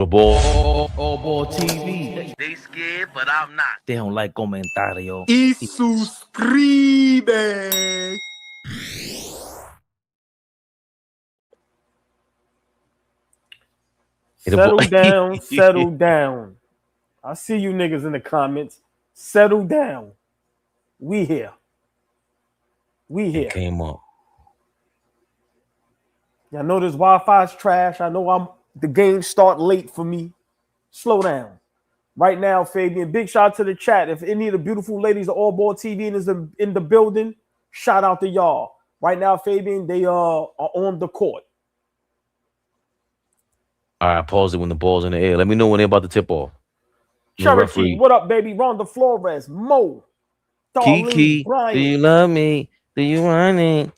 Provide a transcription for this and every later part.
The ball. AllBall TV. They scared, but I'm not. They don't like comentario. Y suscribe. Settle down, settle down. I see you niggas in the comments. Settle down. We here. We here. Came up. Y'all know this Wi-Fi's trash. I know the game start late for me. Slow down. Right now, Fabian, big shout out to the chat. If any of the beautiful ladies of AllBall TV is in the building, shout out to y'all. Right now, Fabian, they are on the court. All right, pause it when the ball's in the air. Let me know when they're about to tip off. Cherokee, what up, baby? Ronda Flores, Mo, Darlene, Kiki, Brian. do you love me? Do you want it?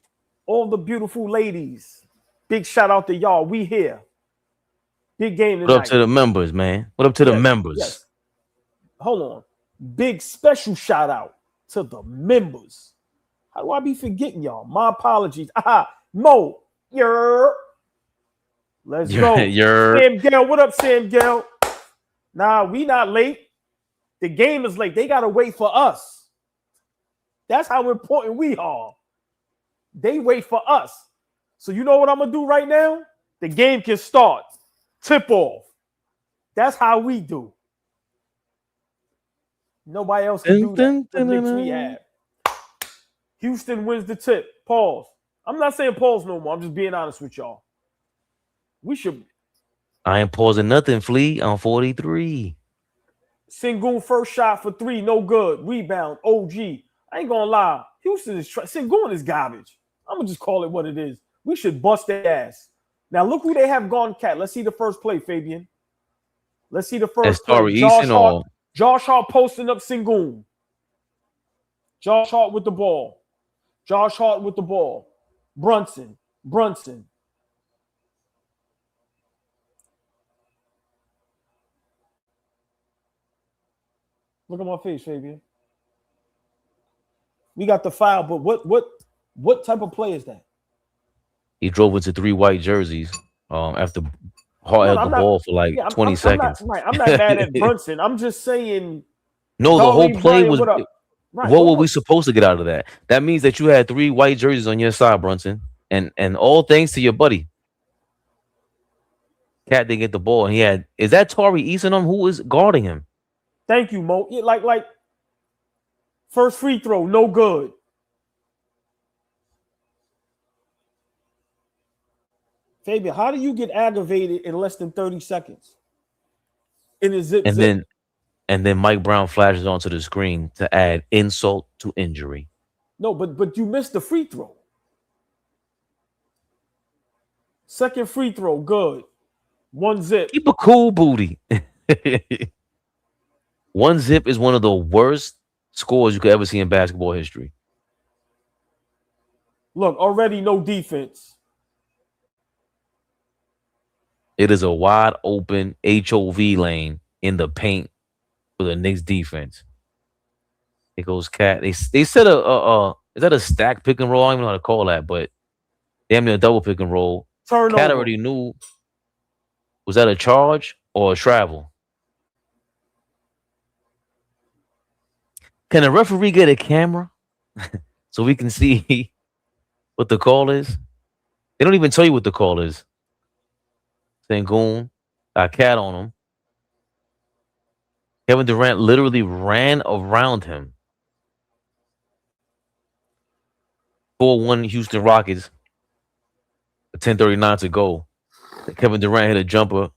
All the beautiful ladies. Big shout out to y'all. We here. Big game tonight. What up to the members, man? What up to the members? Yes. Hold on. Big special shout out to the members. How do I be forgetting y'all? My apologies. Mo, let's go. Sam Gale, what up, Sam Gale? Nah, we not late. The game is late. They gotta wait for us. That's how important we are. They wait for us. So you know what I'm gonna do right now? The game can start. Tip off. That's how we do. Nobody else can do that. The Knicks we have. Houston wins the tip. Pause. I'm not saying pause no more. I'm just being honest with y'all. We should. I ain't pausing nothing, Flea. I'm 43. Sengun first shot for 3, no good. Rebound, OG. I ain't gonna lie. Houston is Sengun is garbage. I'm gonna just call it what it is. We should bust their ass. Now look who they have gone cat. Let's see the first play, Fabian. Let's see the first play. Josh Hart posting up Sengun. Josh Hart with the ball. Josh Hart with the ball. Brunson. Look at my face, Fabian. We got the foul, but what type of play is that? He drove into 3 white jerseys after Hart held the ball for like 20 seconds. I'm not mad at Brunson. I'm just saying. No, the whole play was. What were we supposed to get out of that? That means that you had 3 white jerseys on your side, Brunson, and all thanks to your buddy. Cat didn't get the ball, and is that Tari Eason who is guarding him? Thank you, Mo. Like first free throw, no good. Fabian, how do you get aggravated in less than 30 seconds? In a zip. And then Mike Brown flashes onto the screen to add insult to injury. No, but you missed the free throw. Second free throw, good. 1 zip. Keep a cool booty. 1 zip is one of the worst scores you could ever see in basketball history. Look, already no defense. It is a wide open HOV lane in the paint for the Knicks defense. It goes cat. They set is that a stack pick and roll? I don't even know how to call that, but damn near a double pick and roll. Turnover. Cat already knew. Was that a charge or a travel? Can a referee get a camera so we can see what the call is? They don't even tell you what the call is. Sengun got cat on him. Kevin Durant literally ran around him. 4-1 Houston Rockets. 10:39 to go. Kevin Durant hit a jumper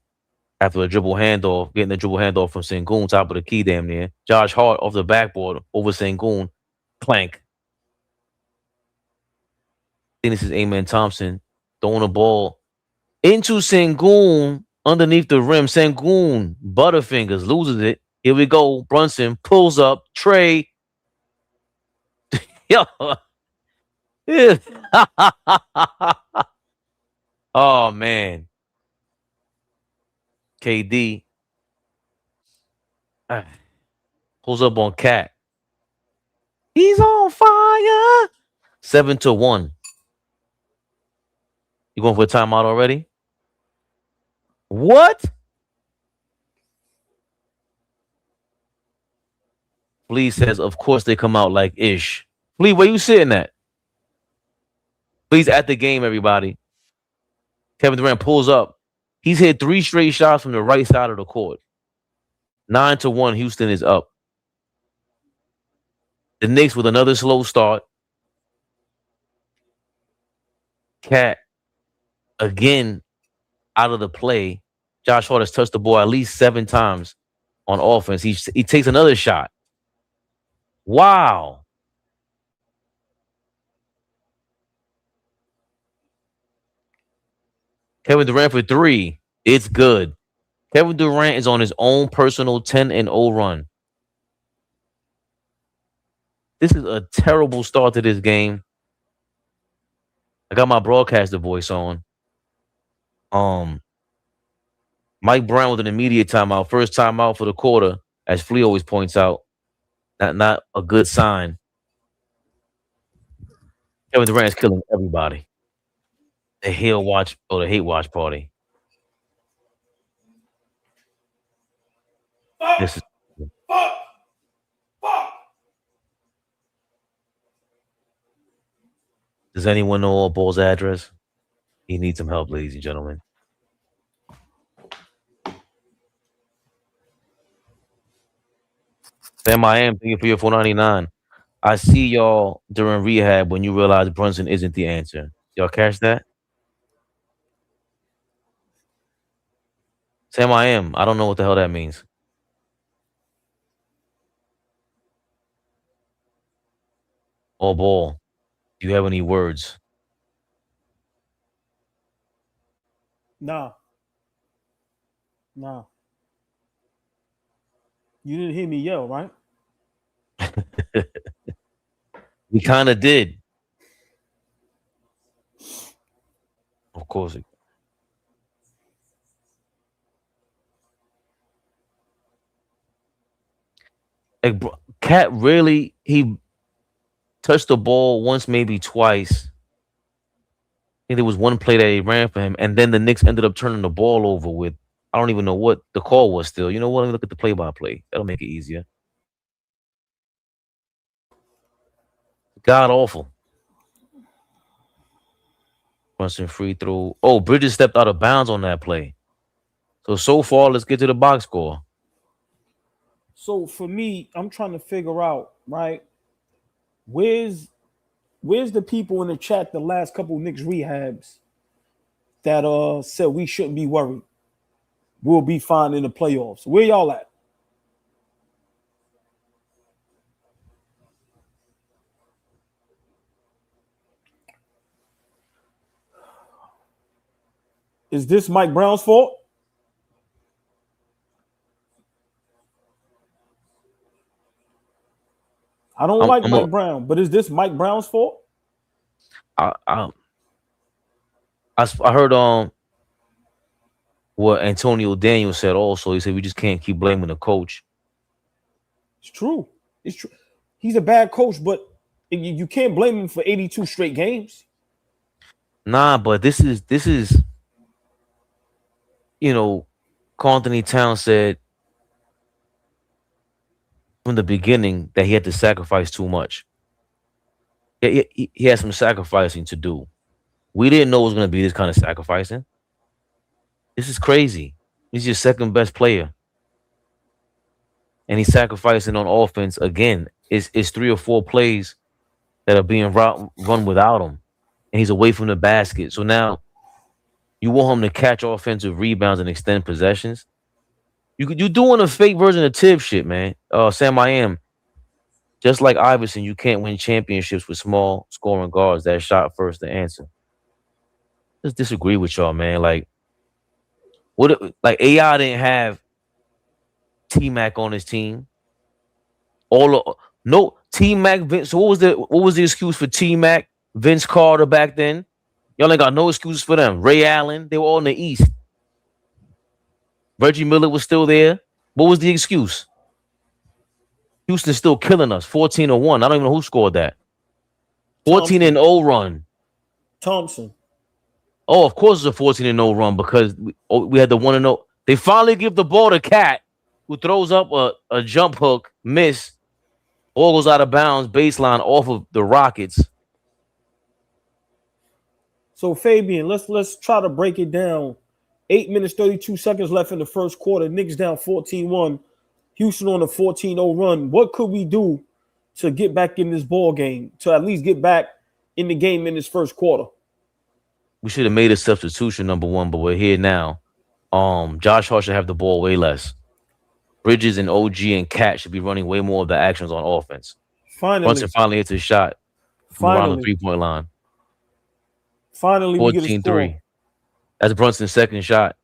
after a dribble handoff, getting the dribble handoff from Sengun, top of the key damn near. Josh Hart off the backboard over Sengun. Plank. I think this is Amen Thompson throwing the ball into Sengun underneath the rim. Sengun, Butterfingers, loses it. Here we go. Brunson pulls up. Trey. Yo. Oh, man. KD pulls up on Cat. He's on fire. 7-1. You going for a timeout already? What? Flea says, of course they come out like ish. Flea, where you sitting at? Flea's at the game, everybody. Kevin Durant pulls up. He's hit 3 straight shots from the right side of the court. 9-1, Houston is up. The Knicks with another slow start. Cat again out of the play. Josh Hart has touched the ball at least 7 times on offense. He takes another shot. Wow. Kevin Durant for 3. It's good. Kevin Durant is on his own personal 10-0 run. This is a terrible start to this game. I got my broadcaster voice on. Mike Brown with an immediate timeout. First timeout for the quarter, as Flea always points out. Not a good sign. Kevin Durant is killing everybody. The hate watch party. This is Does anyone know AllBall's address? He needs some help, ladies and gentlemen. Sam, I am thank you for your $4.99. I see y'all during rehab when you realize Brunson isn't the answer. Y'all catch that? Sam, I am. I don't know what the hell that means. AllBall, do you have any words? Nah. You didn't hear me yell, right? We kind of did. Of course. Like, Cat really, he touched the ball once, maybe twice. I think there was one play that he ran for him, and then the Knicks ended up turning the ball over with, I don't even know what the call was still. You know what? Let me look at the play-by-play. That'll make it easier. God awful. Brunson free throw. Oh, Bridges stepped out of bounds on that play. So far, let's get to the box score. So for me, I'm trying to figure out, right? Where's the people in the chat the last couple Knicks rehabs that said we shouldn't be worried? We'll be fine in the playoffs. Where y'all at? Is this Mike Brown's fault? I don't like Mike Brown, but is this Mike Brown's fault? I heard what Antonio Daniels said also. He said we just can't keep blaming the coach. It's true. It's true. He's a bad coach, but you can't blame him for 82 straight games. Nah, but this is Karl Anthony Towns said from the beginning that he had to sacrifice too much. He had some sacrificing to do. We didn't know it was going to be this kind of sacrificing. This is crazy. He's your second best player. And he's sacrificing on offense again. It's 3 or 4 plays that are being run without him. And he's away from the basket. So now you want him to catch offensive rebounds and extend possessions. You're doing a fake version of Tibbs shit, man. Sam, I am. Just like Iverson, you can't win championships with small scoring guards that shot first to answer. Just disagree with y'all, man. Like AI didn't have T-Mac on his team. T-Mac, Vince. So what was the excuse for T-Mac, Vince Carter back then? Y'all ain't got no excuses for them. Ray Allen, they were all in the East. Reggie Miller was still there. What was the excuse? Houston's still killing us. 14-1. I don't even know who scored that. 14-0 run. Thompson. Oh, of course it's a 14-0 run because we had the 1-0. They finally give the ball to Cat, who throws up a jump hook, miss, Ball goes out of bounds, baseline off of the Rockets. So Fabian, let's try to break it down. 8 minutes, 32 seconds left in the first quarter. Knicks down 14-1. Houston on a 14-0 run. What could we do to get back in this ball game, to at least get back in the game in this first quarter? We should have made a substitution, number one, but we're here now. Josh Hart should have the ball way less. Bridges and OG and Cat should be running way more of the actions on offense. Brunson finally hits his shot from around the 3-point line. Finally, 14-3. That's Brunson's second shot.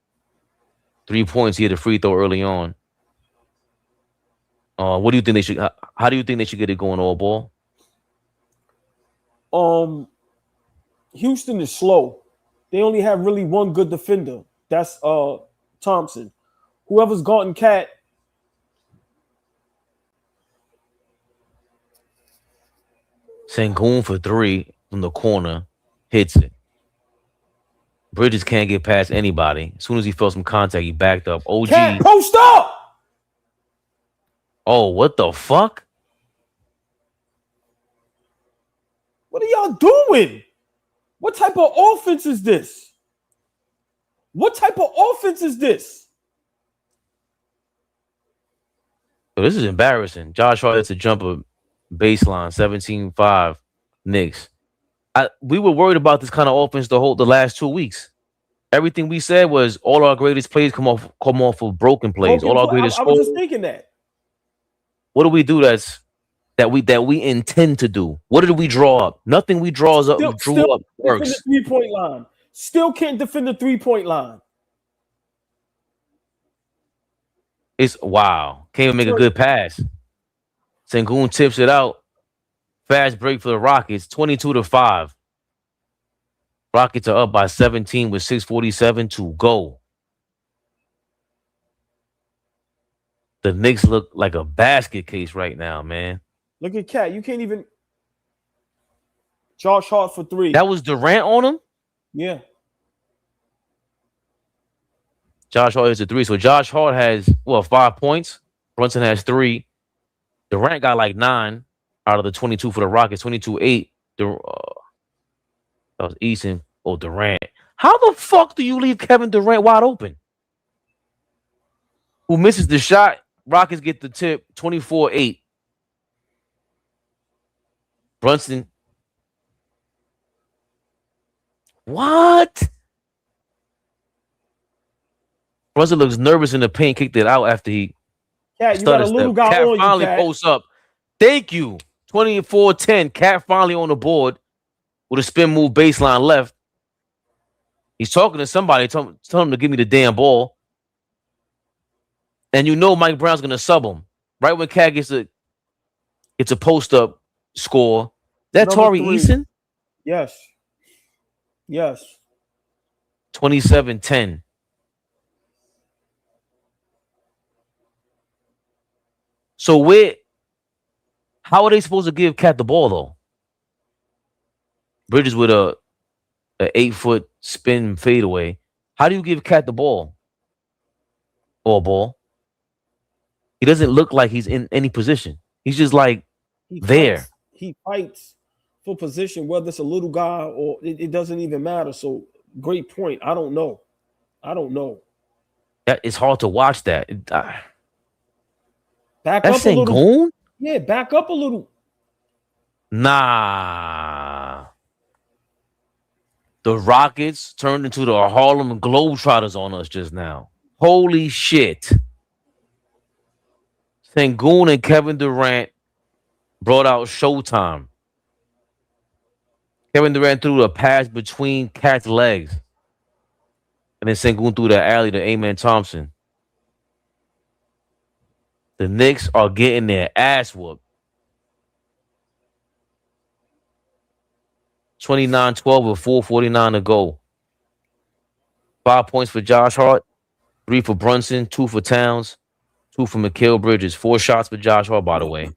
3 points. He had a free throw early on. What do you think they should? How do you think they should get it going, AllBall? Houston is slow. They only have really one good defender. That's Thompson. Whoever's gotten Cat. Sengun for 3 from the corner. Hits it. Bridges can't get past anybody. As soon as he felt some contact, he backed up. OG. Cat, post up! Oh, what the fuck? What are y'all doing? What type of offense is this? What type of offense is this? So this is embarrassing. Josh Hart hits a jumper baseline, 17-5 Knicks. We were worried about this kind of offense the last 2 weeks. Everything we said was all our greatest plays come off of broken plays. All our greatest. I was just thinking that. What do we do that we intend to do? What did we draw up? Nothing we drew up works. 3-point line. Still can't defend the 3-point line. It's wow. Can't even make a good pass. Sengun tips it out. Fast break for the Rockets, 22-5. Rockets are up by 17 with 6:47 to go. The Knicks look like a basket case right now, man. Look at Cat. You can't even. Josh Hart for 3. That was Durant on him? Yeah. Josh Hart is a 3. So Josh Hart has, 5 points. Brunson has 3. Durant got like 9 out of the 22 for the Rockets. 22-8. That was Easton or Durant. How the fuck do you leave Kevin Durant wide open? Who misses the shot? Rockets get the tip. 24-8. Brunson. What? Brunson looks nervous in the paint. Kicked it out after he. Cat, you got a little guy Cat on you, finally Cat. posts up. Thank you. 24-10. Cat finally on the board with a spin move baseline left. He's talking to somebody, tell him to give me the damn ball. And you know Mike Brown's going to sub him. Right when Cat gets a post-up score. That Tari Eason? Yes. Yes. 27-10. So how are they supposed to give Cat the ball, though? Bridges with a 8-foot spin fadeaway. How do you give Cat the ball? AllBall. He doesn't look like he's in any position. He's just like there. He fights for position, whether it's a little guy or it doesn't even matter. So great point. I don't know. It's hard to watch that. Back That's up a little. Sengun? Yeah, back up a little. Nah. The Rockets turned into the Harlem Globetrotters on us just now. Holy shit. Sengun and Kevin Durant brought out Showtime. Kevin Durant threw a pass between Cat's legs. And then Sengun threw the alley to Amen Thompson. The Knicks are getting their ass whooped. 29-12 with 4:49 to go. 5 points for Josh Hart, 3 for Brunson, 2 for Towns, 2 for Mikal Bridges. 4 shots for Josh Hart, by the way.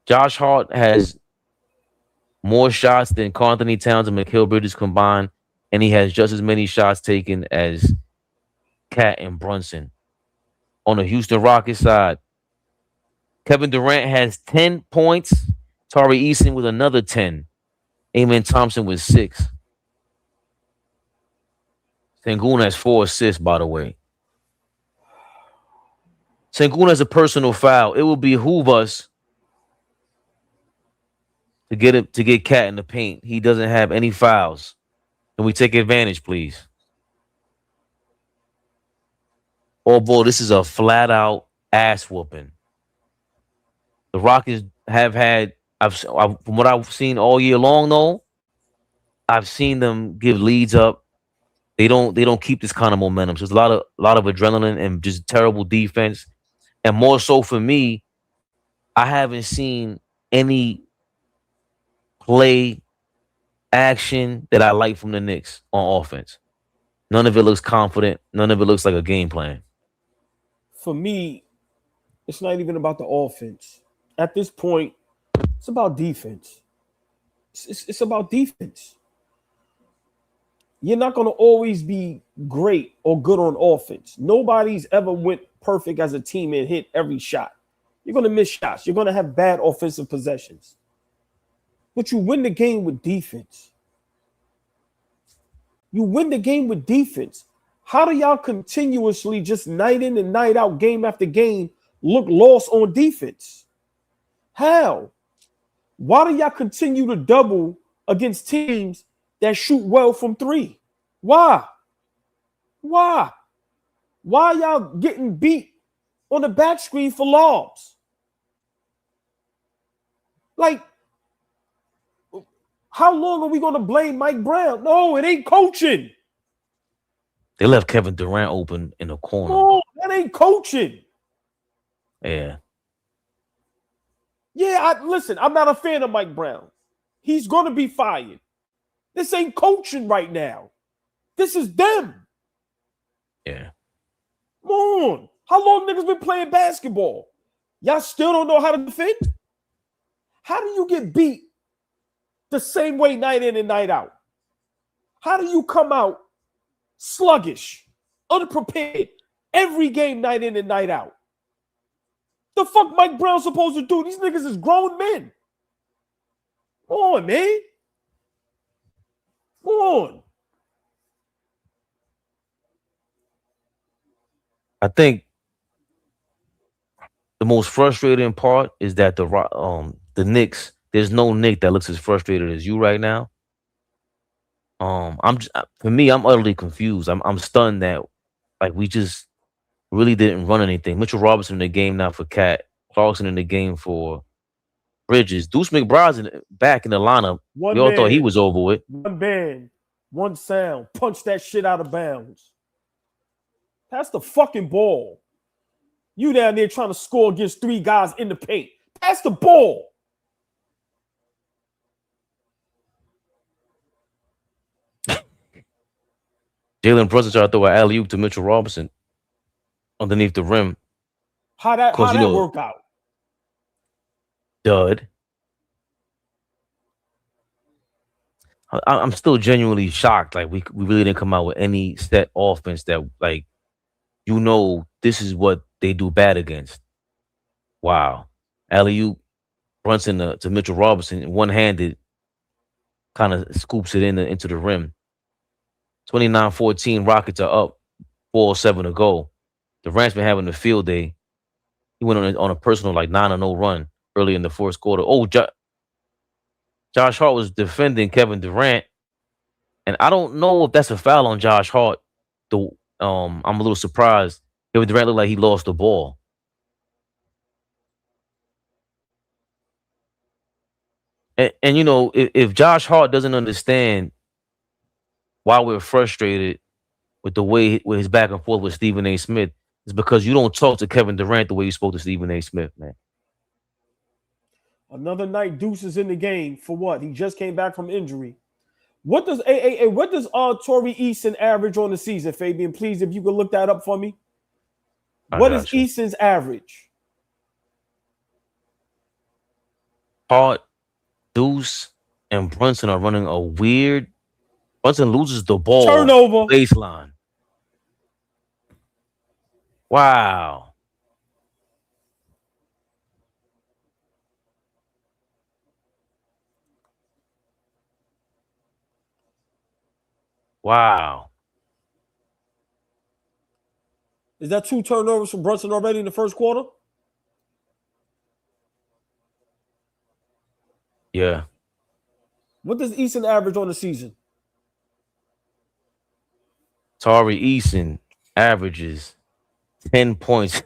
Josh Hart has more shots than Anthony Towns and Mikal Bridges combined, and he has just as many shots taken as Cat and Brunson. On the Houston Rockets side, Kevin Durant has 10 points. Tari Eason with another 10. Amen Thompson with 6. Sengun has 4 assists, by the way. Sengun has a personal foul. It will behoove us to get Cat in the paint. He doesn't have any fouls. Can we take advantage, please? Oh boy, this is a flat out ass whooping. The Rockets have had, from what I've seen all year long, though, I've seen them give leads up. They don't keep this kind of momentum. So there's a lot of adrenaline and just terrible defense. And more so for me, I haven't seen any play action that I like from the Knicks on offense. None of it looks confident. None of it looks like a game plan. For me, it's not even about the offense. At this point, it's about defense. It's about defense. You're not going to always be great or good on offense. Nobody's ever went perfect as a team and hit every shot. You're going to miss shots. You're going to have bad offensive possessions. But you win the game with defense. You win the game with defense. How do y'all continuously, just night in and night out, game after game, look lost on defense? How? Why do y'all continue to double against teams that shoot well from three? Why? Why y'all getting beat on the back screen for lobs? Like, how long are we going to blame Mike Brown? No, it ain't coaching. They left Kevin Durant open in the corner. No, that ain't coaching. Yeah. Yeah, listen, I'm not a fan of Mike Brown. He's going to be fired. This ain't coaching right now. This is them. Yeah. Come on. How long niggas been playing basketball? Y'all still don't know how to defend? How do you get beat the same way night in and night out? How do you come out sluggish, unprepared, every game night in and night out? The fuck Mike Brown supposed to do? These niggas is grown men. Come on, man. Come on. I think the most frustrating part is that the Knicks, there's no Knick that looks as frustrated as you right now. I'm utterly confused. I'm stunned that like we just really didn't run anything. Mitchell Robinson in the game now for Cat, Clarkson in the game for Bridges. Deuce McBride's back in the lineup. We all thought he was over with. One band, one sound, punch that shit out of bounds. Pass the fucking ball. You down there trying to score against 3 guys in the paint. Pass the ball. Jalen Brunson tried to throw an alley-oop to Mitchell Robinson underneath the rim. How that work out? Dud. I'm still genuinely shocked. Like we really didn't come out with any set offense that like this is what they do bad against. Wow. Alley-oop, Brunson to Mitchell Robinson, one-handed, kind of scoops it into the rim. 29-14, Rockets are up, 4:07 to go. Durant's been having a field day. He went on a personal 9-0 run early in the fourth quarter. Oh, Josh Hart was defending Kevin Durant, and I don't know if that's a foul on Josh Hart. I'm a little surprised. Kevin Durant looked like he lost the ball. And if Josh Hart doesn't understand why we're frustrated with the way with his back and forth with Stephen A. Smith, it's because you don't talk to Kevin Durant the way you spoke to Stephen A. Smith, man. Another night, Deuce is in the game for what? He just came back from injury. What does Tari Eason average on the season, Fabian? Please, if you could look that up for me. What is Eason's average? Hart, Deuce, and Brunson are running a weird. Brunson loses the ball. Turnover. Baseline. Wow. Wow. Is that 2 turnovers from Brunson already in the first quarter? Yeah. What does Easton average on the season? Tari Eason averages 10 points.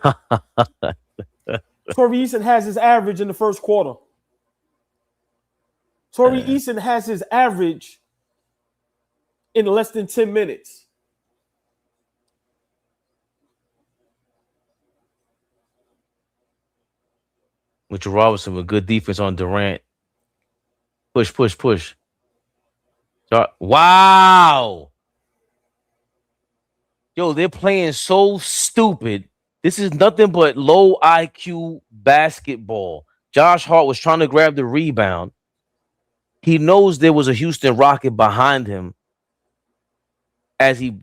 Torrey Eason has his average in the first quarter. Torrey Eason has his average in less than 10 minutes. Mitchell Robinson with good defense on Durant. Push, push, push. Wow. Yo, they're playing so stupid. This is nothing but low IQ basketball. Josh Hart was trying to grab the rebound. He knows there was a Houston Rocket behind him as he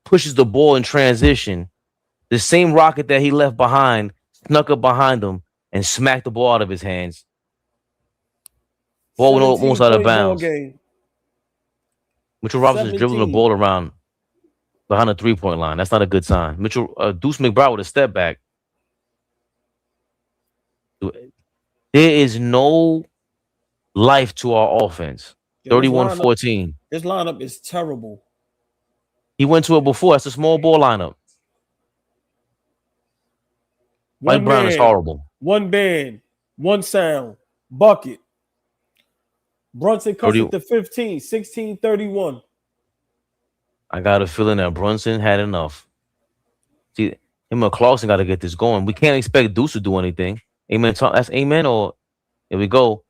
pushes the ball in transition. The same Rocket that he left behind snuck up behind him and smacked the ball out of his hands. Ball went almost out of bounds. Mitchell Robinson is dribbling the ball around behind the 3-point line. That's not a good sign. Deuce McBride with a step back. There is no life to our offense. 31-14. This lineup is terrible. He went to it before. That's a small ball lineup. Mike Brown is horrible. One band, one sound, bucket. Brunson cuts it to 15, 16-31. I got a feeling that Brunson had enough. See, him and Clarkson got to get this going. We can't expect Deuce to do anything. Amen. That's amen. Or here we go.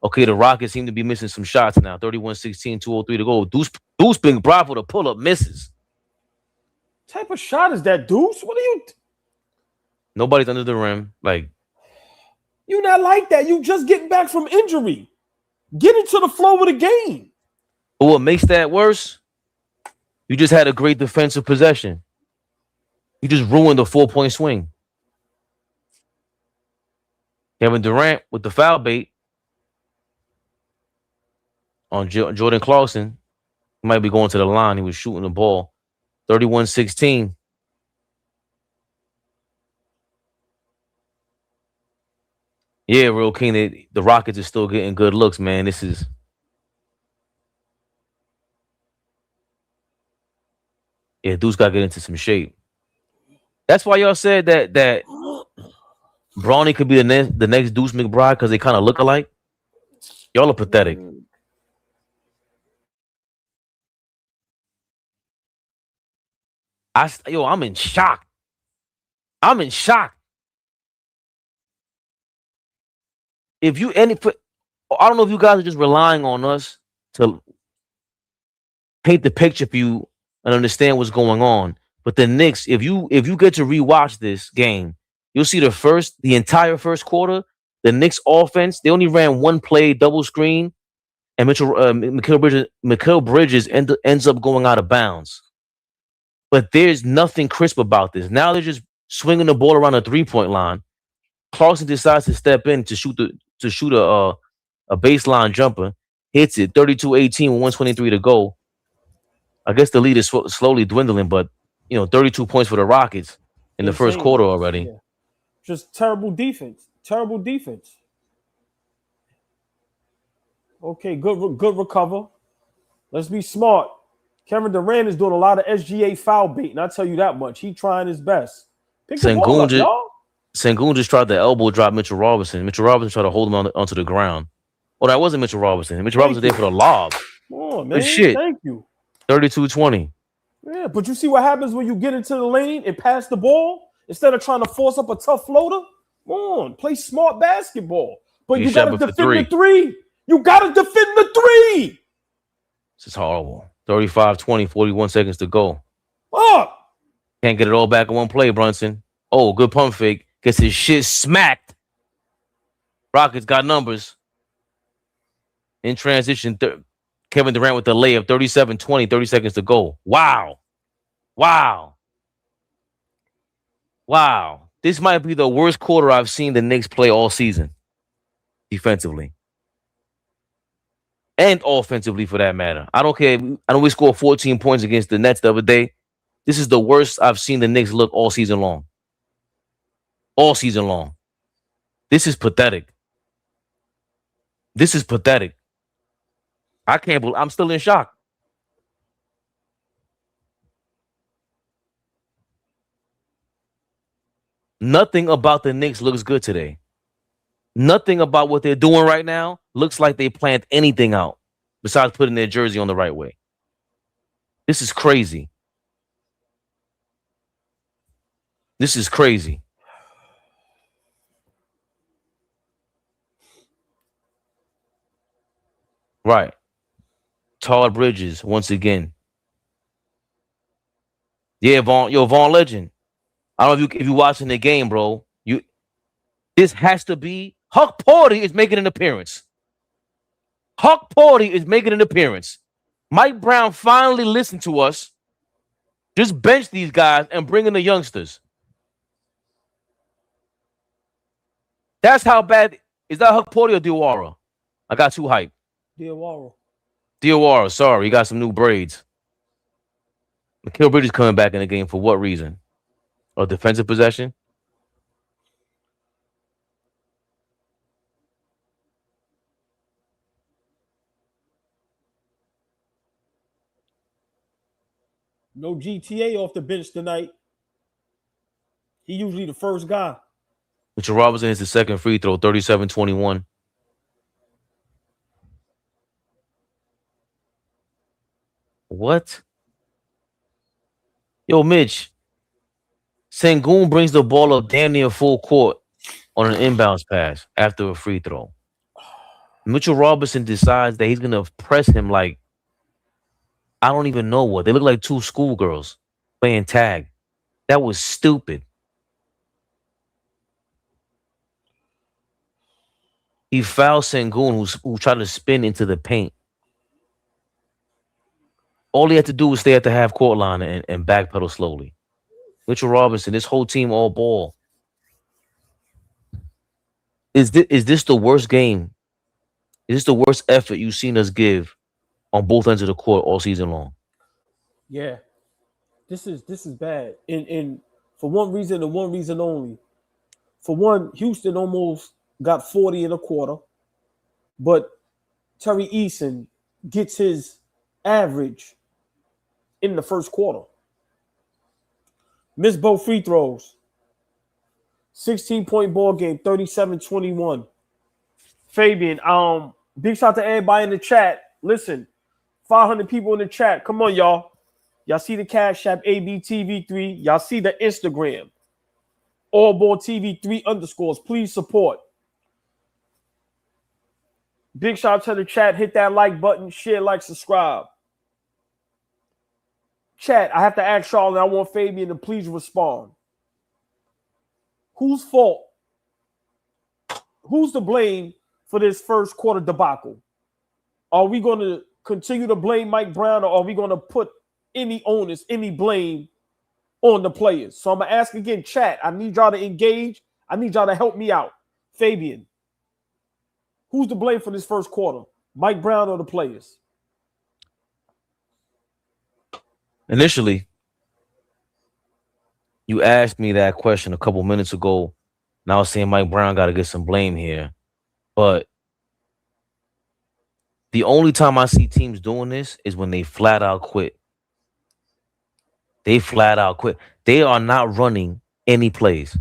Okay, the Rockets seem to be missing some shots now. 31-16, 2:03 to go. Deuce being bravo to pull up misses. What type of shot is that, Deuce? What are you? Nobody's under the rim. Like, you not like that. You just getting back from injury. Get into the flow of the game. But what makes that worse? You just had a great defensive possession. You just ruined the 4-point swing. Kevin Durant with the foul bait on Jordan Clarkson. He might be going to the line. He was shooting the ball. 31-16. Yeah, Real King, the Rockets are still getting good looks, man. This is... Yeah, Deuce got to get into some shape. That's why y'all said that Bronny could be the next Deuce McBride because they kind of look alike. Y'all are pathetic. I'm in shock. I'm in shock. I don't know if you guys are just relying on us to paint the picture for you and understand what's going on. But the Knicks, if you get to rewatch this game, you'll see the entire first quarter, the Knicks offense, they only ran one play, double screen, and Mikal Bridges ends up going out of bounds. But there's nothing crisp about this. Now they're just swinging the ball around the 3-point line. Clarkson decides to step in to shoot a baseline jumper, hits it 32-18 with 123 to go. I guess the lead is slowly dwindling, but 32 points for the Rockets in the first quarter already. Yeah. Just terrible defense. Terrible defense. Okay, good recover. Let's be smart. Kevin Durant is doing a lot of SGA foul bait, and I tell you that much. He's trying his best. Pick the ball up, y'all. Sengun just tried to elbow drop Mitchell Robinson. Mitchell Robinson tried to hold him onto the ground. Oh, that wasn't Mitchell Robinson. Mitchell Robinson there for the lob. Come on, man. Shit. Thank you. 32-20. Yeah, but you see what happens when you get into the lane and pass the ball instead of trying to force up a tough floater? Come on, play smart basketball. But you got to defend the three. You got to defend the three. This is horrible. 35-20, 41 seconds to go. Fuck. Can't get it all back in one play, Brunson. Oh, good pump fake. Gets his shit smacked. Rockets got numbers. In transition, Kevin Durant with the layup, 37-20, 30 seconds to go. Wow. This might be the worst quarter I've seen the Knicks play all season defensively. and offensively for that matter. I don't care. I know we scored 14 points against the Nets the other day. This is the worst I've seen the Knicks look all season long. All season long. This is pathetic. This is pathetic. I can't believe I'm still in shock. Nothing about the Knicks looks good today. Nothing about what they're doing right now looks like they planned anything out besides putting their jersey on the right way. This is crazy. This is crazy. Right. Todd Bridges, once again. Yeah, Vaughn Legend. I don't know if you watching the game, bro. This has to be Huck Porty is making an appearance. Huck Porty is making an appearance. Mike Brown finally listened to us. Just bench these guys and bring in the youngsters. That's how bad. Is that Huck Porty or Diawara? I got too hyped. Diawara, sorry. He got some new braids. Mikal Bridges coming back in the game for what reason? A defensive possession? No GTA off the bench tonight. He usually the first guy. Mitchell Robinson is the second free throw, 37-21. What? Yo, Mitch. Sengun brings the ball up damn near full court on an inbounds pass after a free throw. Mitchell Robinson decides that he's going to press him like, I don't even know what. They look like two schoolgirls playing tag. That was stupid. He fouled Sengun, who tried to spin into the paint. All he had to do was stay at the half court line and backpedal slowly. Mitchell Robinson, this whole team all ball. Is this the worst game? Is this the worst effort you've seen us give on both ends of the court all season long? Yeah. This is bad. And for one reason and one reason only. For one, Houston almost got 40 in a quarter, but Terry Eason gets his average in the first quarter. Missed both free throws. 16-point ball game, 37-21. Fabian, big shout to everybody in the chat. Listen, 500 people in the chat. Come on, y'all. Y'all see the Cash App ABTV3. Y'all see the Instagram. AllBall TV 3_. Please support. Big shout out to the chat. Hit that like button. Share, like, subscribe. Chat, I have to ask y'all, and I want Fabian to please respond. Whose fault? Who's to blame for this first quarter debacle? Are we going to continue to blame Mike Brown, or are we going to put any onus, any blame on the players? So I'm going to ask again, chat. I need y'all to engage. I need y'all to help me out. Fabian, who's to blame for this first quarter? Mike Brown or the players? Initially, you asked me that question a couple minutes ago, and I was saying Mike Brown got to get some blame here. But the only time I see teams doing this is when they flat out quit. They flat out quit. They are not running any plays.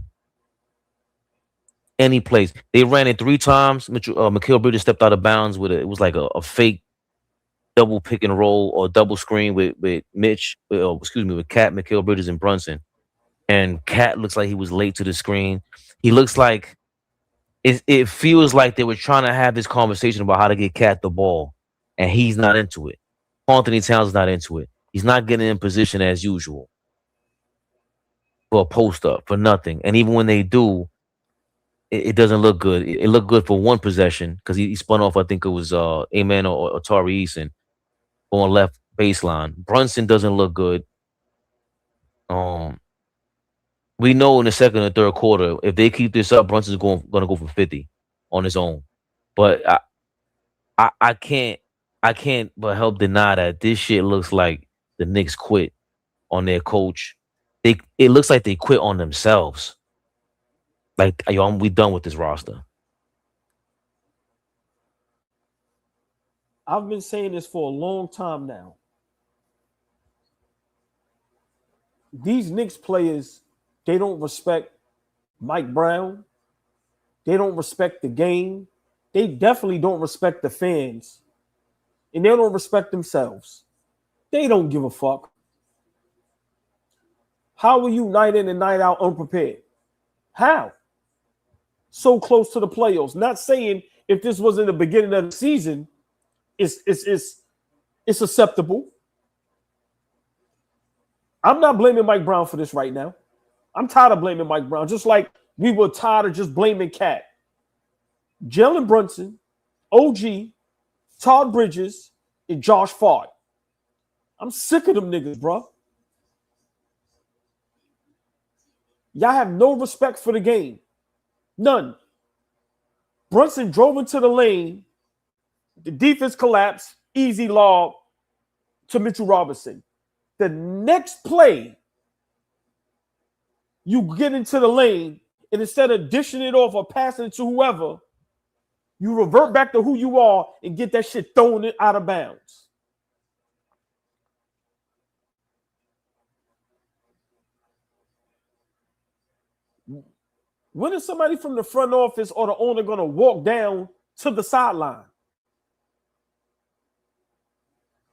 Any plays. They ran it 3 times. Mikal Bridges stepped out of bounds with it. It was like a fake double pick and roll or double screen with Mitch, with Cat, Mikal Bridges, and Brunson. And Cat looks like he was late to the screen. He looks like it feels like they were trying to have this conversation about how to get Cat the ball, and he's not into it. Anthony Towns is not into it. He's not getting in position as usual for a post up, for nothing. And even when they do, it doesn't look good. It looked good for one possession because he spun off, I think it was Amen or Tari Eason on left baseline. Brunson doesn't look good. We know in the second and third quarter, if they keep this up, Brunson's going to go for 50 on his own. But I can't I can't but help deny that this shit looks like the Knicks quit on their coach. It looks like they quit on themselves. Like, yo, we done with this roster. I've been saying this for a long time now. These Knicks players, they don't respect Mike Brown. They don't respect the game. They definitely don't respect the fans. And they don't respect themselves. They don't give a fuck. How are you night in and night out unprepared? How? So close to the playoffs. Not saying if this was in the beginning of the season, it's acceptable. I'm not blaming Mike Brown for this right now. I'm tired of blaming Mike Brown, just like we were tired of just blaming Cat. Jalen Brunson, OG, Todd Bridges, and Josh Ford. I'm sick of them niggas, bro. Y'all have no respect for the game. None. Brunson drove into the lane. The defense collapsed. Easy lob to Mitchell Robinson. The next play, you get into the lane, and instead of dishing it off or passing it to whoever, you revert back to who you are and get that shit thrown out of bounds. When is somebody from the front office or the owner going to walk down to the sideline?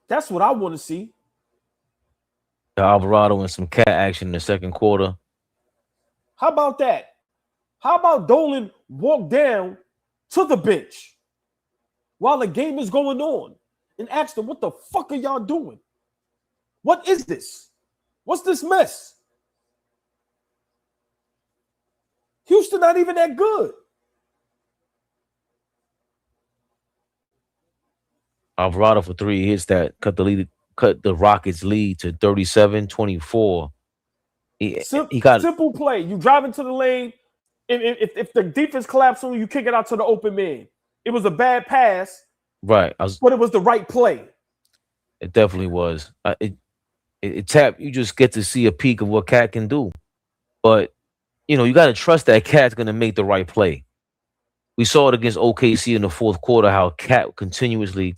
That's what I want to see. Alvarado and some cat action in the second quarter. How about that? How about Dolan walk down to the bench while the game is going on and ask them, what the fuck are y'all doing? What is this? What's this mess? Houston not even that good. Alvarado for 3 hits that cut the Rockets lead to 37-24. He got simple play. You drive into the lane. If the defense collapses on you, kick it out to the open man. It was a bad pass, right, but it was the right play. It definitely was. It tapped. You just get to see a peek of what Cat can do, but you got to trust that Cat's going to make the right play. We saw it against OKC in the fourth quarter how Cat continuously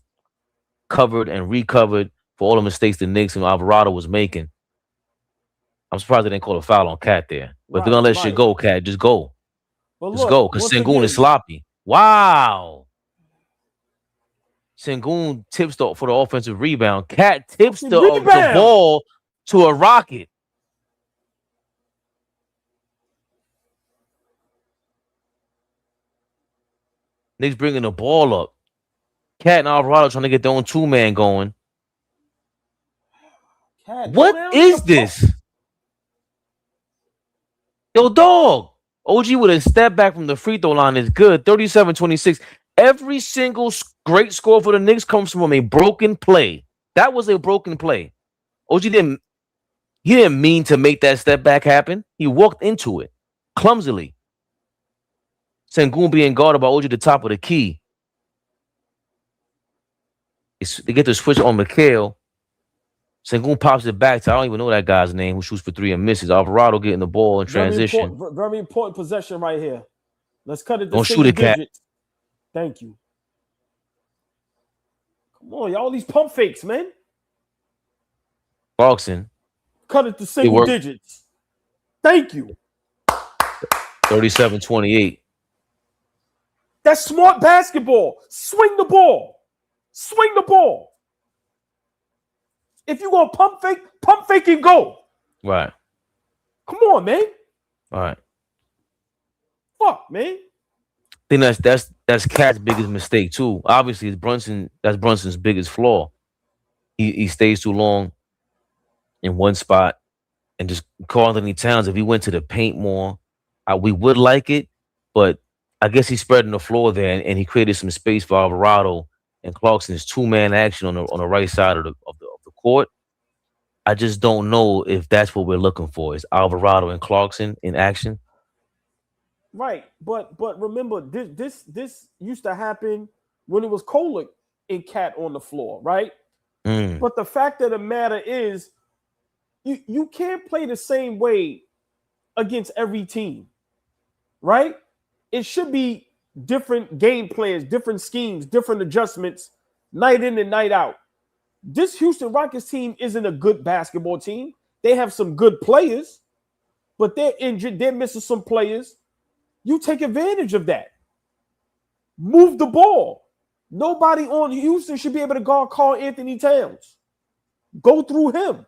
covered and recovered for all the mistakes the Knicks and Alvarado was making. I'm surprised they didn't call a foul on Cat there. But if they're going to let shit go, Cat, just go. Just go, because Sengun is sloppy. Wow. Sengun tips for the offensive rebound. Cat tips the ball to a Rocket. Knicks bringing the ball up. Cat and Alvarado trying to get their own two-man going. Cat, what is this? Yo, dog. OG with a step back from the free throw line is good. 37-26. Every single great score for the Knicks comes from a broken play. That was a broken play. OG didn't mean to make that step back happen. He walked into it clumsily. Sengun being guarded by OG at the top of the key. They get the switch on McHale. Sengun pops it back to, I don't even know that guy's name, who shoots for 3 and misses. Alvarado getting the ball in transition. Very important possession right here. Let's cut it to don't shoot it, Cat. Thank you. Come on, y'all, these pump fakes, man. Clarkson. Cut it to single digits. Thank you. 37-28. That's smart basketball. Swing the ball. Swing the ball. If you're going to pump fake and go. Right. Come on, man. All right. Fuck, man. I think that's Cat's biggest mistake too. Obviously, that's Brunson's biggest flaw. He stays too long in one spot, and just Karl-Anthony Towns, if he went to the paint more, we would like it, but I guess he's spreading the floor there, and he created some space for Alvarado and Clarkson's two-man action on the right side of the court. I just don't know if that's what we're looking for. Is Alvarado and Clarkson in action? Right, but remember, this used to happen when it was Kolek and Cat on the floor, right? Mm. But the fact of the matter is, you can't play the same way against every team, right? It should be different game plans, different schemes, different adjustments, night in and night out. This Houston Rockets team isn't a good basketball team. They have some good players, but they're injured. They're missing some players. You take advantage of that. Move the ball. Nobody on Houston should be able to guard Karl Anthony Towns. Go through him.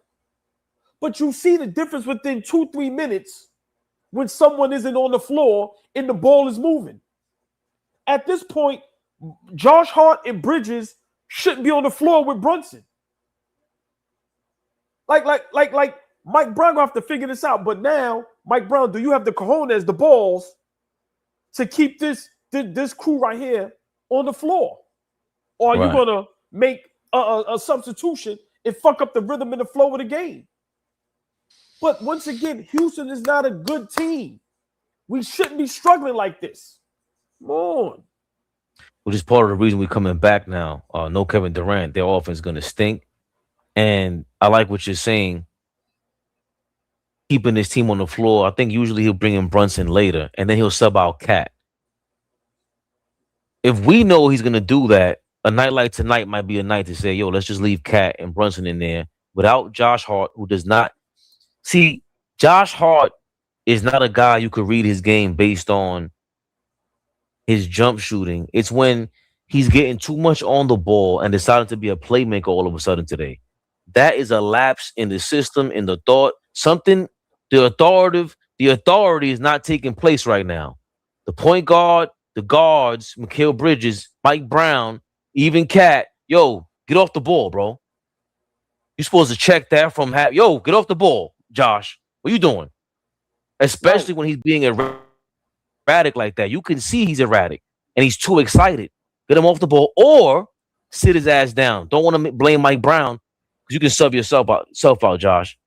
But you see the difference within 2-3 minutes when someone isn't on the floor and the ball is moving. At this point, Josh Hart and Bridges shouldn't be on the floor with Brunson. Like Mike Brown gonna have to figure this out. But now, Mike Brown, do you have the cojones, the balls, to keep this crew right here on the floor? Or are you gonna make a substitution and fuck up the rhythm and the flow of the game? But once again, Houston is not a good team. We shouldn't be struggling like this. Come on. Which is part of the reason we're coming back now. No Kevin Durant. Their offense is going to stink. And I like what you're saying. Keeping his team on the floor. I think usually he'll bring in Brunson later. And then he'll sub out Cat. If we know he's going to do that, a night like tonight might be a night to say, yo, let's just leave Cat and Brunson in there without Josh Hart, who does not. See, Josh Hart is not a guy you could read his game based on his jump shooting. It's when he's getting too much on the ball and decided to be a playmaker all of a sudden today. That is a lapse in the system, in the thought. Something, the authority is not taking place right now. The point guard, the guards, Mikal Bridges, Mike Brown, even Cat, yo, get off the ball, bro. You're supposed to check that from yo, get off the ball, Josh. What are you doing? Especially when he's being erratic like that. You can see he's erratic and he's too excited. Get him off the ball or sit his ass down. Don't want to blame Mike Brown because you can sub yourself out, Josh.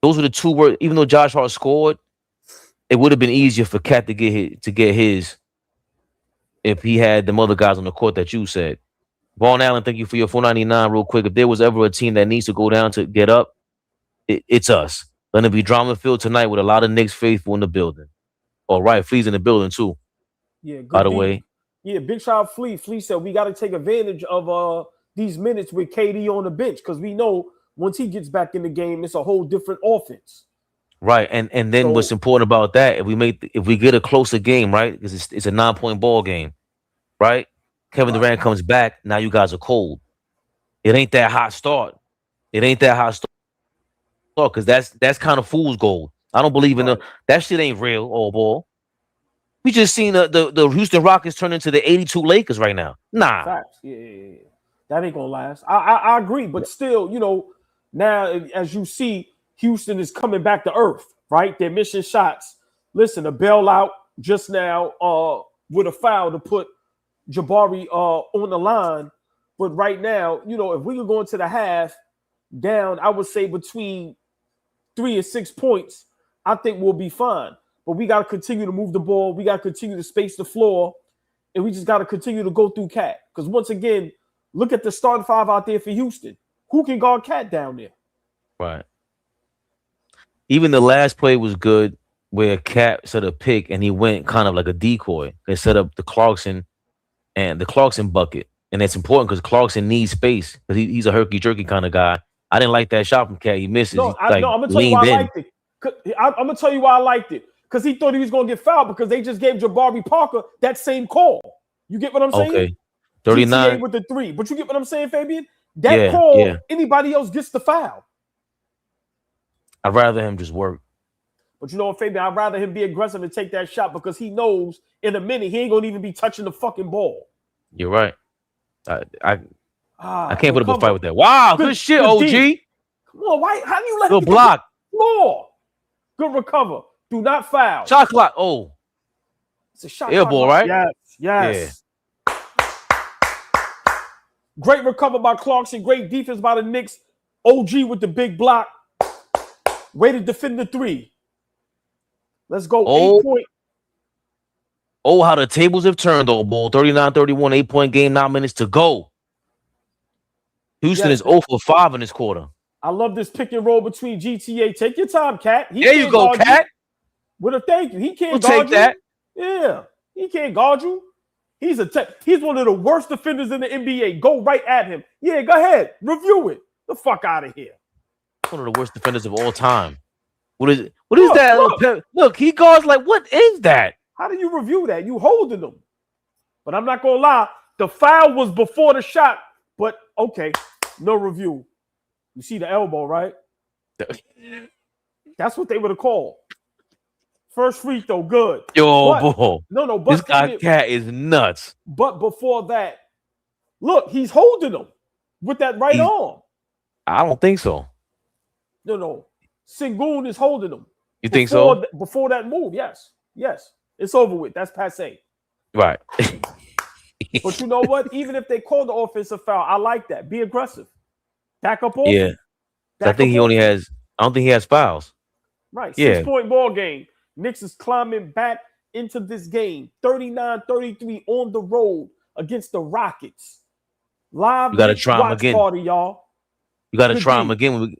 Those were the two words. Even though Josh Hart scored, it would have been easier for Cat to get his if he had them other guys on the court that you said. Vaughn Allen, thank you for your $4.99 real quick. If there was ever a team that needs to go down to get up, it's us. Going to be drama-filled tonight with a lot of Knicks faithful in the building. All right, Flea's in the building too. Yeah, good. By the way. Yeah, big shout out Flea. Flea said we got to take advantage of these minutes with KD on the bench because we know once he gets back in the game, it's a whole different offense. Right, and then what's important about that, if we get a closer game, right, because it's a 9-point ball game, right? Kevin Durant comes back, now you guys are cold. It ain't that hot start. Because that's kind of fool's gold. I don't believe in that shit ain't real, all ball. We just seen the Houston Rockets turn into the 82 Lakers right now. Nah. Facts. Yeah. That ain't gonna last. I agree, but still, now as you see, Houston is coming back to earth, right? They're missing shots. Listen, a bailout just now with a foul to put Jabari on the line. But right now, if we could go into the half down, I would say between 3 and 6 points, I think we'll be fine. But we got to continue to move the ball. We got to continue to space the floor. And we just got to continue to go through Cat. Because once again, look at the starting five out there for Houston. Who can guard Cat down there? Right. Even the last play was good where Cat set a pick and he went kind of like a decoy. They set up the Clarkson bucket. And that's important because Clarkson needs space because he's a herky-jerky kind of guy. I didn't like that shot from Cat. He misses. I'm going to tell you why I liked it. I'm going to tell you why I liked it. Because he thought he was going to get fouled because they just gave Jabari Parker that same call. You get what I'm saying? Okay. 39. GTA with the 3. But you get what I'm saying, Fabian? That call, anybody else gets the foul. I'd rather him just work. But you know what, Fabian? I'd rather him be aggressive and take that shot because he knows in a minute he ain't going to even be touching the fucking ball. You're right. I can't put up a fight with that. Wow, good shit, OG. D. Come on, why? How do you let him block? Floor. Good recover. Do not foul. Shot clock. Oh, it's a shot. Air ball, right? Yes. Yeah. Great recover by Clarkson. Great defense by the Knicks. OG with the big block. Way to defend the 3. Let's go. 8 point. Oh, how the tables have turned, old ball. 39-31, 8-point game, 9 minutes to go. Houston is 0 for 5 in this quarter. I love this pick and roll between GTA. Take your time, Cat. There you go, Cat. With a thank you. He can't We'll guard take that. you. Yeah. He can't guard you. He's one of the worst defenders in the NBA. Go right at him. Yeah, go ahead. Review it. The fuck out of here. One of the worst defenders of all time. What is that? Look, he guards like, what is that? How do you review that? You holding them. But I'm not going to lie. The foul was before the shot. But, okay, no review. You see the elbow, right? That's what they would have called. First free throw, good. Boy. No. This guy Cat is nuts. But before that, look, he's holding them with that right arm. I don't think so. No. Sengun is holding them. You think so? Before that move, yes. It's over with. That's passé. Right. But you know what? Even if they call the offensive foul, I like that. Be aggressive. Back up off. Yeah. I don't think he has fouls. Right. Yeah. 6-point ball game. Knicks is climbing back into this game. 39-33 on the road against the Rockets. Live. You got to try him again. Party, y'all. You got to try him again. We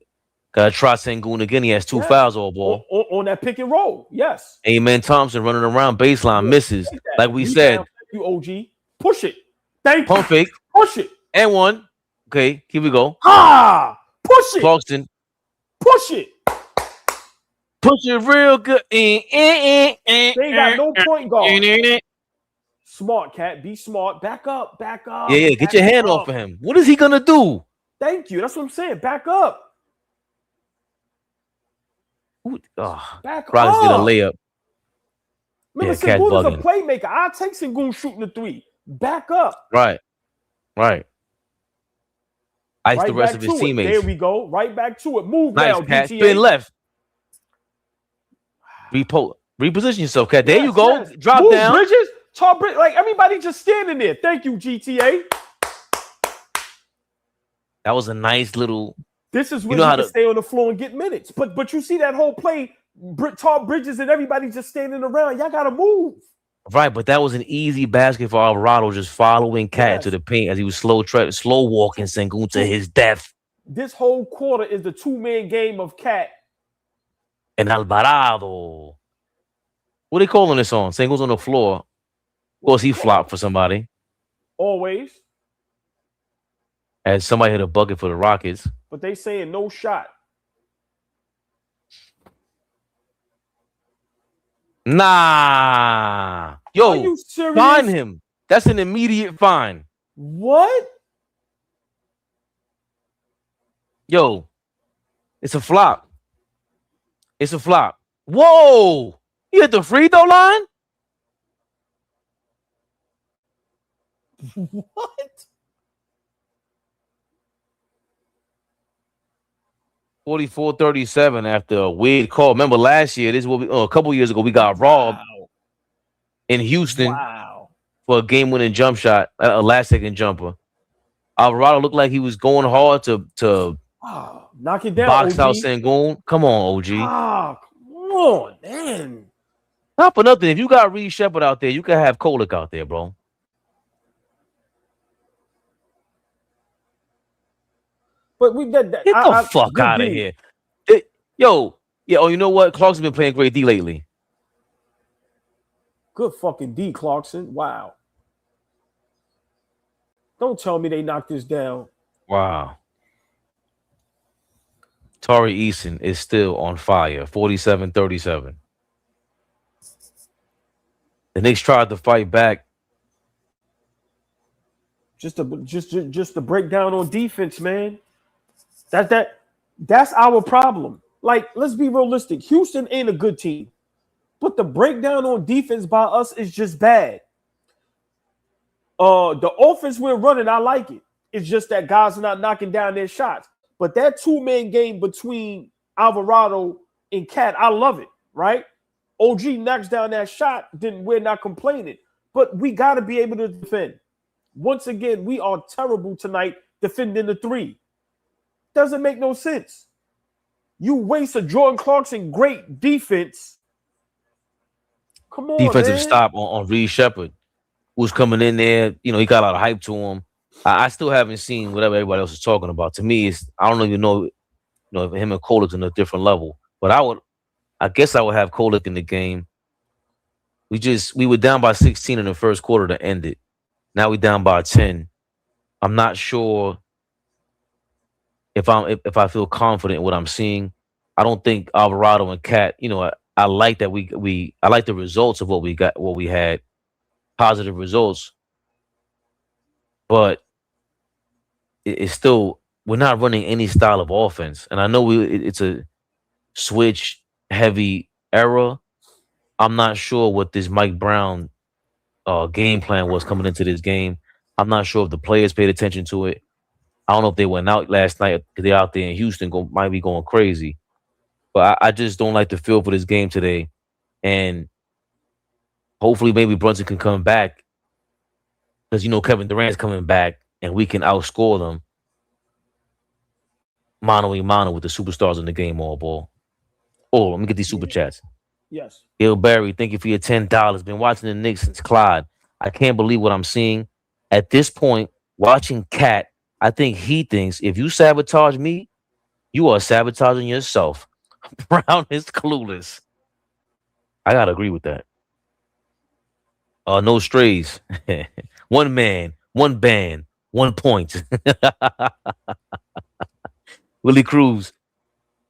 got to try Sengun again. He has 2 fouls, all ball. On that pick and roll. Yes. Amen Thompson running around baseline misses. Like we said. You OG. Push it. Thank you. Pump fake. Push it. And 1. Okay, here we go. Push it. Clarkson. Push it. Push it real good. They ain't got no point guard. Smart, Cat. Be smart. Back up. Yeah. Get your hand off of him. What is he going to do? Thank you. That's what I'm saying. Back up. Back Rockets get a layup. Remember, Sengun is a playmaker. I'll take Sengun shooting the 3. Back up. Right. Ice the rest of his teammates. There we go. Right back to it. Move nice, now, Cat. GTA. Spin left. Reposition yourself, Cat. There you go. Yes. Drop Move, down. Bridges. Tall Bridges. Like everybody just standing there. Thank you, GTA. That was a nice little. This is where you can stay on the floor and get minutes. But you see that whole play, Tall Bridges and everybody just standing around. Y'all gotta move. Right, but that was an easy basket for Alvarado, just following Cat to the paint as he was slow walking Sengun to his death. This whole quarter is the 2-man game of Cat and Alvarado. What are they calling this on? Sengun's on the floor. Of course, he flopped for somebody. Always. As somebody hit a bucket for the Rockets. But they saying no shot. Nah. Yo, are you serious? Fine him. That's an immediate fine. What? Yo, it's a flop. Whoa. You hit the free throw line? What? 44-37 after a weird call. Remember last year, this is what a couple years ago, we got robbed in Houston for a game-winning jump shot, a last-second jumper. Alvarado looked like he was going hard to knock it down. Box OG. out Sengun. Come on, OG. Come on, man. Not for nothing. If you got Reed Shepard out there, you can have Kolek out there, bro. But we did that. Get the fuck out of here. Oh, you know what? Clarkson's been playing great D lately. Good fucking D, Clarkson. Wow. Don't tell me they knocked this down. Wow. Tari Eason is still on fire. 47-37. The Knicks tried to fight back. Just to break down on defense, man. That's our problem. Like, let's be realistic. Houston ain't a good team, but the breakdown on defense by us is just bad. The offense we're running, I like it. It's just that guys are not knocking down their shots. But that 2-man game between Alvarado and Cat, I love it, right? OG knocks down that shot, then we're not complaining. But we got to be able to defend. Once again, we are terrible tonight defending the 3. Doesn't make no sense. You waste a Jordan Clarkson great defense Come on, defensive man. stop on Reed Shepard, who's coming in there. You know, he got a lot of hype to him. I still haven't seen whatever everybody else is talking about. To me, it's I don't even know, if him and Kolik's on a different level. But I guess I would have Kolik in the game. We were down by 16 in the first quarter to end it. Now we down by 10. I'm not sure if I feel confident in what I'm seeing. I don't think Alvarado and Cat. I like that I like the results of what we had, positive results, but it's still we're not running any style of offense. And I know it's a switch heavy era. I'm not sure what this Mike Brown game plan was coming into this game. I'm not sure if the players paid attention to it. I don't know if they went out last night because they're out there in Houston, might be going crazy. But I just don't like the feel for this game today. And hopefully maybe Brunson can come back because, Kevin Durant's coming back and we can outscore them mano a mano with the superstars in the game, all ball. Oh, let me get these super chats. Yes. Gil Barry, thank you for your $10. Been watching the Knicks since Clyde. I can't believe what I'm seeing. At this point, watching Cat, I think he thinks if you sabotage me, you are sabotaging yourself. Brown is clueless. I gotta agree with that. No strays. One man, one band, 1 point. Willie Cruz,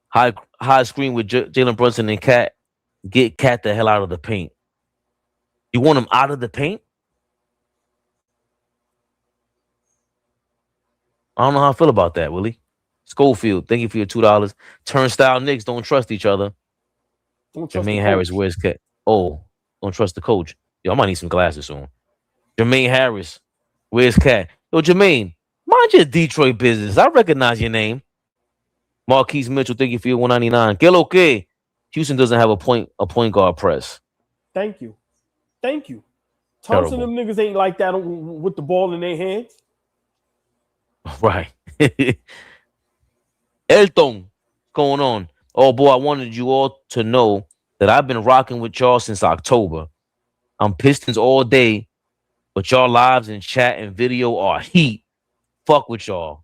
high screen with Jalen Brunson and Cat. Get Cat the hell out of the paint. You want him out of the paint? I don't know how I feel about that, Willie. Schofield, thank you for your $2. Turnstile Knicks don't trust each other. Don't trust Jermaine Harris, where's Cat? Oh, don't trust the coach. Yo, I might need some glasses soon. Jermaine Harris, where's Cat? Yo, Jermaine, mind your Detroit business. I recognize your name. Marquise Mitchell, thank you for your $1.99. Que lo que? Houston doesn't have a point guard press. Thank you. Thompson, them niggas ain't like that with the ball in their hands. Right. Elton, what's going on? Oh, boy, I wanted you all to know that I've been rocking with y'all since October. I'm Pistons all day, but y'all lives and chat and video are heat. Fuck with y'all.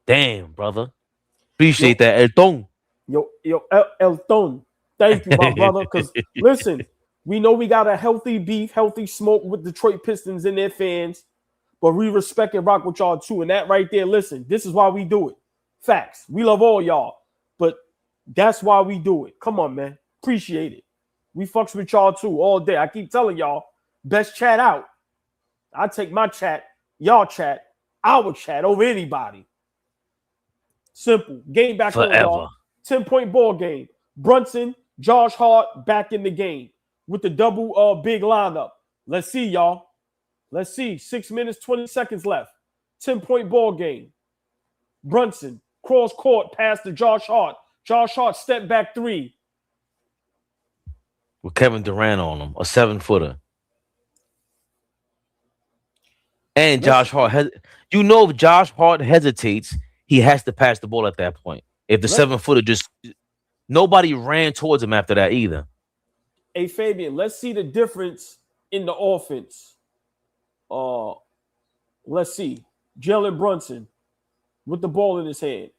Damn, brother. Appreciate that, Elton. Elton. Thank you, my brother. Because, listen, we know we got a healthy beef, healthy smoke with Detroit Pistons and their fans, but we respect and rock with y'all, too. And that right there, listen, this is why we do it. Facts. We love all y'all, but that's why we do it. Come on, man. Appreciate it. We fucks with y'all, too, all day. I keep telling y'all, best chat out. I take my chat, y'all chat, our chat over anybody. Simple. Game back on, y'all. 10-point ball game. Brunson, Josh Hart back in the game with the double big lineup. Let's see, y'all. Let's see. 6 minutes, 20 seconds left. 10-point ball game. Brunson, cross court, pass to Josh Hart. Josh Hart, step back three. With Kevin Durant on him, a 7-footer. And Josh Hart, if Josh Hart hesitates, he has to pass the ball at that point. If the 7-footer nobody ran towards him after that either. Hey, Fabian, let's see the difference in the offense. Let's see. Jalen Brunson with the ball in his hand.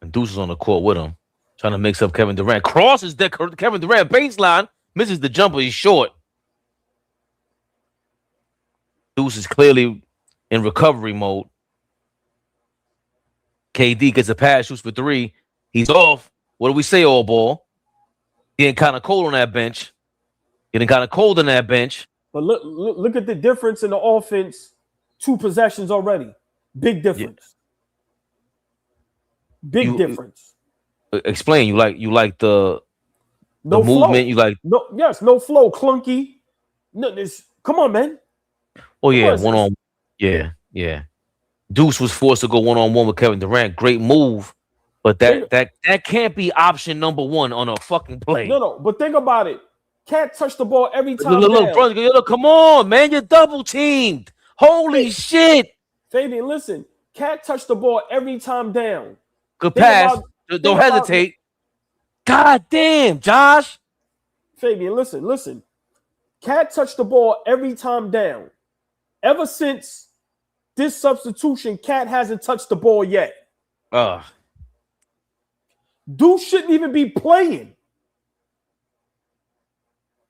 And Deuce is on the court with him, trying to mix up Kevin Durant. Crosses Kevin Durant baseline, misses the jumper. He's short. Deuce is clearly in recovery mode. KD gets a pass, shoots for 3. He's off. What do we say, all ball? Getting kind of cold on that bench. Getting kind of cold on that bench. But look at the difference in the offense. 2 possessions already. Big difference. Yeah. Big difference. Explain. You like the no movement. Flow. You like no flow. Clunky. No, come on, man. Oh yeah, one on. Yeah. Deuce was forced to go 1-on-1 with Kevin Durant. Great move, but that can't be option number 1 on a fucking play. No. But think about it. Cat touched the ball every time. Look, come on, man. You're double teamed. Holy shit. Fabian, listen. Cat touched the ball every time down. Good pass. Don't hesitate. God damn, Josh. Fabian, listen. Cat touched the ball every time down. Ever since this substitution, Cat hasn't touched the ball yet. Dude shouldn't even be playing.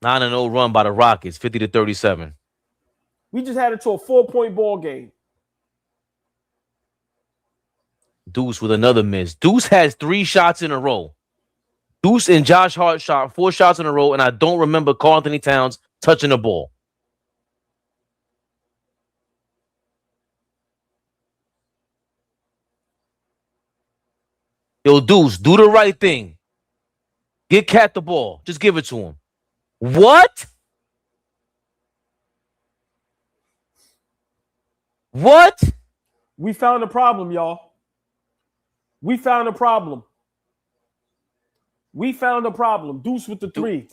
9-0 run by the Rockets, 50-37. We just had it to a 4-point ball game. Deuce with another miss. Deuce has 3 shots in a row. Deuce and Josh Hart shot 4 shots in a row, and I don't remember Karl Anthony Towns touching the ball. Yo, Deuce, do the right thing. Get Cat the ball. Just give it to him. What? What? We found a problem, y'all. We found a problem. Deuce with the 3.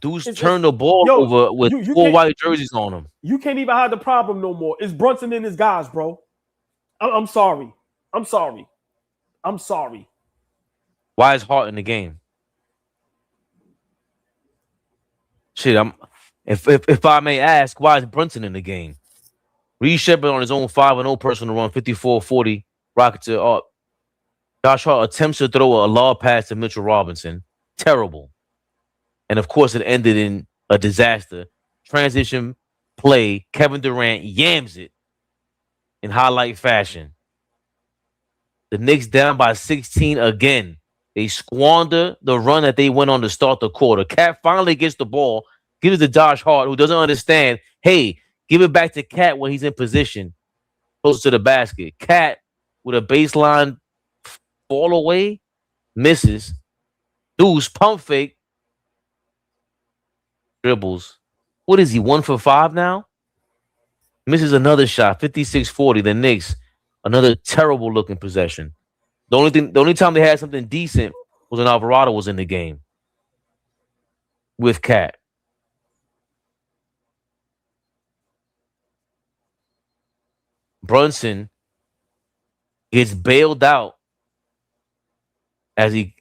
Deuce turned the ball over with 4 white jerseys on him. You can't even hide the problem no more. It's Brunson and his guys, bro. I'm sorry. Why is Hart in the game? Shit, if I may ask, why is Brunson in the game? Reed Sheppard on his own 5-0 personal run, 54-40. Rockets are up. Josh Hart attempts to throw a lob pass to Mitchell Robinson. Terrible. And of course, it ended in a disaster. Transition play. Kevin Durant yams it in highlight fashion. The Knicks down by 16 again. They squander the run that they went on to start the quarter. Cat finally gets the ball, gives it to Josh Hart, who doesn't understand. Hey, give it back to Cat when he's in position, close to the basket. Cat with a baseline fall away, misses. Deuce, pump fake, dribbles. What is he, 1 for 5 now? Misses another shot, 56-40. The Knicks, another terrible looking possession. The only time they had something decent was when Alvarado was in the game with Cat. Brunson gets bailed out as he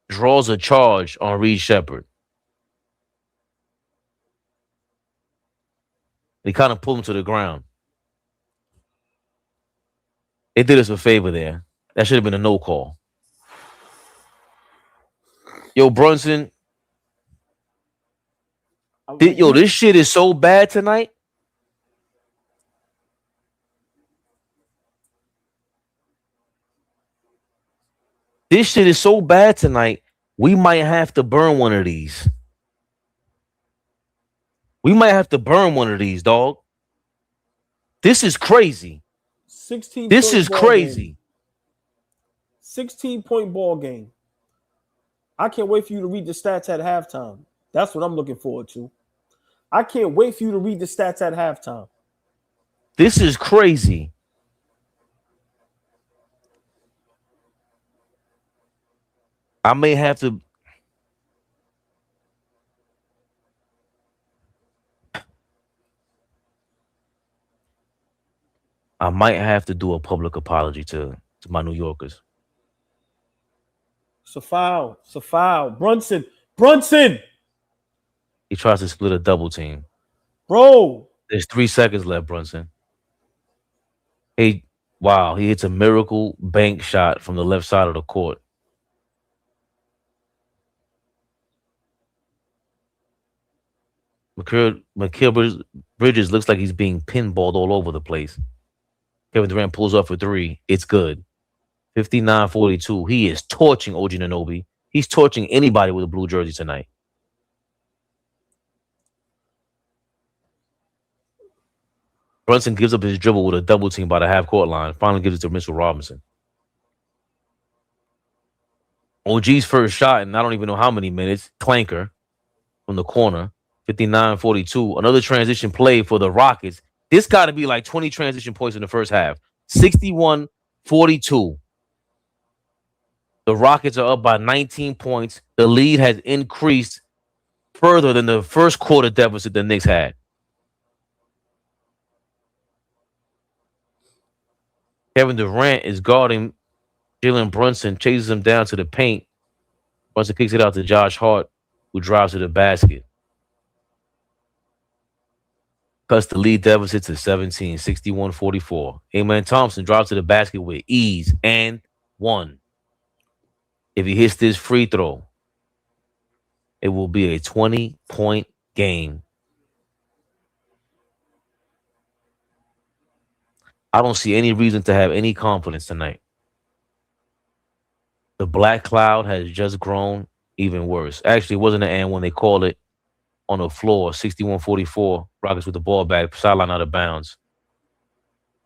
draws a charge on Reed Sheppard. He kind of pulled him to the ground. They did us a favor there. That should have been a no call. Yo, Brunson. This shit is so bad tonight. This shit is so bad tonight, we might have to burn one of these. Dog. This is crazy. 16. This is crazy. 16-point ball game. I can't wait for you to read the stats at halftime. That's what I'm looking forward to. I can't wait for you to read the stats at halftime. This is crazy. I may have to. I might have to do a public apology to my New Yorkers. It's a foul. Brunson. He tries to split a double team. Bro. There's 3 seconds left, Brunson. Hey, wow, he hits a miracle bank shot from the left side of the court. Mikal Bridges looks like he's being pinballed all over the place. Kevin Durant pulls up for 3. It's good. 59-42. He is torching OG Anunoby. He's torching anybody with a blue jersey tonight. Brunson gives up his dribble with a double team by the half-court line. Finally gives it to Mitchell Robinson. OG's first shot in I don't even know how many minutes. Clanker from the corner. 59-42. Another transition play for the Rockets. This got to be like 20 transition points in the first half. 61-42. The Rockets are up by 19 points. The lead has increased further than the first quarter deficit the Knicks had. Kevin Durant is guarding Jalen Brunson, chases him down to the paint. Brunson kicks it out to Josh Hart. who drives to the basket. Cuts the lead deficit to 17, 61-44. Amen Thompson drives to the basket with ease and 1. If he hits this free throw, it will be a 20-point game. I don't see any reason to have any confidence tonight. The black cloud has just grown even worse. Actually, it wasn't an and when they called it on the floor, 61-44. Rockets with the ball back, sideline out of bounds.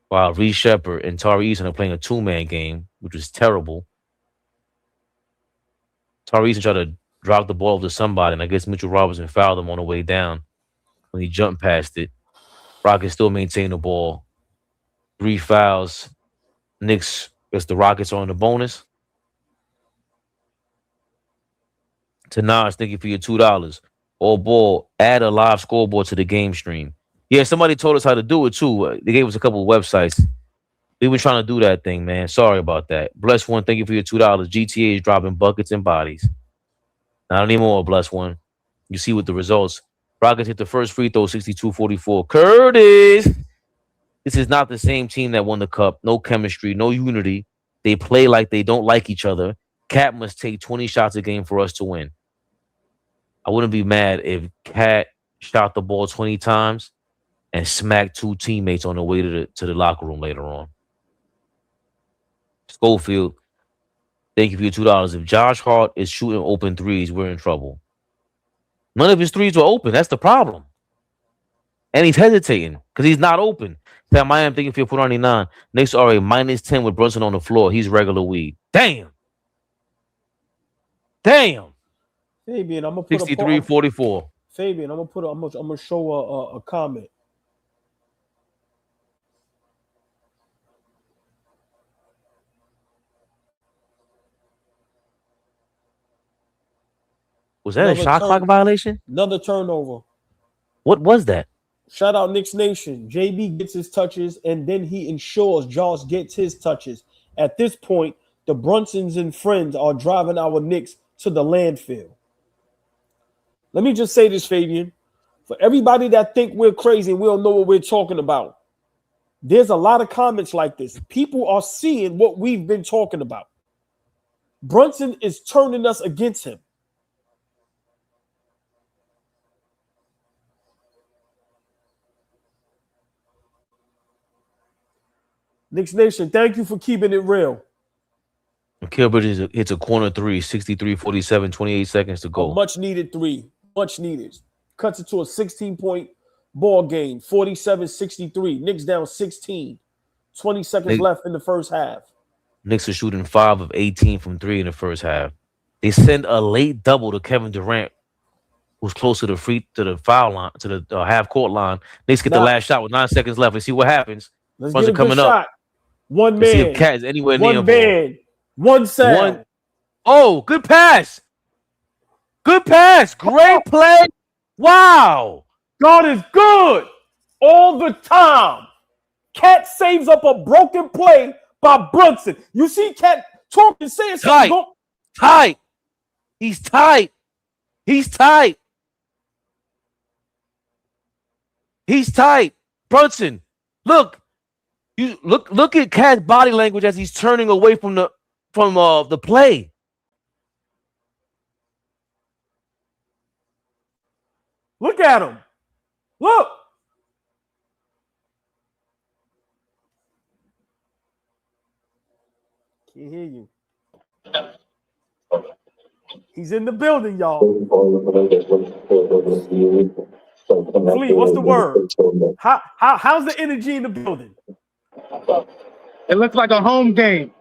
While Reed Shepard and Tari Eason are playing a two-man game, which was terrible. Tari Eason tried to drop the ball to somebody, and I guess Mitchell Robinson fouled him on the way down when he jumped past it. Rockets still maintain the ball. 3 fouls. Knicks, because the Rockets are on the bonus. Tanaj, thank you for your $2. AllBall, add a live scoreboard to the game stream. Yeah, somebody told us how to do it too. They gave us a couple of websites. We've been trying to do that thing, man. Sorry about that. Bless One, thank you for your $2. GTA is dropping buckets and bodies. Not anymore, Bless One. You see with the results. Rockets hit the first free throw, 62-44. Curtis! This is not the same team that won the cup. No chemistry, no unity. They play like they don't like each other. Cat must take 20 shots a game for us to win. I wouldn't be mad if Cat shot the ball 20 times and smacked 2 teammates on the way to the locker room later on. Schofield, thank you for your $2. If Josh Hart is shooting open threes, we're in trouble. None of his threes were open. That's the problem. And he's hesitating because he's not open. Sam I am thinking for your $4.99. Knicks are a -10 with Brunson on the floor. He's regular weed. Damn. Fabian, I'm gonna put 63-44. Fabian, I'm gonna show a comment. Was that a shot clock violation? Another turnover. What was that? Shout out Knicks Nation. JB gets his touches, and then he ensures Josh gets his touches. At this point, the Brunsons and friends are driving our Knicks to the landfill. Let me just say this, Fabian. For everybody that think we're crazy and we don't know what we're talking about, there's a lot of comments like this. People are seeing what we've been talking about. Brunson is turning us against him. Knicks Nation, thank you for keeping it real. Kilbert hits a corner 3, 63-47, 28 seconds to go. A much needed 3. Much needed. Cuts it to a 16-point ball game, 47-63. Knicks down 16. 20 seconds left in the first half. Knicks are shooting 5 of 18 from 3 in the first half. They send a late double to Kevin Durant, who's close to the foul line, to the half court line. Knicks get the last shot with 9 seconds left. Let's see what happens. Let's get a good shot. One man. See if Cat is anywhere near one man. One sound. Oh, good pass. Good pass. Great play. Wow. God is good all the time. Cat saves up a broken play by Brunson. You see Cat talking, saying something. Tight. He's tight. He's tight. He's tight. Brunson, look. You look at Cat's body language as he's turning away from the play. Look at him. Look. Can't hear you. He's in the building, y'all. Flea, what's the word? How's the energy in the building? It looks like a home game.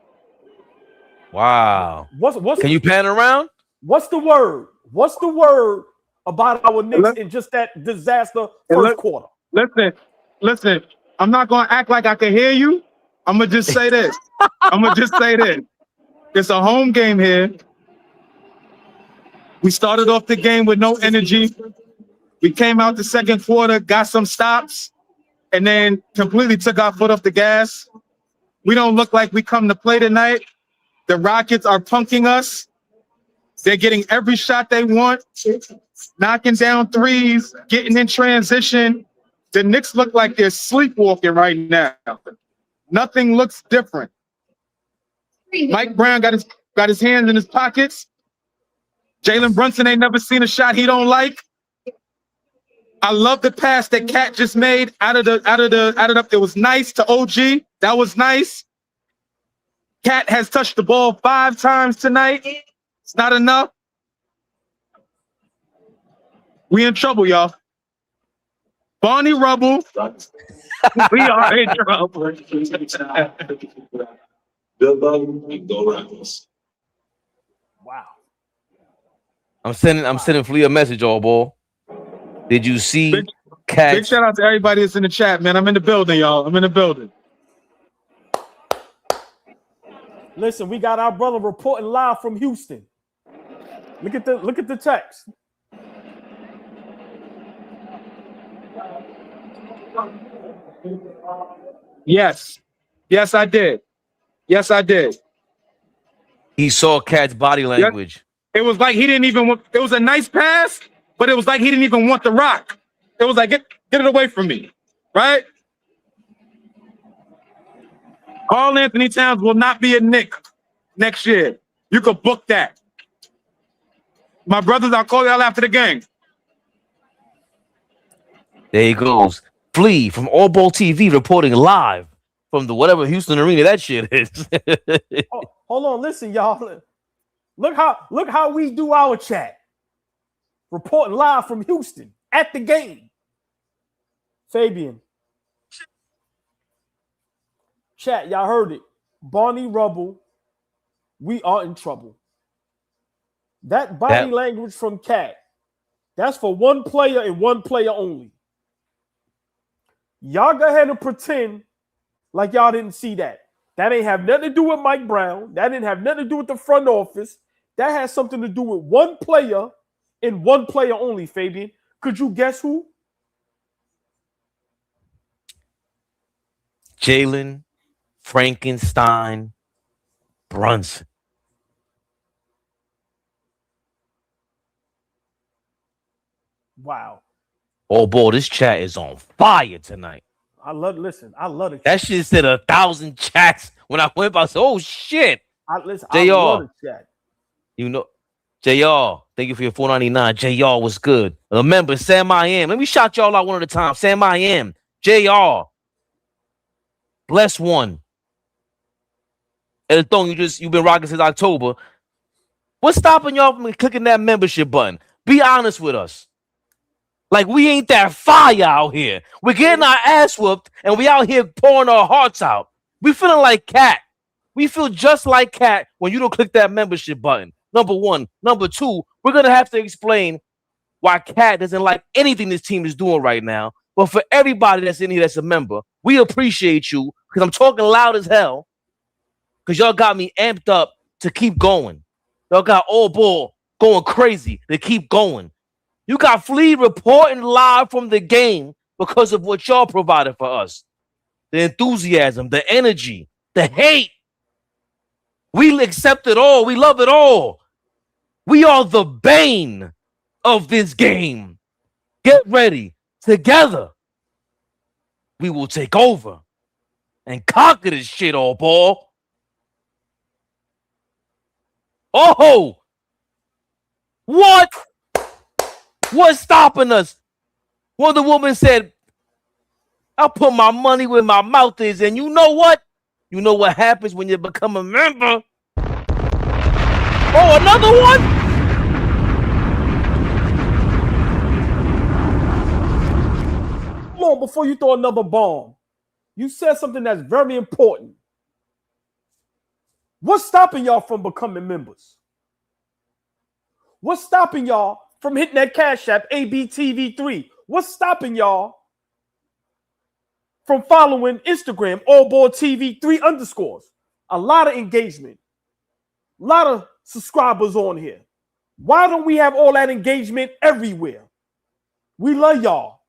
Wow. What's Can you pan around? What's the word? What's the word about our Knicks in just that disaster first quarter? Listen. I'm not gonna act like I can hear you. I'm gonna just say this. It's a home game here. We started off the game with no energy. We came out the second quarter, got some stops, and then completely took our foot off the gas. We don't look like we come to play tonight. The Rockets are punking us. They're getting every shot they want, knocking down threes, getting in transition. The Knicks look like they're sleepwalking right now. Nothing looks different. Mike Brown got his hands in his pockets. Jalen Brunson ain't never seen a shot he don't like. I love the pass that Cat just made out of the. It was nice to OG. That was nice. Cat has touched the ball 5 times tonight. It's not enough. We in trouble, y'all. Barney Rubble. We are in trouble. Wow. I'm sending Flea a message, AllBall. Did you see Cat? Big shout out to everybody that's in the chat, man. I'm in the building, y'all. I'm in the building. Listen, we got our brother reporting live from Houston. Look at the text. Yes. Yes, I did. Yes, I did. He saw Cat's body language. It was like he didn't even want, it was a nice pass, but it was like he didn't even want the rock. It was like, get it away from me, right? Karl Anthony Towns will not be a Knick next year. You could book that. My brothers, I'll call y'all after the game. There he goes. Flea from AllBall TV reporting live from the whatever Houston arena that shit is. Hold on, listen, y'all. Look how we do our chat. Reporting live from Houston at the game. Fabian. Chat, y'all heard it. Barney Rubble, we are in trouble. That body language from Cat, that's for one player and one player only. Y'all go ahead and pretend like y'all didn't see that. That ain't have nothing to do with Mike Brown. That didn't have nothing to do with the front office. That has something to do with one player and one player only, Fabian. Could you guess who? Jalen Frankenstein Brunson. Wow. AllBall, this chat is on fire tonight. I love the That shit said 1,000 chats when I went by. I said, oh shit. I love the chat. You know, JR, thank you for your $4.99. JR was good. Remember, Sam I Am. Let me shout y'all out one at a time. Sam I Am. JR. Bless one. And the thong you've been rocking since October. What's stopping y'all from clicking that membership button? Be honest with us. Like, we ain't that fire out here. We're getting our ass whooped, and we out here pouring our hearts out. We feeling like Cat. We feel just like Cat when you don't click that membership button. Number one. Number two, we're going to have to explain why Cat doesn't like anything this team is doing right now. But for everybody that's in here that's a member, we appreciate you because I'm talking loud as hell because y'all got me amped up to keep going. Y'all got AllBall going crazy to keep going. You got Flea reporting live from the game because of what y'all provided for us. The enthusiasm, the energy, the hate. We accept it all. We love it all. We are the bane of this game. Get ready. Together, we will take over and conquer this shit, AllBall. Oh! What? What's stopping us? Wonder Woman said, I'll put my money where my mouth is. And you know what? You know what happens when you become a member? Oh, another one? Come on, before you throw another bomb, you said something that's very important. What's stopping y'all from becoming members? What's stopping y'all from hitting that Cash App, ABTV3? What's stopping y'all from following Instagram, AllBall TV 3_? A lot of engagement, a lot of subscribers on here. Why don't we have all that engagement everywhere? We love y'all.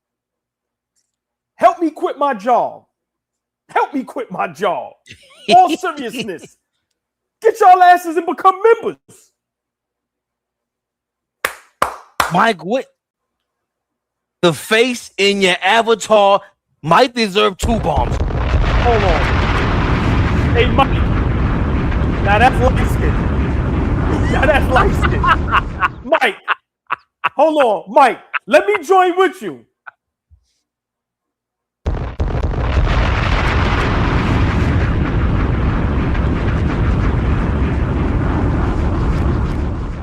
Help me quit my job. Help me quit my job. All seriousness. Get y'all asses and become members. Mike Witt, the face in your avatar might deserve 2 bombs. Hold on. Hey, Mike. Now that's light skin. Now that's light skin. Mike. Hold on. Mike, let me join with you.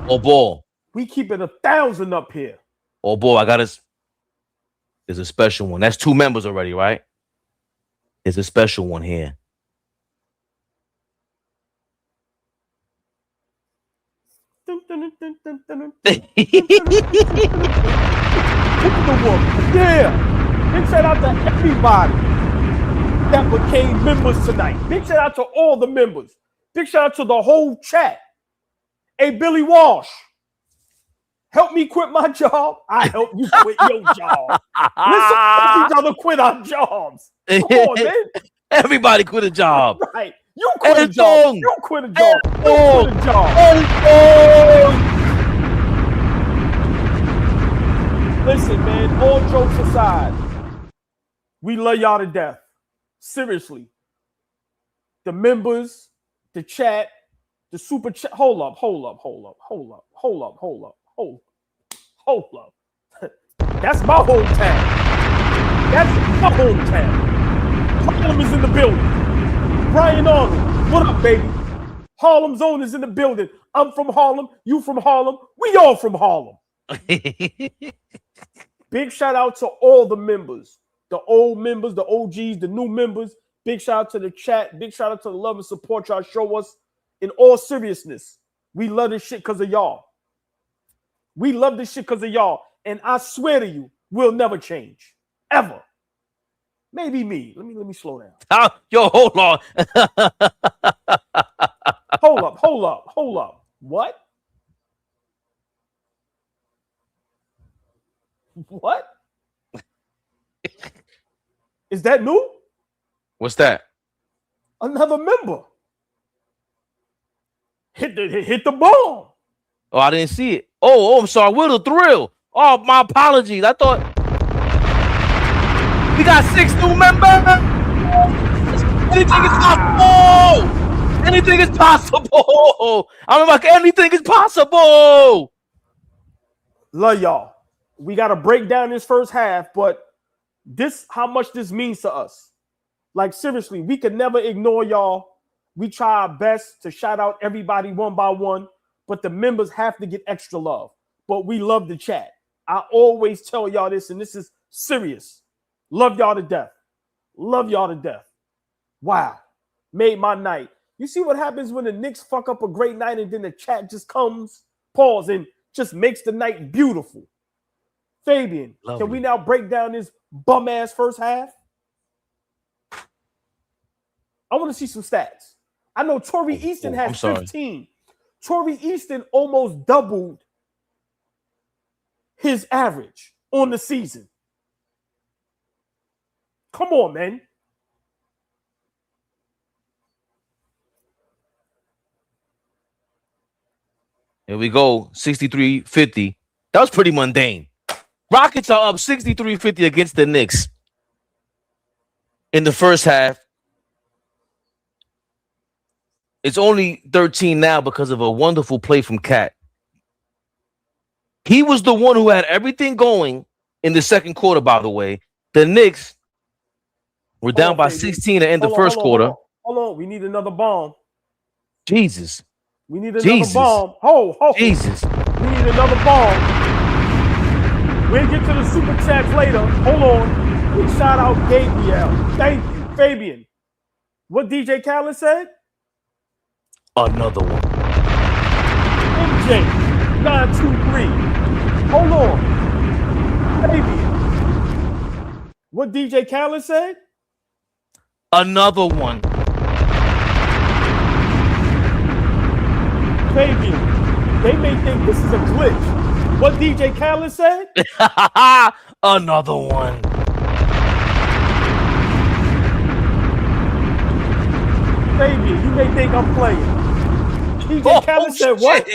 Oh, boy. We keep it 1,000 up here. Oh, boy, I got us. There's a special one. That's 2 members already, right? There's a special one here. Yeah. Big shout out to everybody that became members tonight. Big shout out to all the members. Big shout out to the whole chat. Hey, Billy Walsh, help me quit my job. I help you quit your job. Let's help each other quit our jobs. Come on, man. Everybody quit a job. Right. You quit a job. You quit a job. You quit a job. Listen, man, all jokes aside, we love y'all to death. Seriously. The members, the chat, the super chat. Hold up. That's my hometown. Harlem is in the building. Brian Arnold, what up, baby? Harlem Zone is in the building. I'm from Harlem. You from Harlem. We all from Harlem. Big shout out to all the members, the old members, the OGs, the new members. Big shout out to the chat. Big shout out to the love and support y'all show us. In all seriousness, we love this shit because of y'all. We love this shit because of y'all. And I swear to you, we'll never change. Ever. Maybe me. Let me slow down. Yo, hold on. Hold up. What? What? Is that new? What's that? Another member. Hit the bomb. Oh, I didn't see it. Oh, I'm sorry. With a thrill. Oh, my apologies. I thought we got 6 new members. Anything is possible. Anything is possible. I'm like, anything is possible. Love y'all. We got to break down this first half, but this, how much this means to us. Like, seriously, we could never ignore y'all. We try our best to shout out everybody one by one, but the members have to get extra love. But we love the chat. I always tell y'all this, and this is serious. Love y'all to death. Love y'all to death. Wow. Made my night. You see what happens when the Knicks fuck up a great night and then the chat just comes, pause, and just makes the night beautiful. Fabian, Can we now break down this bum-ass first half? I want to see some stats. I know Torrey Easton has 15. Torrey Easton almost doubled his average on the season. Come on, man. Here we go, 63-50. That was pretty mundane. Rockets are up 63-50 against the Knicks in the first half. It's only 13 now because of a wonderful play from Cat. He was the one who had everything going in the second quarter, by the way. The Knicks were down by 16 at the end of the first quarter. Hold on. We need another bomb. Jesus. We need another bomb. Jesus. We need another bomb. We'll get to the super chats later. Hold on. We shout out Gabriel. Thank you. Fabian. What DJ Khaled said? Another one. MJ 923. Hold on. Fabian. What DJ Khaled said? Another one. Fabian, they may think this is a glitch. What DJ Khaled said? Another one. Fabian, you may think I'm playing. DJ Khaled said what?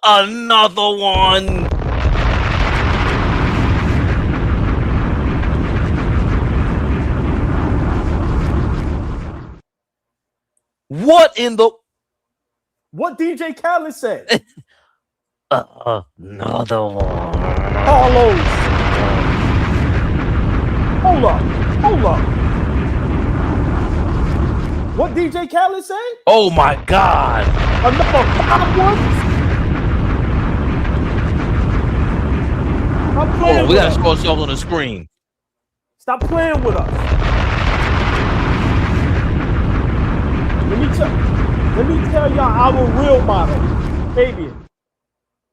Another one. What in the? What DJ Khaled said? Another one. Carlos. Hold up. What DJ Khaled said? Oh my God. Another 5 ones? Stop playing We with gotta us. show ourselves on the screen. Stop playing with us. Let me tell y'all our real motto. Fabian,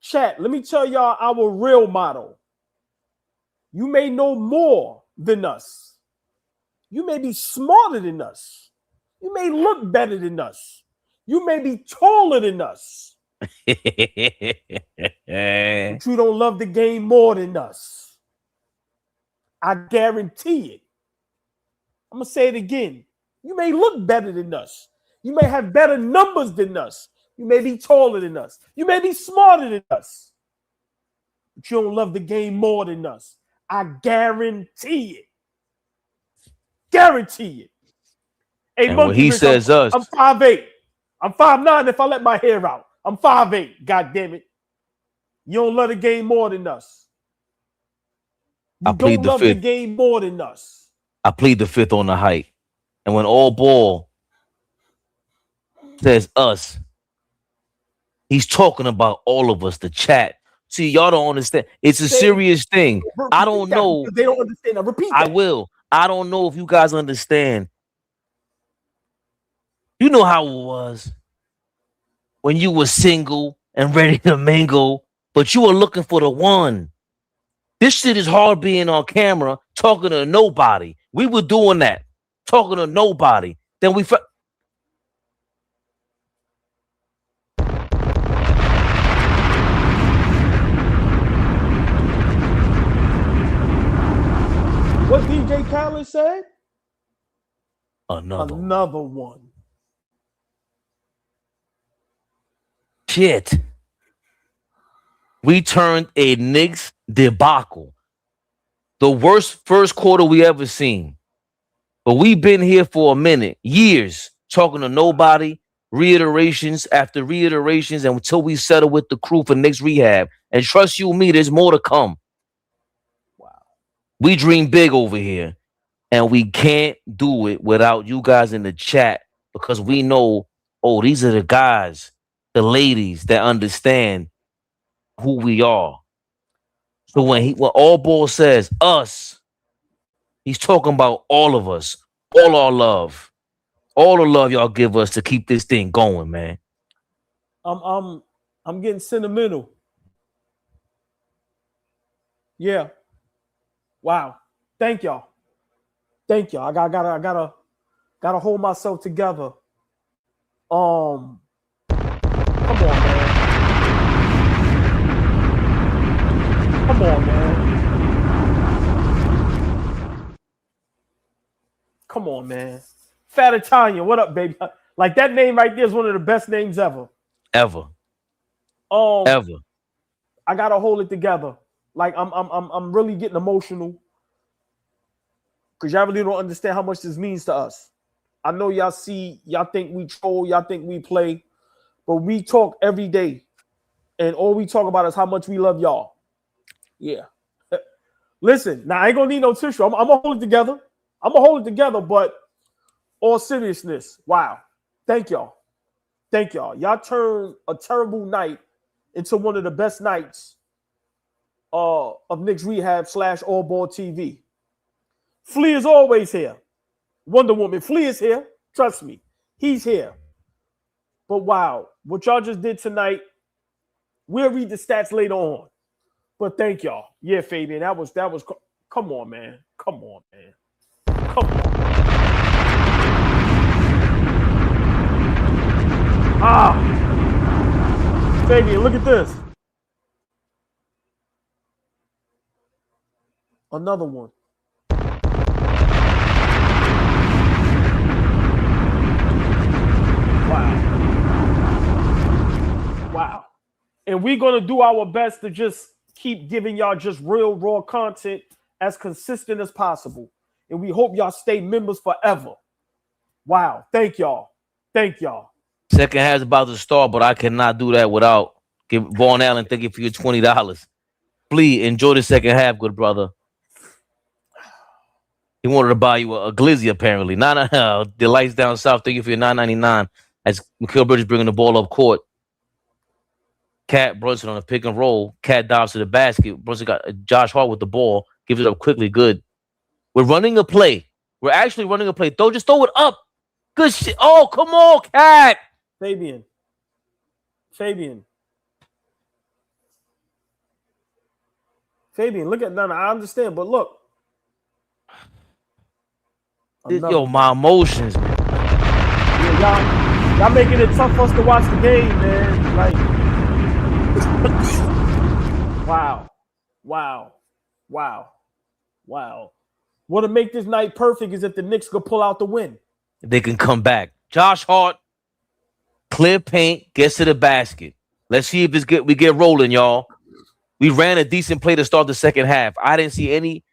chat, let me tell y'all our real motto. You may know more than us. You may be smarter than us. You may look better than us. You may be taller than us. But you don't love the game more than us. I guarantee it. I'm going to say it again. You may look better than us. You may have better numbers than us. You may be taller than us. You may be smarter than us. But you don't love the game more than us. I guarantee it. Guarantee it. Hey, And Monkey when he Rich, says us, I'm 5'8". I'm 5'9" if I let my hair out. I'm 5'8". God damn it. You don't love the game more than us. You don't love the game more than us. I plead the fifth on the height. And when AllBall says us, he's talking about all of us, the chat. See, y'all don't understand. It's a serious thing. I don't know. They don't understand. Now repeat that. I will. I don't know if you guys understand. You know how it was when you were single and ready to mingle, but you were looking for the one. This shit is hard being on camera, talking to nobody. We were doing that, talking to nobody. Then we... What DJ Khaled said? Another one. Shit. We turned a Knicks debacle. The worst first quarter we ever seen. But we've been here for a minute, years, talking to nobody, reiterations after reiterations, and until we settle with the crew for Knicks rehab. And trust you me, there's more to come. Wow. We dream big over here, and we can't do it without you guys in the chat, because we know, oh, these are the guys, the ladies that understand who we are. So when AllBall says us, he's talking about all of us, all our love, all the love y'all give us to keep this thing going, man. I'm getting sentimental. Yeah. Wow. Thank y'all. Thank y'all. I gotta hold myself together. Come on, man. Come on, man. Come on, man. Fat Italian, what up, baby? Like that name right there is one of the best names ever. Ever. Ever. I gotta hold it together. Like I'm really getting emotional because y'all really don't understand how much this means to us. I know y'all think we troll, y'all think we play, but we talk every day, and all we talk about is how much we love y'all. Yeah. Listen, now I ain't gonna need no tissue. I'm gonna hold it together. But all seriousness, wow. Thank y'all. Y'all turned a terrible night into one of the best nights of Knicks Rehab / AllBall TV. Flea is always here. Wonder Woman, Flea is here. Trust me, he's here. But wow, what y'all just did tonight, we'll read the stats later on. But thank y'all. Yeah, Fabian, that was. Come on, man. Fabian, look at this. Another one. Wow. And we're going to do our best to just keep giving y'all just real raw content as consistent as possible. And we hope y'all stay members forever. Wow. Thank y'all. Thank y'all. Second half's about to start, but I cannot do that without Vaughn Allen thanking for your $20. Please enjoy the second half, good brother. He wanted to buy you a glizzy, apparently. The lights down south. Thank you for your $9.99. As Mikal Bridges bringing the ball up court. Cat Brunson on a pick and roll. Cat dives to the basket. Brunson got Josh Hart with the ball. Gives it up quickly. Good. We're running a play. We're actually running a play. Just throw it up. Good shit. Oh, come on, Cat. Fabian. Look at Nana. I understand, but look. Yo, my emotions, man. Yeah, y'all making it tough for us to watch the game, man. Like, wow. What'll make this night perfect is if the Knicks could pull out the win. They can come back. Josh Hart, clear paint, gets to the basket. Let's see if we get rolling, y'all. We ran a decent play to start the second half. I didn't see any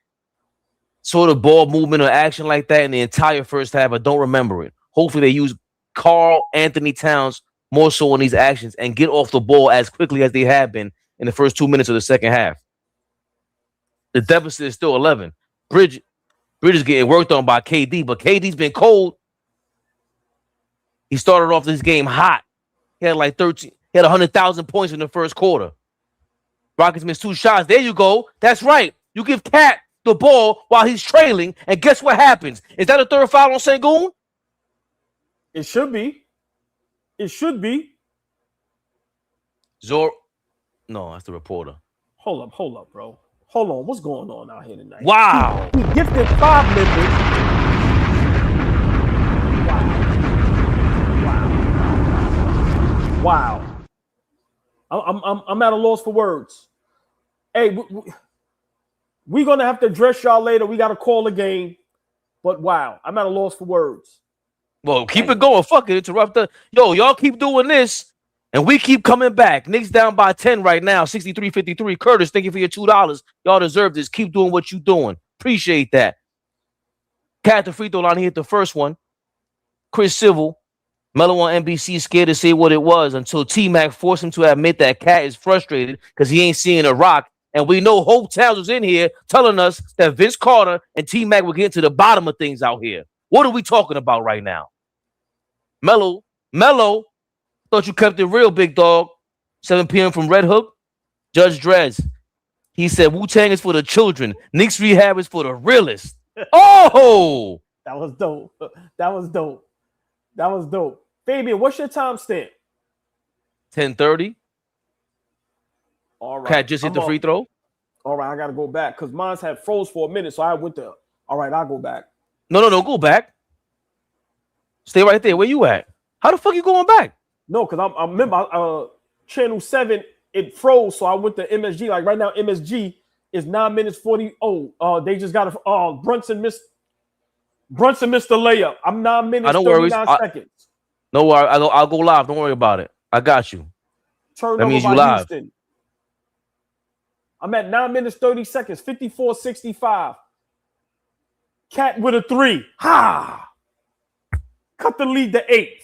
sort of ball movement or action like that in the entire first half. I don't remember it. Hopefully they use Karl Anthony Towns more so in these actions and get off the ball as quickly as they have been in the first 2 minutes of the second half. The deficit is still 11. Bridges getting worked on by KD, but KD's been cold. He started off this game hot. He had like 13. He had 100,000 points in the first quarter. Rockets missed 2 shots. There you go. That's right. You give Cat the ball while he's trailing, and guess what happens? Is that a third foul on Sengun? It should be. No, that's the reporter. Hold up, bro. Hold on. What's going on out here tonight? Wow. He gifted 5 members. Wow. I'm at a loss for words. Hey, we're going to have to address y'all later. We got to call the game. But wow, I'm at a loss for words. Well, keep it going. Fuck it. Interrupt the. Yo, y'all keep doing this, and we keep coming back. Knicks down by 10 right now, 63-53. Curtis, thank you for your $2. Y'all deserve this. Keep doing what you're doing. Appreciate that. Cat the free throw line. He hit the first one. Chris Civil, Melo on NBC, scared to say what it was until T-Mac forced him to admit that Cat is frustrated because he ain't seeing a rock. And we know Hope Towns was in here telling us that Vince Carter and T-Mac were getting to the bottom of things out here. What are we talking about right now? Melo, thought you kept it real, big dog. 7 p.m. from Red Hook. Judge Drez, he said Wu-Tang is for the children. Knicks rehab is for the realists. Oh! That was dope. Fabian, what's your timestamp? 10:30. All right. Cat just hit the free throw. All right, I got to go back because mine had froze for a minute, so I went there. All right, I'll go back. No, go back. Stay right there. Where you at? How the fuck you going back? No, because I remember channel 7, it froze, so I went to MSG. Like right now, MSG is 9 minutes 40. They just got a Brunson missed the layup. I'm 9 minutes 39 seconds. No worry, I'll go live. Don't worry about it. I got you. That means you live. Houston. I'm at 9 minutes 30 seconds, 54-65. Cat with a 3. Ha! Cut the lead to 8.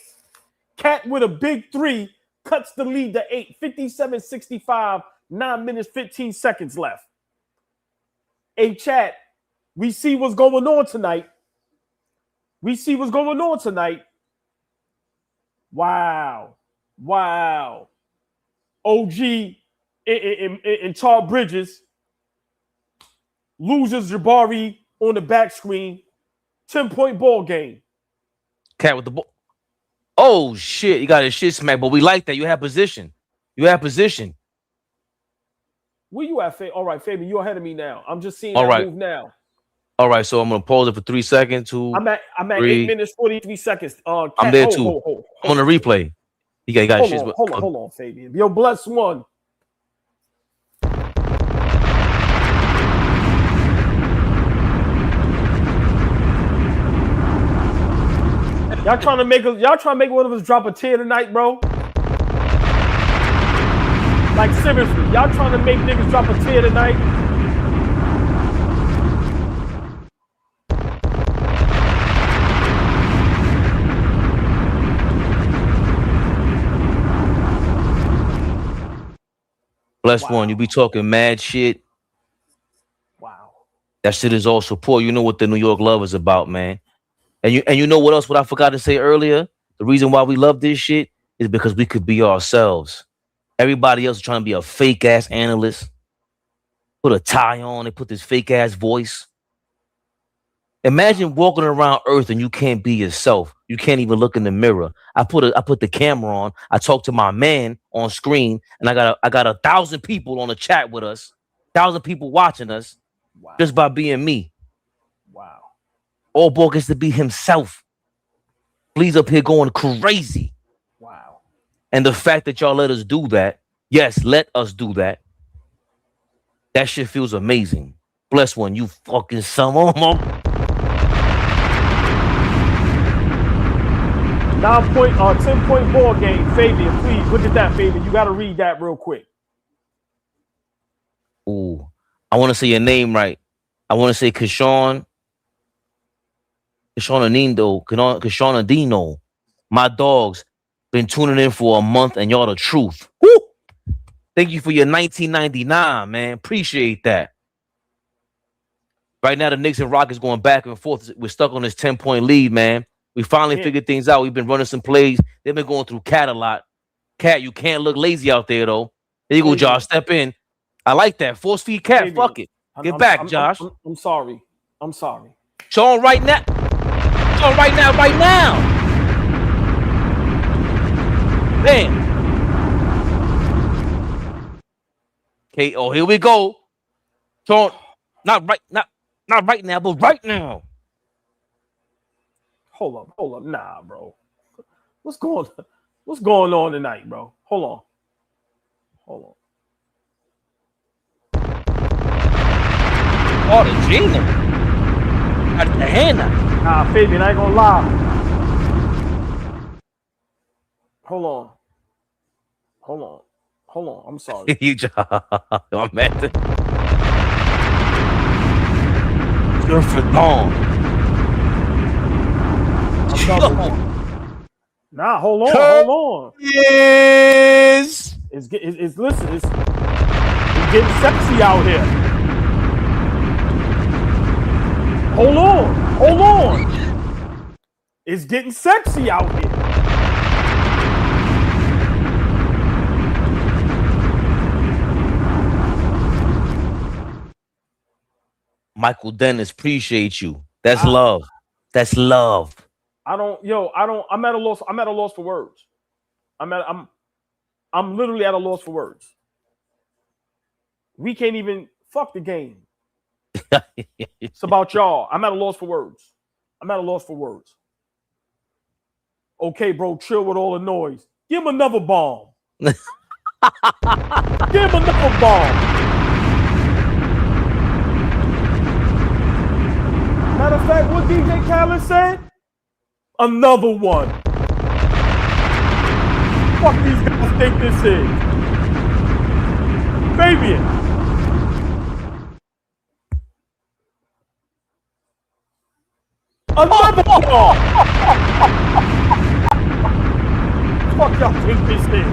Cat with a big 3 cuts the lead to 8. 57-65, 9 minutes 15 seconds left. Hey, chat, we see what's going on tonight. Wow. OG in Tar Bridges loses Jabari on the back screen. 10-point ball game. Cat with the ball. Oh, shit. You got his shit smacked, but we like that. You have position. Where you at, Fabian? All right, Fabian, you're ahead of me now. I'm just seeing move now. All right, so I'm going to pause it for 3 seconds. I'm at 8 minutes, 43 seconds. Cat, I'm there, too. I'm on the replay. You got shit. Hold on, Fabian. Yo, bless one. Y'all trying to make one of us drop a tear tonight, bro? Like seriously, y'all trying to make niggas drop a tear tonight? Bless Wow. one. You be talking mad shit. Wow. That shit is all support. You know what the New York love is about, man. And you know what else? What I forgot to say earlier? The reason why we love this shit is because we could be ourselves. Everybody else is trying to be a fake ass analyst. Put a tie on. They put this fake ass voice. Imagine walking around Earth and you can't be yourself. You can't even look in the mirror. I put the camera on. I talk to my man on screen, and I got 1,000 people on the chat with us. 1,000 people watching us Wow. just by being me. Wow. AllBall gets to be himself. Please up here going crazy. Wow. And the fact that y'all let us do that, yes, let us do that. That shit feels amazing. Bless one, you fucking son of a 10-point ball game. Fabian, please look at that, Fabian. You got to read that real quick. Ooh, I want to say your name right. I want to say Kashawn Adino. My dogs been tuning in for a month, and y'all the truth. Woo! Thank you for your 1999, man. Appreciate that. Right now, the Knicks and Rockets going back and forth. We're stuck on this 10-point lead, man. We finally figured things out. We've been running some plays. They've been going through Cat a lot. Cat, you can't look lazy out there, though. There you go, Josh. Step in. I like that. Force feed Cat. Fabian, Fuck it. Get back, Josh. I'm sorry. I'm sorry. Show him right now. Show him right now. Right now. Bam. Okay. Oh, here we go. Show him. Not right now, but right now. Hold up. Nah, bro. What's going on tonight, bro? Hold on. Oh, the Gina. Got the Hannah. Nah, Fabian, I ain't gonna lie. Hold on. I'm sorry. You just, I'm mad. You're for dawn. Nah, hold on. Yes. It's getting sexy out here. Hold on. It's getting sexy out here. Michael Dennis, appreciate you. That's love. That's love. I'm at a loss. I'm at a loss for words. I'm literally at a loss for words. We can't even fuck the game. It's about y'all. I'm at a loss for words. Okay, bro, chill with all the noise. Give him another bomb. Matter of fact, what DJ Khaled said? Another one. Fuck these guys think this is. Fabian. Another one. Fuck y'all think this is.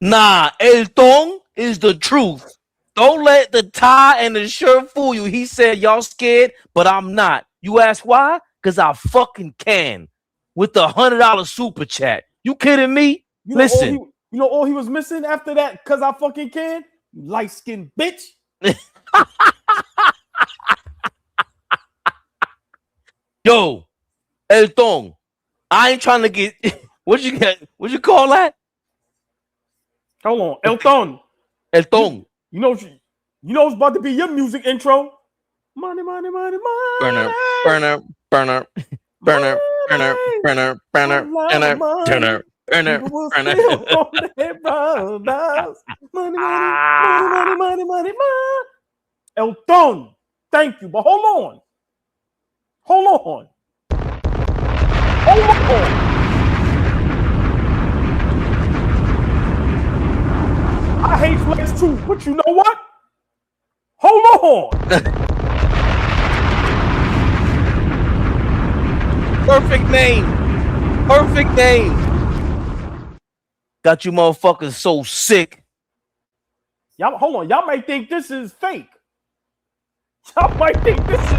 Nah, Elton is the truth. Don't let the tie and the shirt fool you. He said y'all scared, but I'm not. You ask why? Because I fucking can. With the $100 super chat. You kidding me? Listen. You know all he was missing after that? Because I fucking can? You light-skinned bitch. Yo, Elton, I ain't trying to get what you call that? Hold on, Elton. You know it's about to be your music intro. Money. Burner. Elton, thank you, but hold on. I hate flex too, but you know what? Hold on. Perfect name. Got you motherfuckers so sick. Y'all, hold on. Y'all might think this is fake. Y'all might think this is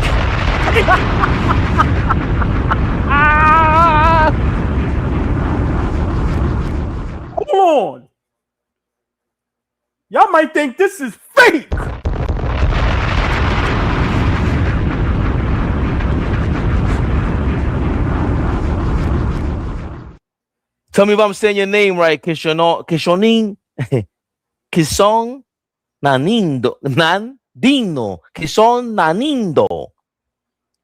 Hold on. Y'all might think this is fake. Tell me if I'm saying your name right, Kishonin, Kison Nanindo, Nandino, Kison Nanindo.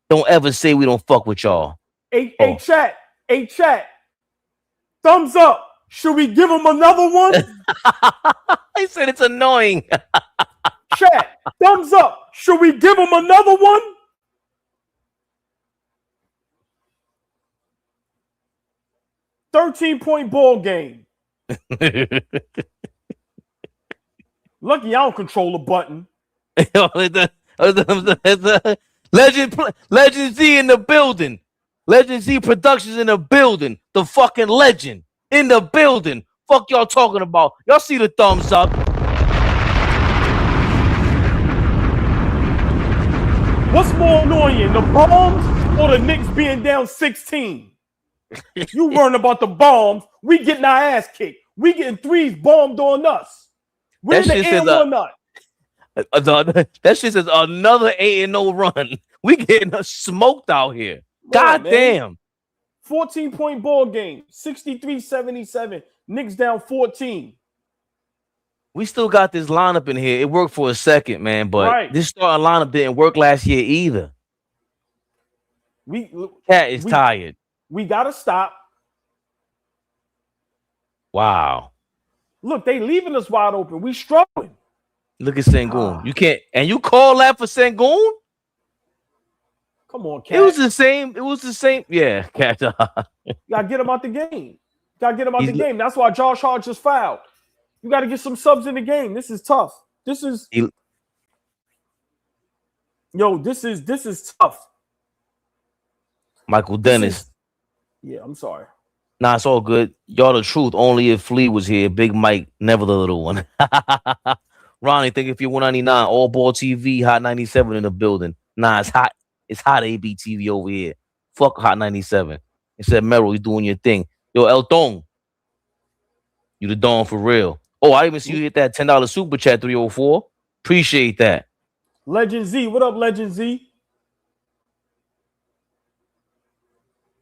Don't ever say we don't fuck with y'all. Hey, chat. Thumbs up. Should we give him another one? I said it's annoying. Chat. Thumbs up. Should we give him another one? $13-point ball game. Lucky I don't control the button. Legend Z in the building. Legend Z Productions in the building. The fucking legend in the building. Fuck y'all talking about. Y'all see the thumbs up. What's more annoying, the bombs or the Knicks being down 16? You worrying about the bombs. We getting our ass kicked. We getting threes bombed on us. We're in the air one nut. That shit says another 8-0 run. We getting smoked out here. God damn. 14-point ball game. 63-77. Knicks down 14. We still got this lineup in here. It worked for a second, man, but this starting lineup didn't work last year either. Cat is tired. We gotta stop. Wow. Look, they leaving us wide open. We struggling. Look at Sengun. You can't, and you call that for Sengun? Come on, Cat. It was the same. Yeah, Cat. You gotta get him out the game. That's why Josh Hart just fouled. You gotta get some subs in the game. This is tough. This is tough. Michael Dennis. Yeah, I'm sorry. Nah, it's all good. Y'all the truth. Only if Flea was here. Big Mike, never the little one. Ronnie, think if you're 199, AllBall TV, Hot 97 in the building. Nah, it's hot. It's hot AB TV over here. Fuck Hot 97. It said Merrill, you doing your thing. Yo, El Tong. You the Don for real. Oh, I even see you hit that $10 super chat 304. Appreciate that. Legend Z. What up, Legend Z?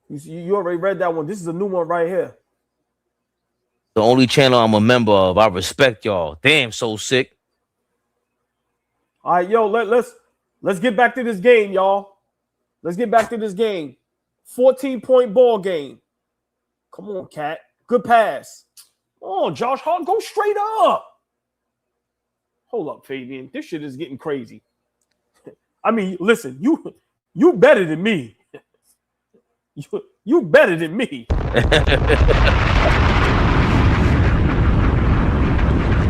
You already read that one. This is a new one right here. The only channel I'm a member of. I respect y'all. Damn, so sick. All right, yo, let's get back to this game, y'all. Let's get back to this game. 14-point ball game. Come on, Cat. Good pass. Oh, Josh Hart, go straight up. Hold up, Fabian. This shit is getting crazy. I mean, listen, you better than me. You better than me.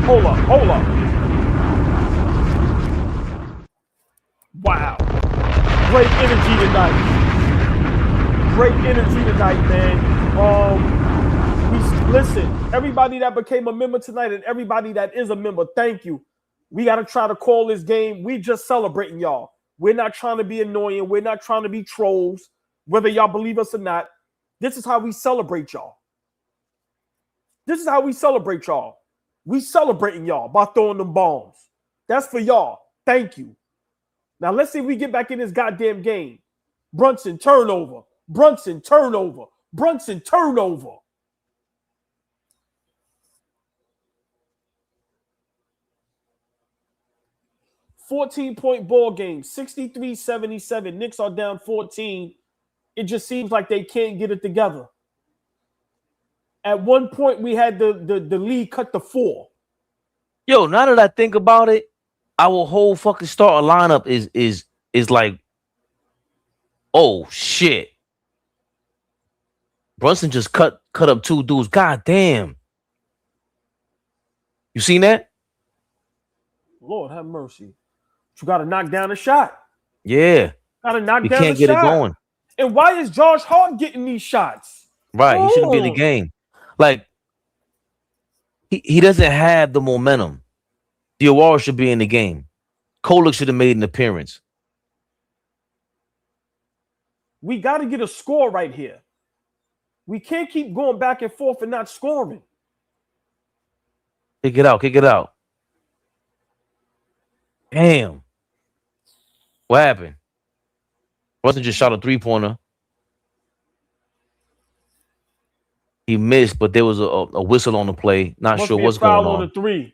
Hold up. Wow. Great energy tonight, man. Listen, everybody that became a member tonight and everybody that is a member, thank you. We got to try to call this game. We just celebrating y'all. We're not trying to be annoying. We're not trying to be trolls. Whether y'all believe us or not, this is how we celebrate y'all. We celebrating y'all by throwing them bombs. That's for y'all. Thank you. Now let's see if we get back in this goddamn game. Brunson turnover. 14-point ball game. 63-77. Knicks are down 14. It just seems like they can't get it together. At one point, we had the lead cut to 4. Yo, now that I think about it, our whole fucking starter lineup is like, oh shit. Brunson just cut up 2 dudes. God damn. You seen that? Lord have mercy. You got to knock down a shot. Yeah. Got to knock down a shot. You can't get it going. And why is Josh Hart getting these shots? Right. He shouldn't be in the game. Like, He doesn't have the momentum. Diawara should be in the game. Kolek should have made an appearance. We got to get a score right here. We can't keep going back and forth and not scoring. Kick it out. Kick it out. Damn. What happened? Brunson just shot a three-pointer. He missed, but there was a whistle on the play. Not Must sure be a what's foul going on. the three.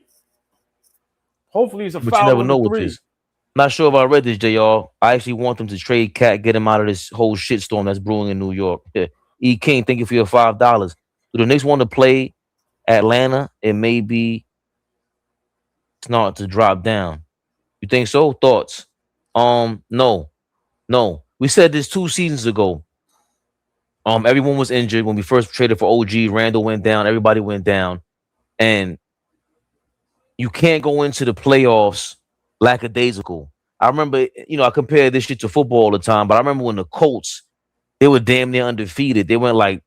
Hopefully it's a But foul you never on know the with three. this. Not sure if I read this, JR. I actually want them to trade Cat, get him out of this whole shitstorm that's brewing in New York. E. King, thank you for your $5. Do the Knicks want to play Atlanta? It may be smart to drop down. You think so? Thoughts? No. We said this 2 seasons ago. Everyone was injured when we first traded for OG. Randall went down. Everybody went down, and you can't go into the playoffs lackadaisical. I remember, I compare this shit to football all the time, but I remember when the Colts, they were damn near undefeated. They went like,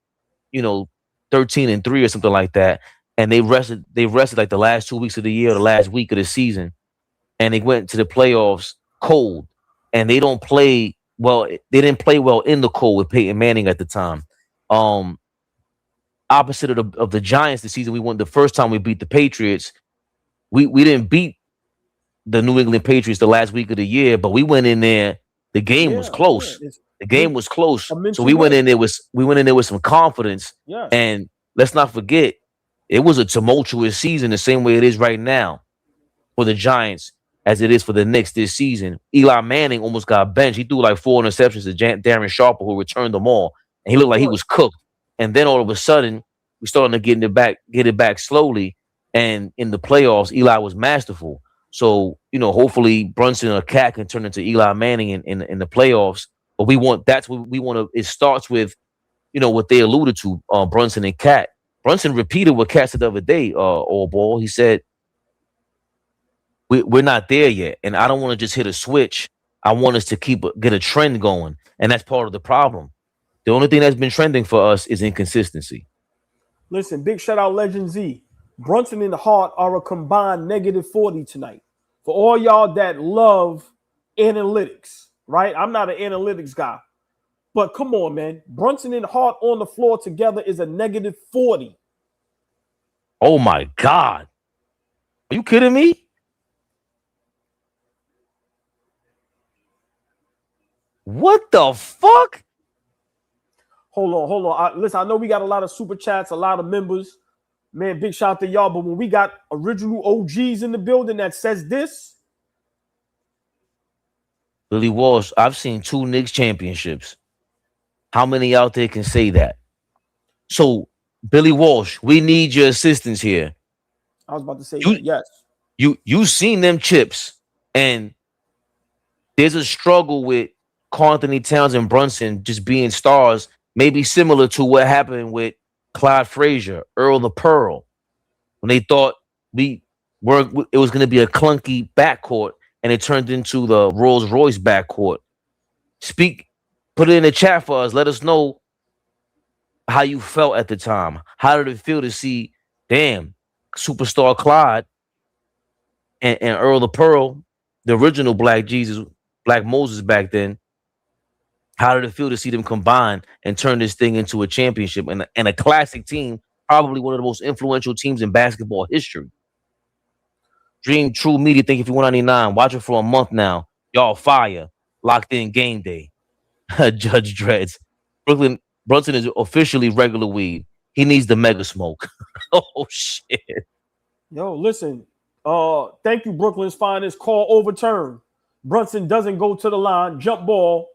13-3 or something like that, and they rested like the last 2 weeks of the year, or the last week of the season, and they went to the playoffs cold, and they don't play well. They didn't play well in the cold with Peyton Manning at the time. Opposite of the Giants, the season we won the first time we beat the Patriots, we didn't beat the New England Patriots the last week of the year, but we went in there. The game was close. The game was close. So we went in there with some confidence. Yeah. And let's not forget, it was a tumultuous season the same way it is right now for the Giants as it is for the Knicks this season. Eli Manning almost got benched. He threw like 4 interceptions to Darren Sharper, who returned them all. And he looked like he was cooked. And then all of a sudden, we started to get it back slowly. And in the playoffs, Eli was masterful. So, hopefully Brunson or Cat can turn into Eli Manning in the playoffs. But that's what we want to. It starts with, what they alluded to, Brunson and Cat. Brunson repeated what Cat said the other day, AllBall. He said, we're not there yet. And I don't want to just hit a switch. I want us to get a trend going. And that's part of the problem. The only thing that's been trending for us is inconsistency. Listen, big shout out Legend Z. Brunson and Hart are a combined -40 tonight. For all y'all that love analytics, right? I'm not an analytics guy. But come on, man. Brunson and Hart on the floor together is a -40. Oh, my God. Are you kidding me? What the fuck? Hold on. Listen, I know we got a lot of super chats, a lot of members. Man, big shout out to y'all. But when we got original OGs in the building that says this. Billy Walsh, I've seen 2 Knicks championships. How many out there can say that? So, Billy Walsh, we need your assistance here. I was about to say that, yes. You've seen them chips, and there's a struggle with Karl Anthony Towns and Brunson just being stars, maybe similar to what happened with Clyde Frazier, Earl the Pearl, when they thought it was going to be a clunky backcourt, and it turned into the Rolls Royce backcourt. Put it in the chat for us. Let us know how you felt at the time. How did it feel to see, damn, superstar Clyde and Earl the Pearl, the original Black Moses back then? How did it feel to see them combine and turn this thing into a championship and a classic team, probably one of the most influential teams in basketball history? Dream True Media, thank you for 199. Watch it for a month now. Y'all fire. Locked in game day. Judge Dreads. Brunson is officially regular weed. He needs the mega smoke. Oh, shit. Yo, listen. Thank you, Brooklyn's finest. Call overturned. Brunson doesn't go to the line. Jump ball.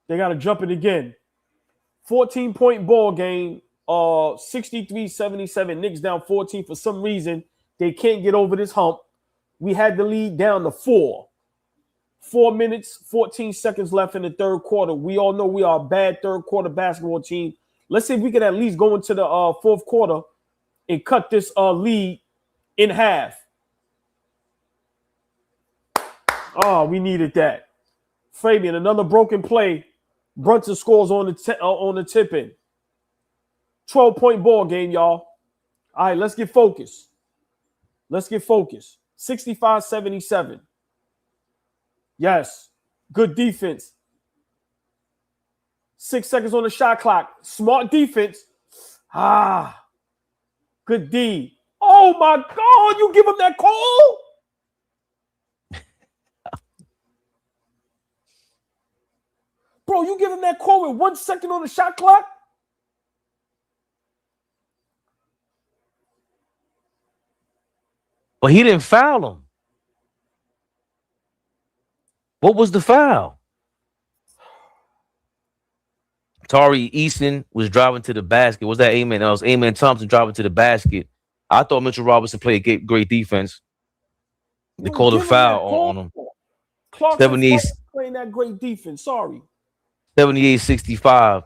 They got to jump it again. 14-point ball game. 63-77. Knicks down 14. For some reason, they can't get over this hump. We had the lead down to 4. 4 minutes, 14 seconds left in the third quarter. We all know we are a bad third quarter basketball team. Let's see if we can at least go into the fourth quarter and cut this lead in half. Oh, we needed that. Fabian, another broken play. Brunson scores on the tip-in. 12-point ball game, y'all. All right, let's get focused. Let's get focused. 65-77. Yes. Good defense. 6 seconds on the shot clock. Smart defense. Good D. Oh my God, you give him that call? Bro, you give him that call with 1 second on the shot clock? But he didn't foul him. What was the foul? Tari Easton was driving to the basket. Was that Amen? That was Amen Thompson driving to the basket. I thought Mitchell Robinson played great defense. They called a foul on him. Clarkson 78 playing that great defense. Sorry. 78-65.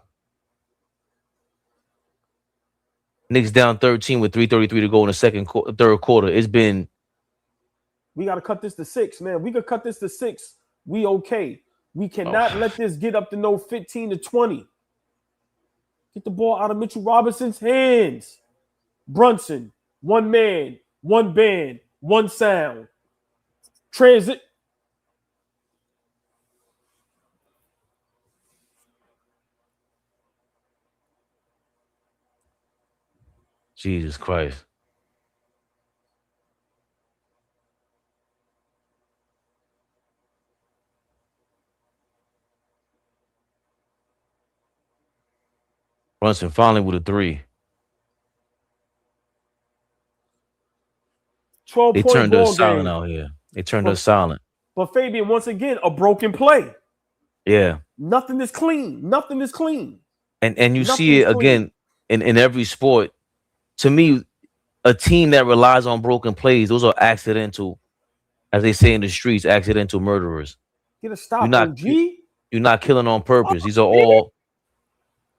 Knicks down 13 with 3:33 to go in the third quarter. It's been. We got to cut this to 6, man. We could cut this to 6. We okay. We cannot let this get up to no 15-20. Get the ball out of Mitchell Robinson's hands. Brunson, one man, one band, one sound. Transit. Jesus Christ. Brunson finally with a 3. 12 They point turned ball us silent game. out here. They turned us silent. But Fabian, once again, a broken play. Yeah. Nothing is clean. Nothing is clean. And you see it again in every sport. To me, a team that relies on broken plays, those are accidental, as they say in the streets, accidental murderers. Get a stop, OG. You're not killing on purpose. These are all.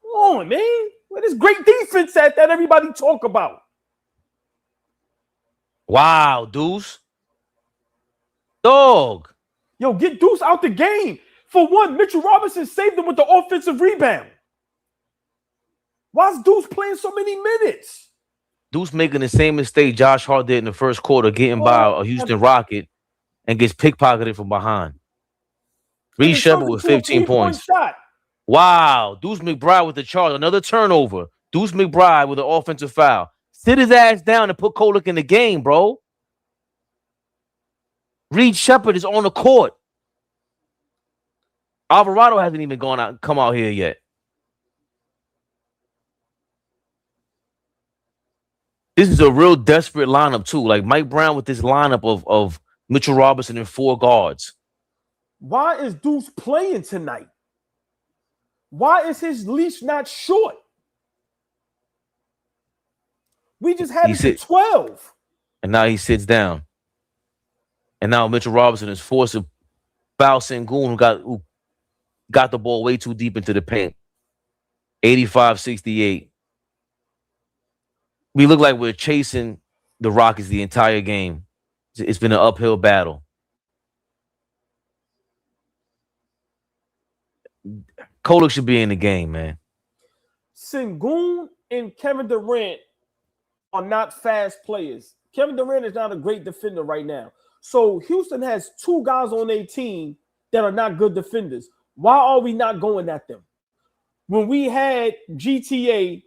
Come on, man. Where this great defense at that everybody talk about? Wow, Deuce. Dog. Yo, get Deuce out the game. For one, Mitchell Robinson saved them with the offensive rebound. Why is Deuce playing so many minutes? Deuce making the same mistake Josh Hart did in the first quarter, getting by a Houston Rocket and gets pickpocketed from behind. REHAB with 15 points. Wow. Deuce McBride with the charge. Another turnover. Deuce McBride with an offensive foul. Sit his ass down and put Kolek in the game, bro. Reed Shepard is on the court. Alvarado hasn't even come out here yet. This is a real desperate lineup, too. Like Mike Brown with this lineup of Mitchell Robinson and 4 guards. Why is Deuce playing tonight? Why is his leash not short? We just had it to 12. And now he sits down. And now Mitchell Robinson is forced to foul Sengun, who got the ball way too deep into the paint. 85-68. We look like we're chasing the Rockets the entire game. It's been an uphill battle. Kolek should be in the game, man. Sengun and Kevin Durant are not fast players. Kevin Durant is not a great defender right now. So Houston has 2 guys on their team that are not good defenders. Why are we not going at them? When we had GTA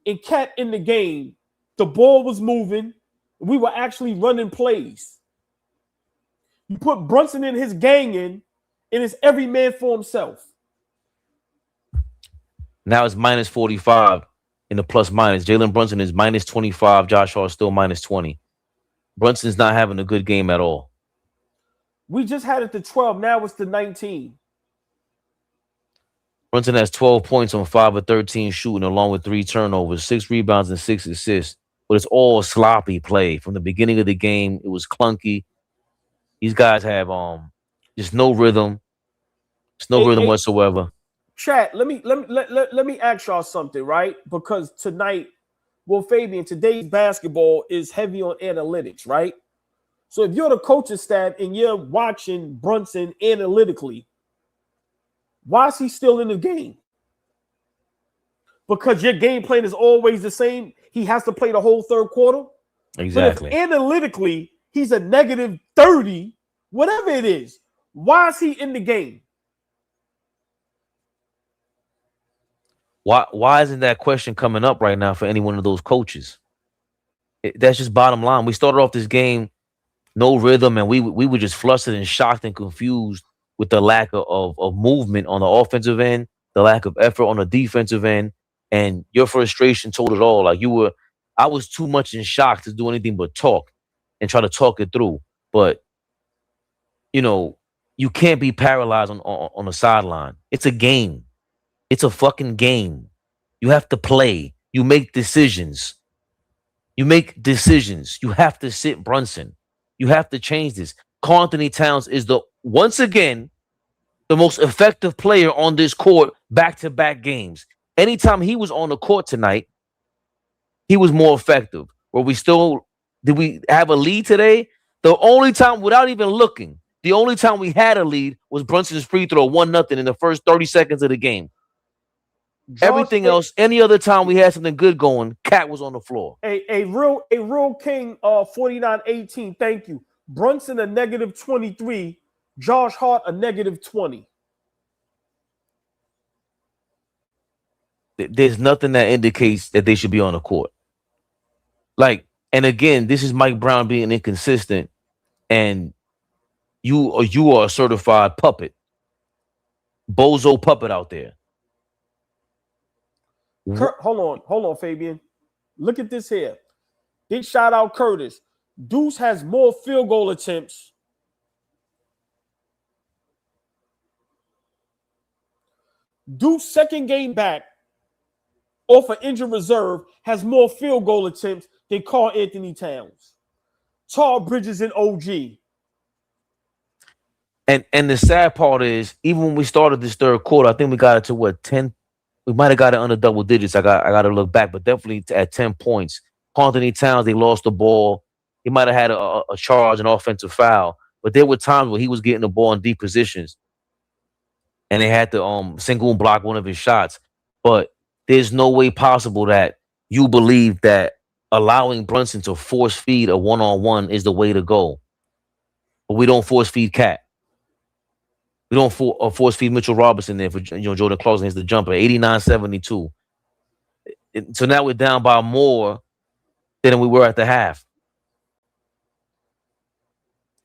and Cat in the game, the ball was moving. We were actually running plays. You put Brunson in his gang in, and it's every man for himself. Now it's minus 45 in the plus minus. Jalen Brunson is minus 25. Josh Hart still minus 20. Brunson's not having a good game at all. We just had it to 12. Now it's to 19. Brunson has 12 points on 5 of 13 shooting, along with 3 turnovers, 6 rebounds, and 6 assists. But it's all sloppy play. From the beginning of the game, it was clunky. These guys have just no rhythm. There's no rhythm whatsoever. Chat, let me ask y'all something, right? Because tonight, well, Fabian, today's basketball is heavy on analytics, right? So if you're the coaching staff and you're watching Brunson analytically, why is he still in the game? because your game plan is always the same, he has to play the whole third quarter? Exactly. But if analytically he's a negative 30, whatever it is, why is he in the game? Why isn't that question coming up right now for any one of those coaches? That's just bottom line. We started off this game no rhythm, and we were just flustered and shocked and confused with the lack of movement on the offensive end, the lack of effort on the defensive end, and your frustration told it all. I was too much in shock to do anything but talk and try to talk it through. But you can't be paralyzed on the sideline. It's a game. It's a fucking game. You have to play. You make decisions. You have to sit Brunson. You have to change this. Karl Anthony Towns is once again the most effective player on this court back-to-back games. Anytime he was on the court tonight, he was more effective. Did we have a lead today? The only time, without even looking, the only time we had a lead was Brunson's free throw, 1-0 in the first 30 seconds of the game. Everything else, any other time we had something good going, Cat was on the floor. A real king 49-18. Thank you. Brunson a negative 23. Josh Hart a negative 20. There's nothing that indicates that they should be on the court. And again, this is Mike Brown being inconsistent, and you are a certified puppet, bozo puppet out there. Hold on, Fabian. Look at this here. Big shout out Curtis. Deuce has more field goal attempts. Deuce, second game back off of injured reserve, has more field goal attempts than Karl Anthony Towns. Tar Bridges and OG. And the sad part is, even when we started this third quarter, I think we got it to 10. We might have got it under double digits. I got to look back, but definitely at 10 points. Karl Anthony Towns, they lost the ball. He might have had a charge, an offensive foul, but there were times where he was getting the ball in deep positions, and they had to Sengun block one of his shots. But there's no way possible that you believe that allowing Brunson to force feed a one-on-one is the way to go. But we don't force feed Cat. We don't force feed Mitchell Robinson there for Jordan Clarkson hits the jumper, 89-72. So now we're down by more than we were at the half.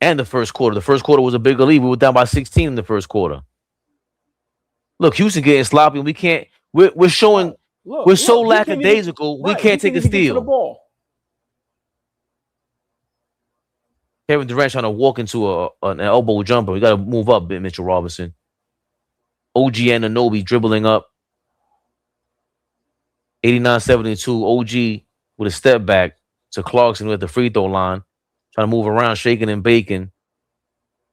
And the first quarter. The first quarter was a bigger lead. We were down by 16 in the first quarter. Look, Houston getting sloppy. We can't. We're showing. We're so lackadaisical. We can't take a steal. Kevin Durant trying to walk into an elbow jumper. We got to move up a bit, Mitchell Robinson. OG Anunoby dribbling up. 89-72. OG with a step back to Clarkson at the free throw line. Trying to move around, shaking and baking.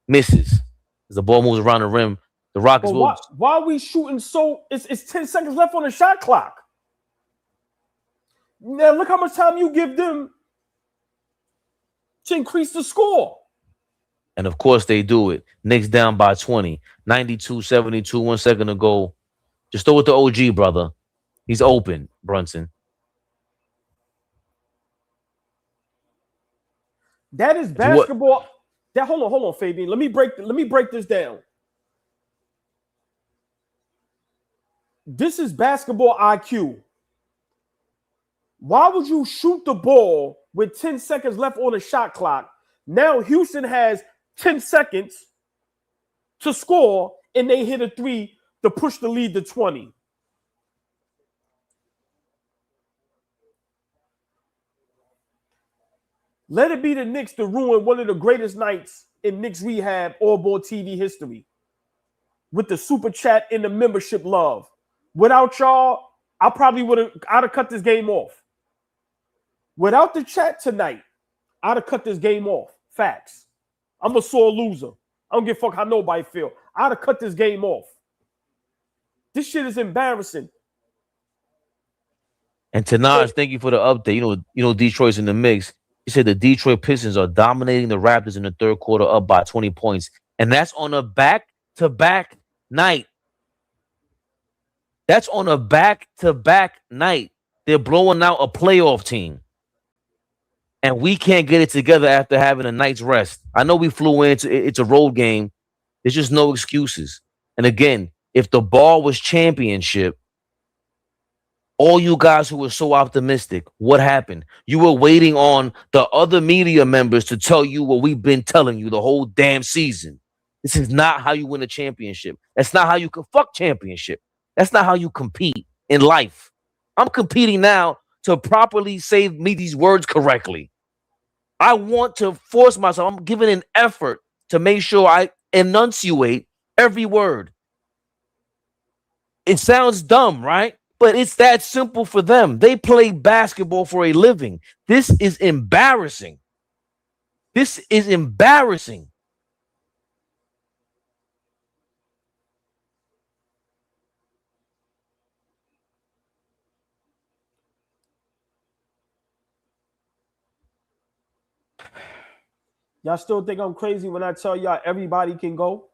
Misses. As the ball moves around the rim. The Rockets will. Why are we shooting so? It's 10 seconds left on the shot clock. Now look how much time you give them to increase the score. And of course they do it. Knicks down by 20. 92-72, 1 second to go. Just throw it to OG, brother. He's open, Brunson. That is basketball. Hold on, Fabian. Let me break this down. This is basketball IQ. Why would you shoot the ball with 10 seconds left on the shot clock? Now Houston has 10 seconds to score, and they hit a three to push the lead to 20. Let it be the Knicks to ruin one of the greatest nights in Knicks Rehab AllBall TV history with the super chat and the membership love. Without y'all, I'd have cut this game off. Without the chat tonight, I'd have cut this game off. Facts. I'm a sore loser. I don't give a fuck how nobody feel. I'd have cut this game off. This shit is embarrassing. And Tanaj, thank you for the update. You know, Detroit's in the mix. He said the Detroit Pistons are dominating the Raptors in the third quarter, up by 20 points. And that's on a back-to-back night. That's on a back-to-back night. They're blowing out a playoff team. And we can't get it together after having a night's rest. I know we flew in. It's a road game. There's just no excuses. And again, if the ball was championship, all you guys who were so optimistic, what happened? You were waiting on the other media members to tell you what we've been telling you the whole damn season. This is not how you win a championship. That's not how you can fuck championship. That's not how you compete in life. I'm competing now to properly say me these words correctly. I want to force myself. I'm giving an effort to make sure I enunciate every word. It sounds dumb, right? But it's that simple for them. They play basketball for a living. This is embarrassing. This is embarrassing. Y'all still think I'm crazy when I tell y'all everybody can go?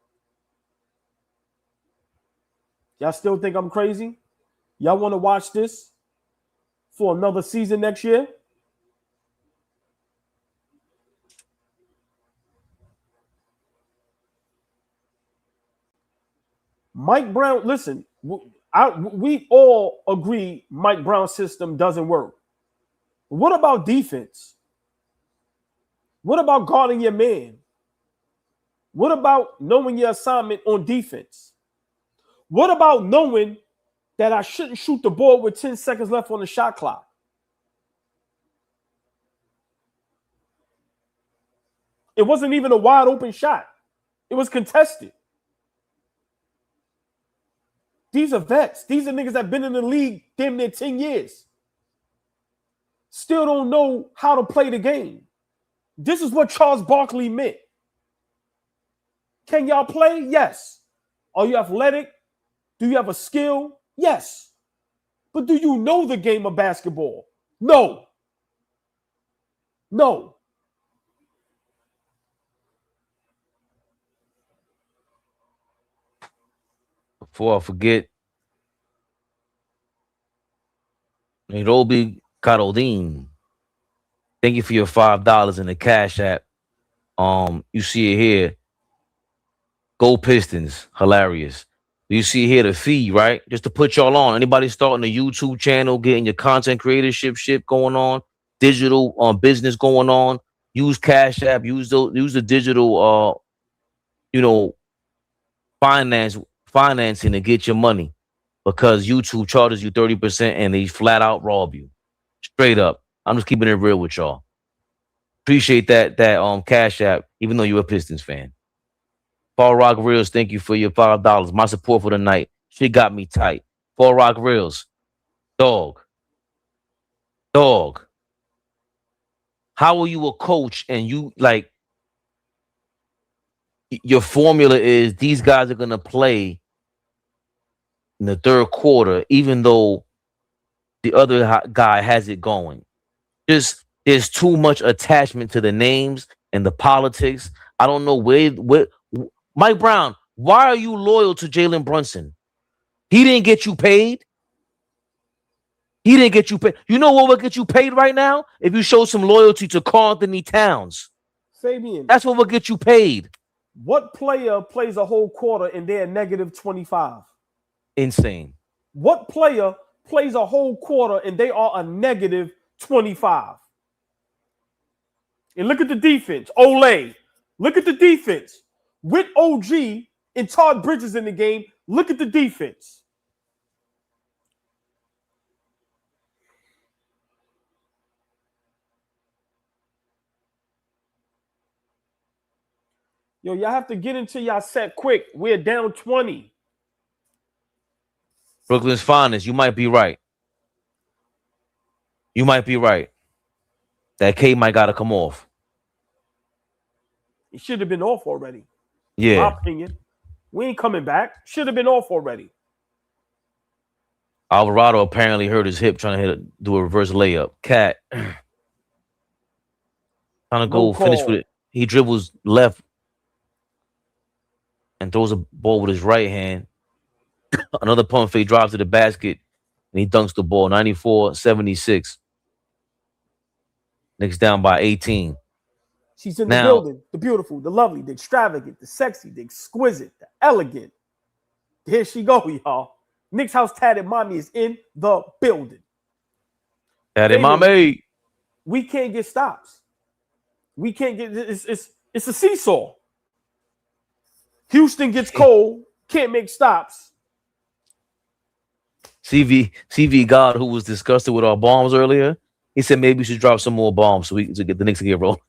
Y'all still think I'm crazy? Y'all want to watch this for another season next year? Mike Brown, listen, we all agree Mike Brown's system doesn't work. What about defense? What about guarding your man? What about knowing your assignment on defense? What about knowing that I shouldn't shoot the ball with 10 seconds left on the shot clock? It wasn't even a wide open shot. It was contested. These are vets. These are niggas that have been in the league damn near 10 years. Still don't know how to play the game. This is what Charles Barkley meant. Can y'all play? Yes. Are you athletic? Do you have a skill? Yes. But do you know the game of basketball? No. No. Before I forget, Nairobi Caroline, thank you for your $5 in the Cash App. You see it here. Go Pistons, hilarious. You see here the fee, right? Just to put y'all on. Anybody starting a YouTube channel, getting your content creatorship shit going on, digital business going on, use Cash App, use the digital financing to get your money, because YouTube charges you 30% and they flat out rob you. Straight up. I'm just keeping it real with y'all. Appreciate that Cash App, even though you're a Pistons fan. Fall Rock Reels, thank you for your $5. My support for the night. Shit got me tight. Fall Rock Reels. Dog. How are you a coach and you like your formula is these guys are gonna play in the third quarter, even though the other guy has it going? Just there's too much attachment to the names and the politics. I don't know where Mike Brown, why are you loyal to Jalen Brunson? He didn't get you paid. He didn't get you paid. You know what will get you paid right now? If you show some loyalty to Karl Anthony Towns. Fabian, that's what will get you paid. What player plays a whole quarter and they're negative 25? Insane. What player plays a whole quarter and they are a negative 25? And look at the defense. Olay. Look at the defense. With OG and Todd Bridges in the game, look at the defense. Yo, y'all have to get into y'all set quick. We're down 20. Brooklyn's finest. You might be right. That K might got to come off. It should have been off already. Yeah. In my opinion. We ain't coming back. Should have been off already. Alvarado apparently hurt his hip trying to do a reverse layup. Cat. Trying to go finish with it. He dribbles left and throws a ball with his right hand. Another pump fake drives to the basket, and he dunks the ball. 94-76. Knicks down by 18. She's in the Now, building. The beautiful, the lovely, the extravagant, the sexy, the exquisite, the elegant. Here she go, y'all. Knicks house tatted mommy is in the building. Daddy, mommy. We can't get stops. We can't get it's a seesaw. Houston gets cold, can't make stops. CV God, who was disgusted with our bombs earlier, he said maybe we should drop some more bombs so we to get the Knicks to get rolling.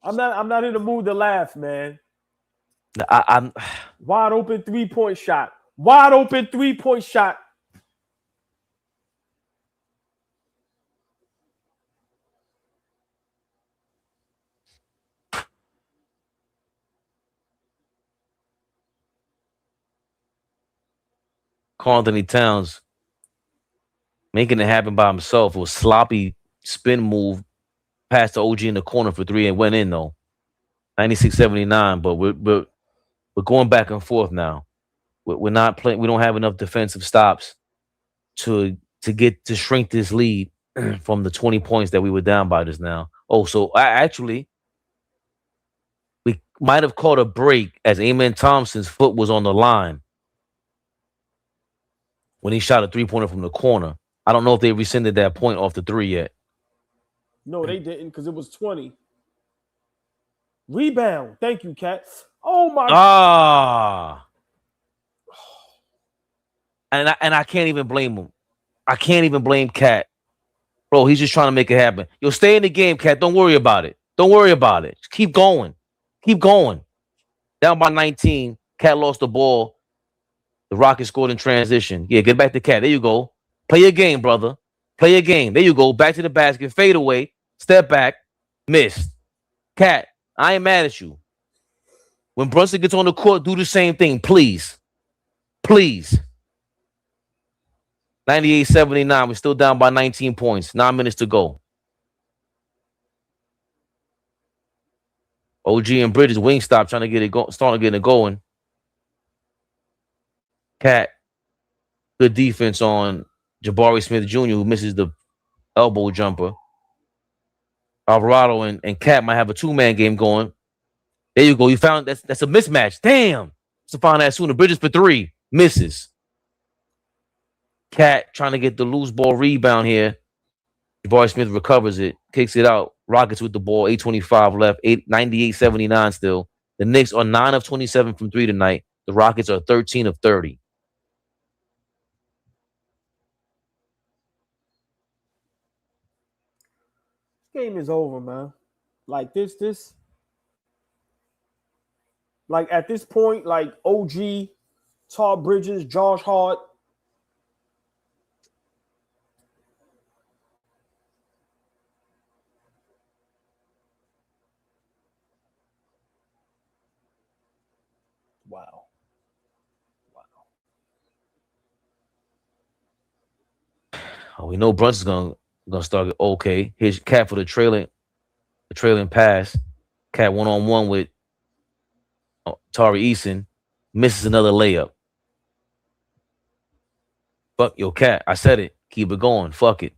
I'm not in the mood to laugh, man. I'm wide open 3-point shot. Wide open 3-point shot. Karl Anthony Towns making it happen by himself. It was sloppy spin move past the OG in the corner for 3 and went in though. 96-79, but we're going back and forth now. We're not playing. We don't have enough defensive stops to shrink this lead from the 20 points that we were down by just now. Oh, so we might have caught a break as Amen Thompson's foot was on the line when he shot a 3-pointer from the corner. I don't know if they rescinded that point off the 3 yet. No, they didn't because it was 20. Rebound. Thank you, Cat. Oh my God. And I can't even blame him. I can't even blame Cat. Bro, he's just trying to make it happen. Yo, stay in the game, Cat. Don't worry about it. Don't worry about it. Just keep going. Keep going. Down by 19. Cat lost the ball. The Rockets scored in transition. Yeah, get back to Cat. There you go. Play your game, brother. Play your game. There you go. Back to the basket. Fade away. Step back. Missed. Cat, I ain't mad at you. When Brunson gets on the court, do the same thing, please. Please. 98-79. We're still down by 19 points. 9 minutes to go. OG and Bridges wing stop trying to get it starting to get it going. Cat, good defense on Jabari Smith Jr., who misses the elbow jumper. Alvarado and Cat might have a 2-man game going. There you go. You found that's a mismatch. Damn. To find that sooner. Bridges for 3. Misses. Cat trying to get the loose ball rebound here. Jabari Smith recovers it, kicks it out. Rockets with the ball, 8:25 left, 98-79 still. The Knicks are 9 of 27 from 3 tonight. The Rockets are 13 of 30. game is over, man. Like this. Like at this point, like OG, Todd Bridges, Josh Hart. Wow. Oh, we know Brunson's gonna start. Okay, here's Cat for the trailing pass. Cat 1-on-1 with Tari Eason, misses another layup. Fuck your Cat. I said it. Keep it going. Fuck it.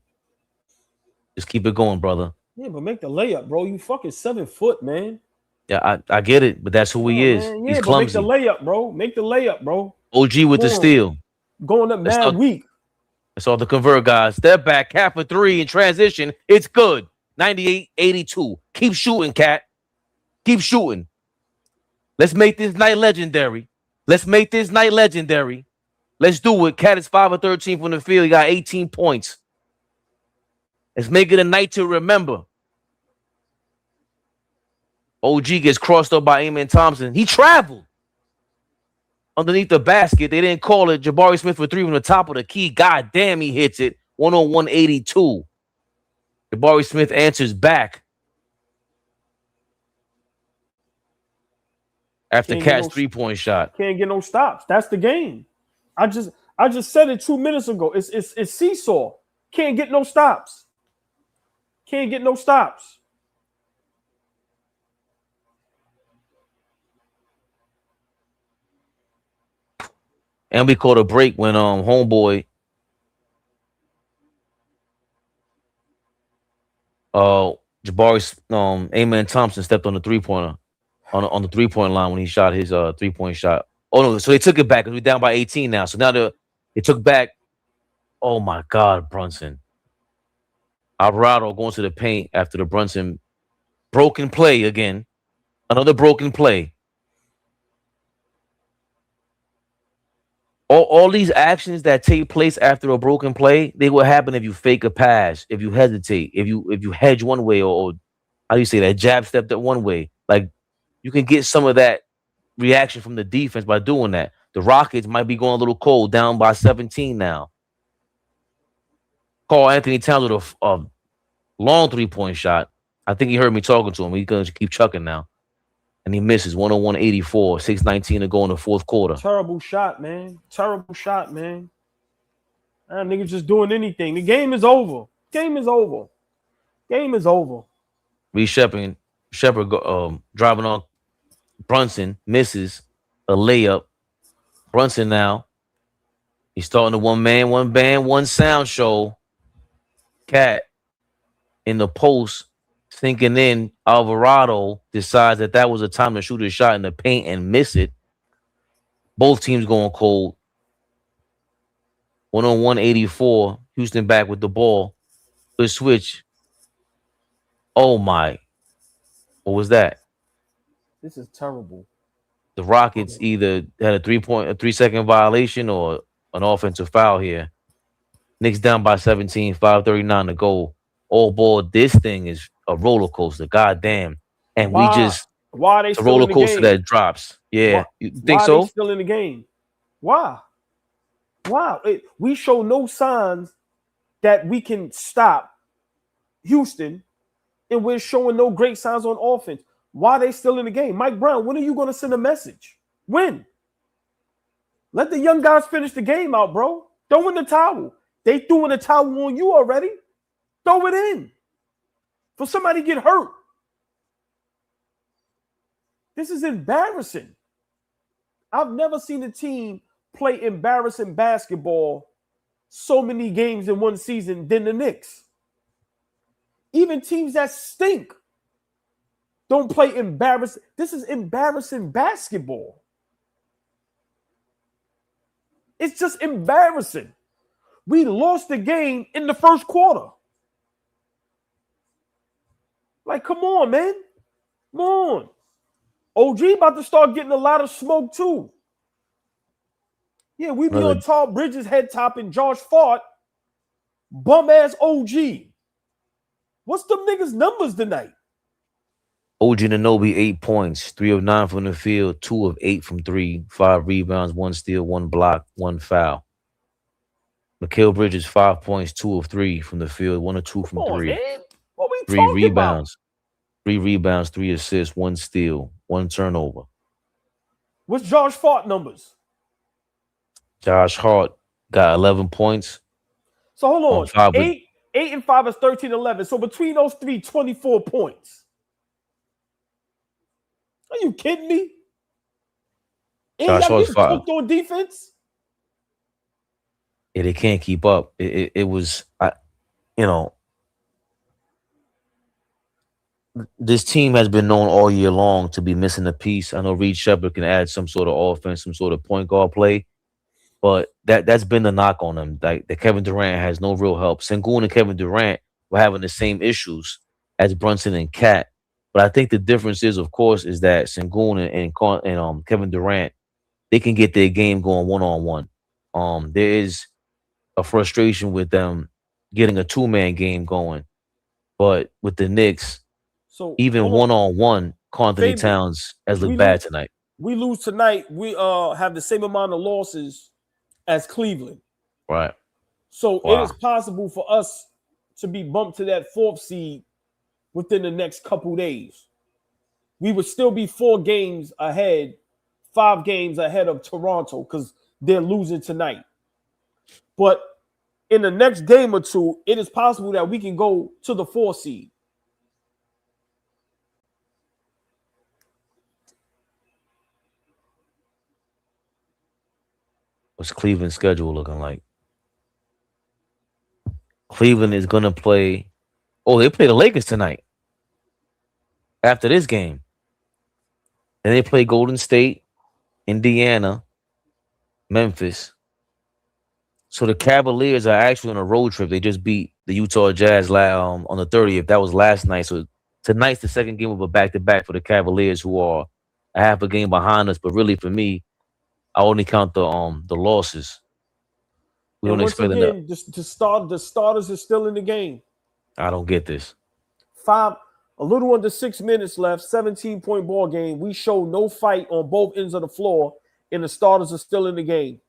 Just keep it going, brother. Yeah, but make the layup, bro. You fucking 7 foot, man. Yeah, I get it, but that's who he is. Man. Yeah, He's but clumsy. make the layup, bro. Make the layup, bro. OG with the steal. Going up mad weak. That's all the convert guys. Step back, Cat for 3 in transition. It's good. 98-82. Keep shooting, Cat. Keep shooting. Let's make this night legendary. Let's make this night legendary. Let's do it. Cat is 5 of 13 from the field. He got 18 points. Let's make it a night to remember. OG gets crossed up by Amen Thompson. He traveled underneath the basket. They didn't call it. Jabari Smith for 3 from the top of the key. God damn, he hits it. 101-82. Jabari Smith answers back after Cat's 3-point shot. Can't get no stops. That's the game. I just said it 2 minutes ago. It's seesaw. Can't get no stops. Can't get no stops. And we caught a break when homeboy Jabari Amen Thompson stepped on the 3-pointer on the 3-point line when he shot his 3-point shot. Oh no, so they took it back because we're down by 18 now. So now they took back. Oh my God, Brunson. Alvarado going to the paint after the Brunson broken play again. Another broken play. All these actions that take place after a broken play, they will happen if you fake a pass, if you hesitate, if you hedge one way, or how do you say that, jab step that one way. Like you can get some of that reaction from the defense by doing that. The Rockets might be going a little cold, down by 17 now. Call Anthony Towns with a long 3-point shot. I think he heard me talking to him. He's gonna keep chucking now. And he misses 101-84, 6:19 to go in the fourth quarter. Terrible shot, man. Terrible shot, man. That nigga just doing anything. The game is over. Game is over. Game is over. Reed Shepard driving on Brunson, misses a layup. Brunson now. He's starting the one man, one band, one sound show. Cat in the post, sinking in. Alvarado decides that was a time to shoot a shot in the paint and miss it. Both teams going cold. 101-84. Houston back with the ball. Good switch. Oh my. What was that? This is terrible. The Rockets either had a 3-second violation or an offensive foul here. Knicks down by 17, 5:39 to go. All ball. This thing is a roller coaster. Goddamn. And Why are they it's a still roller in the coaster game? that drops. Yeah. Why, You think why so? are they still in the game? Why? We show no signs that we can stop Houston, and we're showing no great signs on offense. Why are they still in the game? Mike Brown, when are you going to send a message? When? Let the young guys finish the game out, bro. Throw in the towel. They threw in the towel on you already. Throw it in. For somebody to get hurt. This is embarrassing. I've never seen a team play embarrassing basketball so many games in one season than the Knicks. Even teams that stink don't play embarrassing. This is embarrassing basketball. It's just embarrassing. We lost the game in the first quarter. Like, come on, man. Come on. OG about to start getting a lot of smoke, too. Yeah, we be on Tall Bridges head top and Josh Fart, bum-ass OG. What's them niggas' numbers tonight? OG Anunoby, 8 points, 3 of 9 from the field, 2 of 8 from 3, 5 rebounds, 1 steal, 1 block, 1 foul. Mikal Bridges, 5 points, 2 of 3 from the field, 1 of 2 from 3. Man. What we 3 talking rebounds. about? 3 rebounds, 3 assists, 1 steal, 1 turnover. What's Josh Fart numbers? Josh Hart got 11 points. So hold on. 8 and 5 is 13, 11. So between those three, 24 points. Are you kidding me? And Josh y'all Hart's getting cooked on defense? Yeah, they can't keep up. It was, this team has been known all year long to be missing a piece. I know Reed Shepard can add some sort of offense, some sort of point guard play, but that's been the knock on them. Like that Kevin Durant has no real help. Sengun and Kevin Durant were having the same issues as Brunson and Cat. But I think the difference is, of course, is that Sengun and Kevin Durant, they can get their game going one-on-one. There is a frustration with them getting a two-man game going. But with the Knicks, so even one-on-one, Anthony Towns has looked bad tonight. We lose tonight. We have the same amount of losses as Cleveland. Right. So it is possible for us to be bumped to that 4th seed within the next couple days. We would still be 4 games ahead, 5 games ahead of Toronto because they're losing tonight. But in the next game or two, it is possible that we can go to the 4th seed. What's Cleveland's schedule looking like? Cleveland is gonna play. Oh, they play the Lakers tonight. After this game, and they play Golden State, Indiana, Memphis. So the Cavaliers are actually on a road trip. They just beat the Utah Jazz on the 30th. That was last night. So tonight's the second game of a back-to-back for the Cavaliers, who are a half a game behind us. But really, for me, I only count the losses. We And don't once expect them to. again, the starters are still in the game. I don't get this. A little under 6 minutes left, 17-point ball game. We show no fight on both ends of the floor, and the starters are still in the game.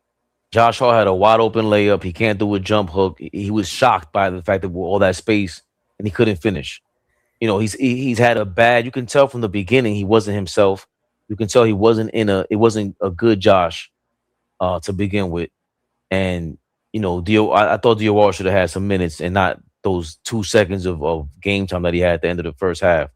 Josh Hart had a wide open layup. He can't do a jump hook. He was shocked by the fact that all that space and he couldn't finish. You know, he's had a bad. You can tell from the beginning he wasn't himself. You can tell it wasn't a good Josh to begin with. And you know, I thought Dior should have had some minutes and not those 2 seconds of game time that he had at the end of the first half.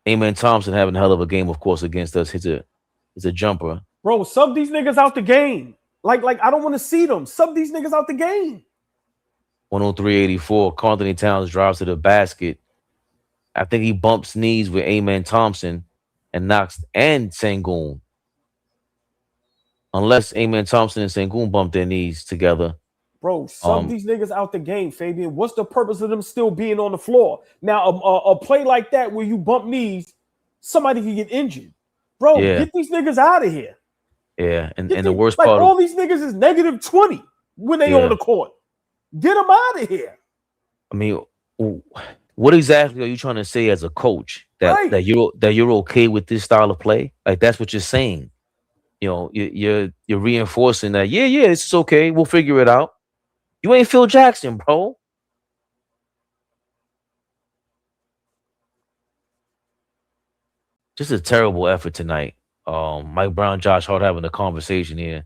Amen Thompson having a hell of a game, of course, against us. He's a jumper. Bro, sub these niggas out the game. Like I don't want to see them. Sub these niggas out the game. 103-84. Carlton Towns drives to the basket. I think he bumps knees with Amen Thompson and knocks and Sengun. Unless Amen Thompson and Sengun bump their knees together. Bro, sub these niggas out the game, Fabian. What's the purpose of them still being on the floor? Now, a play like that where you bump knees, somebody can get injured. Bro, get these niggas out of here. Yeah, and the worst part, all these niggas is negative 20 when they on the court. Get them out of here. I mean, what exactly are you trying to say as a coach that you're okay with this style of play? Like that's what you're saying. You know, you're reinforcing that. Yeah, this is okay. We'll figure it out. You ain't Phil Jackson, bro. Just a terrible effort tonight. Mike Brown, Josh Hart having a conversation here.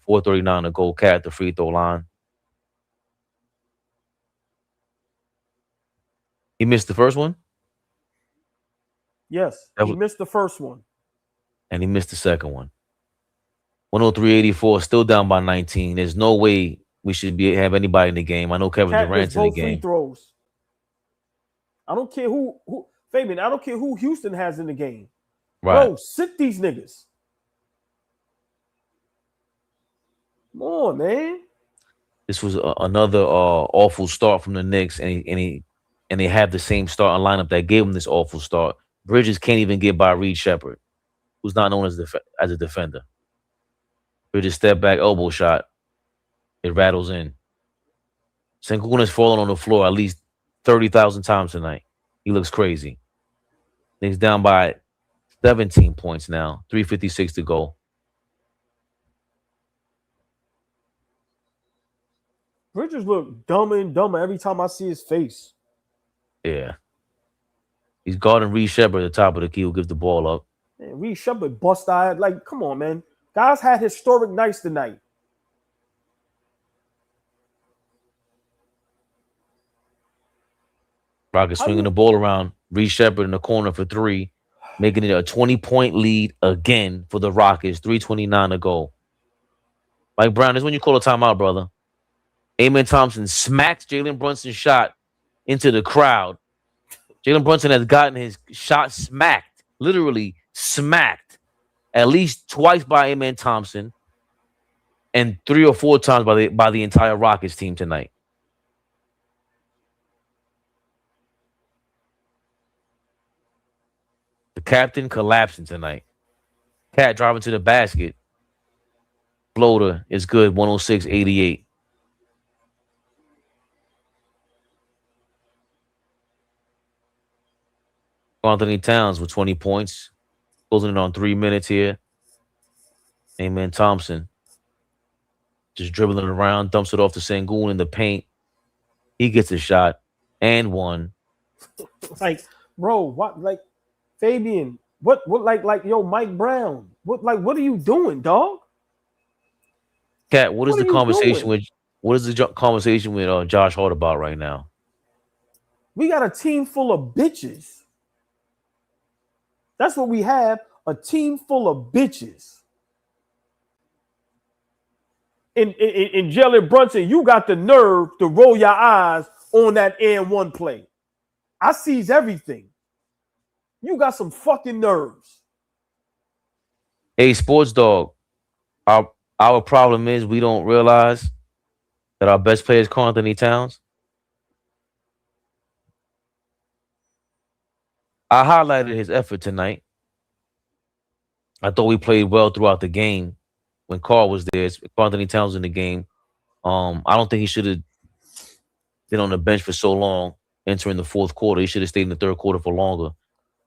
4:39 to go. Cat at the free throw line. He missed the first one? Yes, he missed the first one. And he missed the second one. 103-84, still down by 19. There's no way we should have anybody in the game. I know Kevin Durant's in the game. Free throws. I don't care who Fabian, I don't care who Houston has in the game. Right. Bro, sit these niggas. Come on, man. This was another awful start from the Knicks, and they have the same starting lineup that gave them this awful start. Bridges can't even get by Reed Shepherd, who's not known as a defender. Bridges step back elbow shot. It rattles in. Sengun has fallen on the floor at least 30,000 times tonight. He looks crazy. Knicks down by 17 points now. 3:56 to go. Bridges look dumber and dumber every time I see his face. Yeah. He's guarding Reed Shepherd at the top of the key who gives the ball up. Man, Reed Shepherd bust eyed. Like, come on, man. Guys had historic nights tonight. Rockets swinging the ball around. Reed Shepherd in the corner for three, making it a 20-point lead again for the Rockets. 3:29 to go. Mike Brown, this is when you call a timeout, brother. Amen Thompson smacks Jalen Brunson's shot into the crowd. Jalen Brunson has gotten his shot smacked, literally smacked, at least twice by Amen Thompson and 3 or 4 times by the entire Rockets team tonight. The captain collapsing tonight. Cat driving to the basket. Floater is good, 106-88. Anthony Towns with 20 points. Closing it on 3 minutes here. Amen Thompson just dribbling around, dumps it off to Sengun in the paint. He gets a shot and one. Like, bro, what? Like, Fabian, what? Like, yo, Mike Brown, what? Like, what are you doing, dog? Cat, what is the conversation with Josh Hart about right now? We got a team full of bitches. That's what we have, a team full of bitches. in Jalen Brunson, you got the nerve to roll your eyes on that and one play. I sees everything. You got some fucking nerves. Hey, sports dog. Our problem is we don't realize that our best player is Karl Anthony Towns. I highlighted his effort tonight. I thought we played well throughout the game when Carl was there. Karl Anthony Towns in the game. I don't think he should have been on the bench for so long entering the fourth quarter. He should have stayed in the third quarter for longer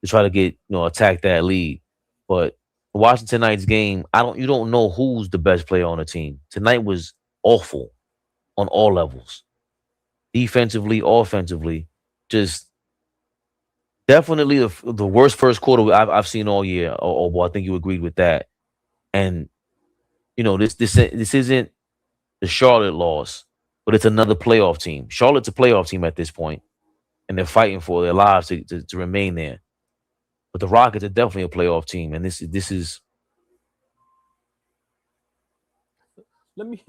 to try to get, attack that lead. But watching tonight's game, you don't know who's the best player on the team. Tonight was awful on all levels. Defensively, offensively, just definitely the worst first quarter I've seen all year. Oh, I think you agreed with that. And this isn't the Charlotte loss, but it's another playoff team. Charlotte's a playoff team at this point, and they're fighting for their lives to remain there. But the Rockets are definitely a playoff team, and this is. Let me.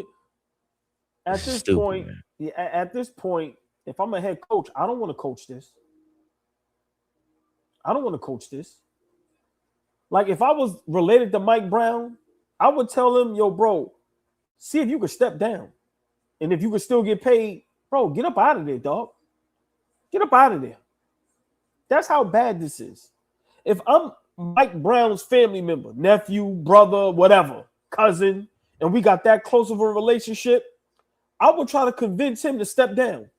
At this stupid, point, man. At this point, if I'm a head coach, I don't want to coach this. I don't want to coach this. Like, if I was related to Mike Brown, I would tell him, yo, bro, see if you could step down. And if you could still get paid, bro, get up out of there, dog. Get up out of there. That's how bad this is. If I'm Mike Brown's family member, nephew, brother, whatever, cousin, and we got that close of a relationship, I would try to convince him to step down.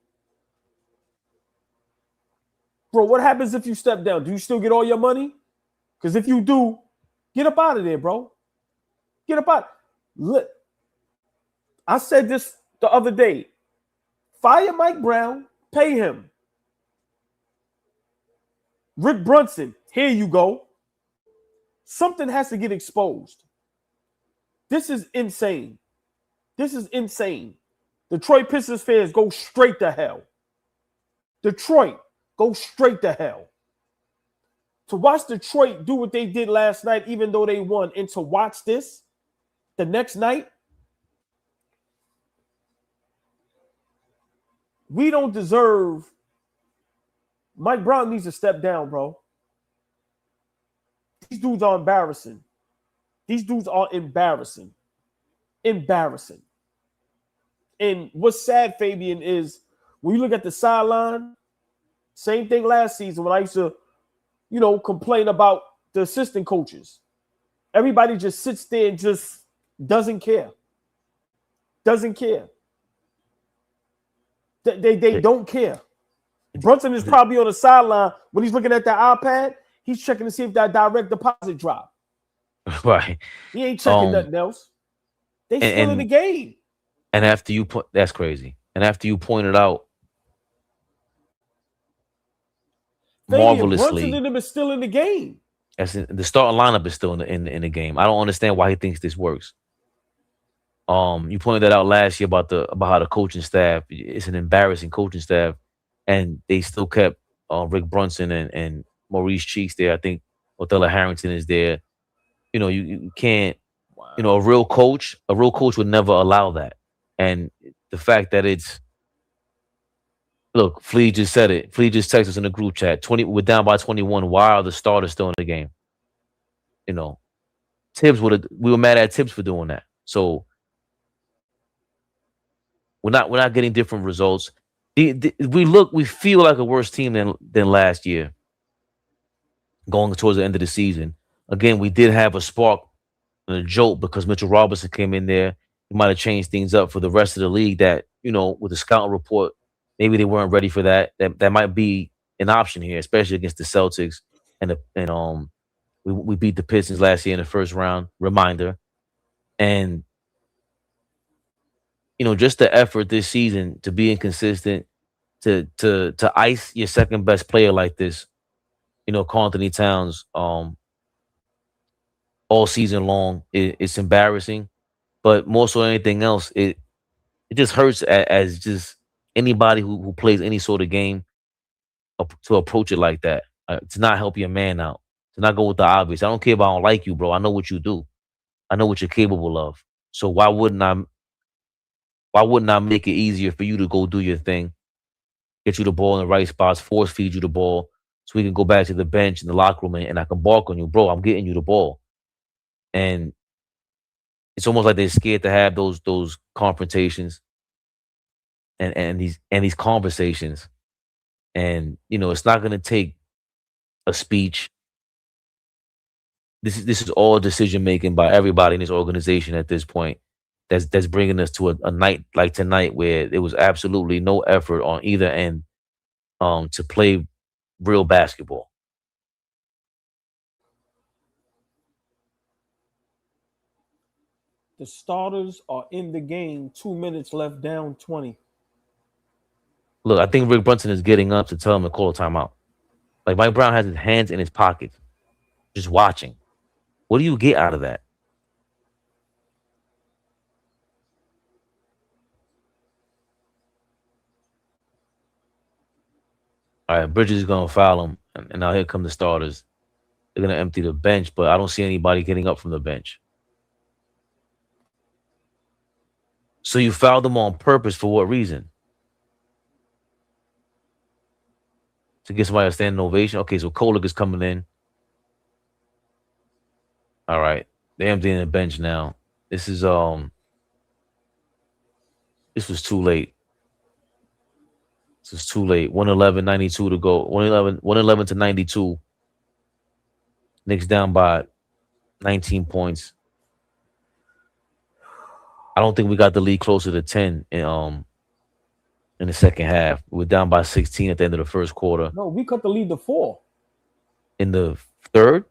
Bro, what happens if you step down? Do you still get all your money? Because if you do, get up out of there, bro. Get up out. Look, I said this the other day. Fire Mike Brown, pay him. Rick Brunson, here you go. Something has to get exposed. This is insane. This is insane. Detroit Pistons fans, go straight to hell. Detroit, go straight to hell. To watch Detroit do what they did last night, even though they won, and to watch this the next night, we don't deserve. Mike Brown needs to step down, bro. These dudes are embarrassing. These dudes are embarrassing. Embarrassing. And what's sad, Fabian, is when you look at the sideline, same thing last season when I used to, complain about the assistant coaches. Everybody just sits there and just doesn't care. Doesn't care. They don't care. Brunson is probably on the sideline when he's looking at that iPad. He's checking to see if that direct deposit dropped. Right. He ain't checking nothing else. They still in the game. And after you put, that's crazy. And after you pointed out marvelously, Brunson and them is still in the game. The starting lineup is still in the game. I don't understand why he thinks this works. You pointed that out last year about how the coaching staff, it's an embarrassing coaching staff, and they still kept Rick Brunson and Maurice Cheeks there. I think Othello Harrington is there. You can't. Wow. A real coach would never allow that. And the fact that look, Flea just said it. Flea just texted us in the group chat. We're down by 21. Why are the starters still in the game? Tibbs we were mad at Tibbs for doing that. So we're not getting different results. We feel like a worse team than last year. Going towards the end of the season. Again, we did have a spark and a jolt because Mitchell Robinson came in there. He might have changed things up for the rest of the league that, with the scouting report, maybe they weren't ready for that. That might be an option here, especially against the Celtics. And we beat the Pistons last year in the first round, reminder. And, just the effort this season to be inconsistent, to ice your second best player like this, Karl Anthony Towns, all season long, it's embarrassing. But more so than anything else, it just hurts as just anybody who plays any sort of game to approach it like that, to not help your man out, to not go with the obvious. I don't care if I don't like you, bro. I know what you do. I know what you're capable of. So why wouldn't I Why wouldn't I make it easier for you to go do your thing, get you the ball in the right spots, force feed you the ball, so we can go back to the bench in the locker room and I can bark on you, bro. I'm getting you the ball, and it's almost like they're scared to have those confrontations and these conversations. And it's not going to take a speech. This is all decision making by everybody in this organization at this point. That's bringing us to a night like tonight where there was absolutely no effort on either end to play real basketball. The starters are in the game. 2 minutes left, down 20. Look, I think Rick Brunson is getting up to tell him to call a timeout. Like Mike Brown has his hands in his pockets, just watching. What do you get out of that? All right, Bridges is gonna foul him, and now here come the starters. They're gonna empty the bench, but I don't see anybody getting up from the bench. So you fouled them on purpose for what reason? To get somebody a standing ovation? Okay, so Kolek is coming in. All right. They're emptying the bench now. This was too late. This is too late. 111-92 to go. 111 to 92. Knicks down by 19 points. I don't think we got the lead closer to 10 in the second half. We're down by 16 at the end of the first quarter. No, we cut the lead to 4. In the third?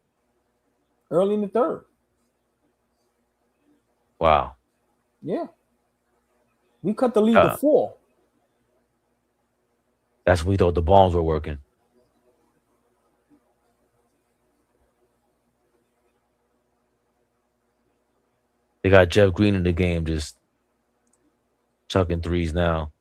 Early in the third. Wow. Yeah. We cut the lead to 4. That's when we thought the bombs were working. They got Jeff Green in the game, just chucking threes now.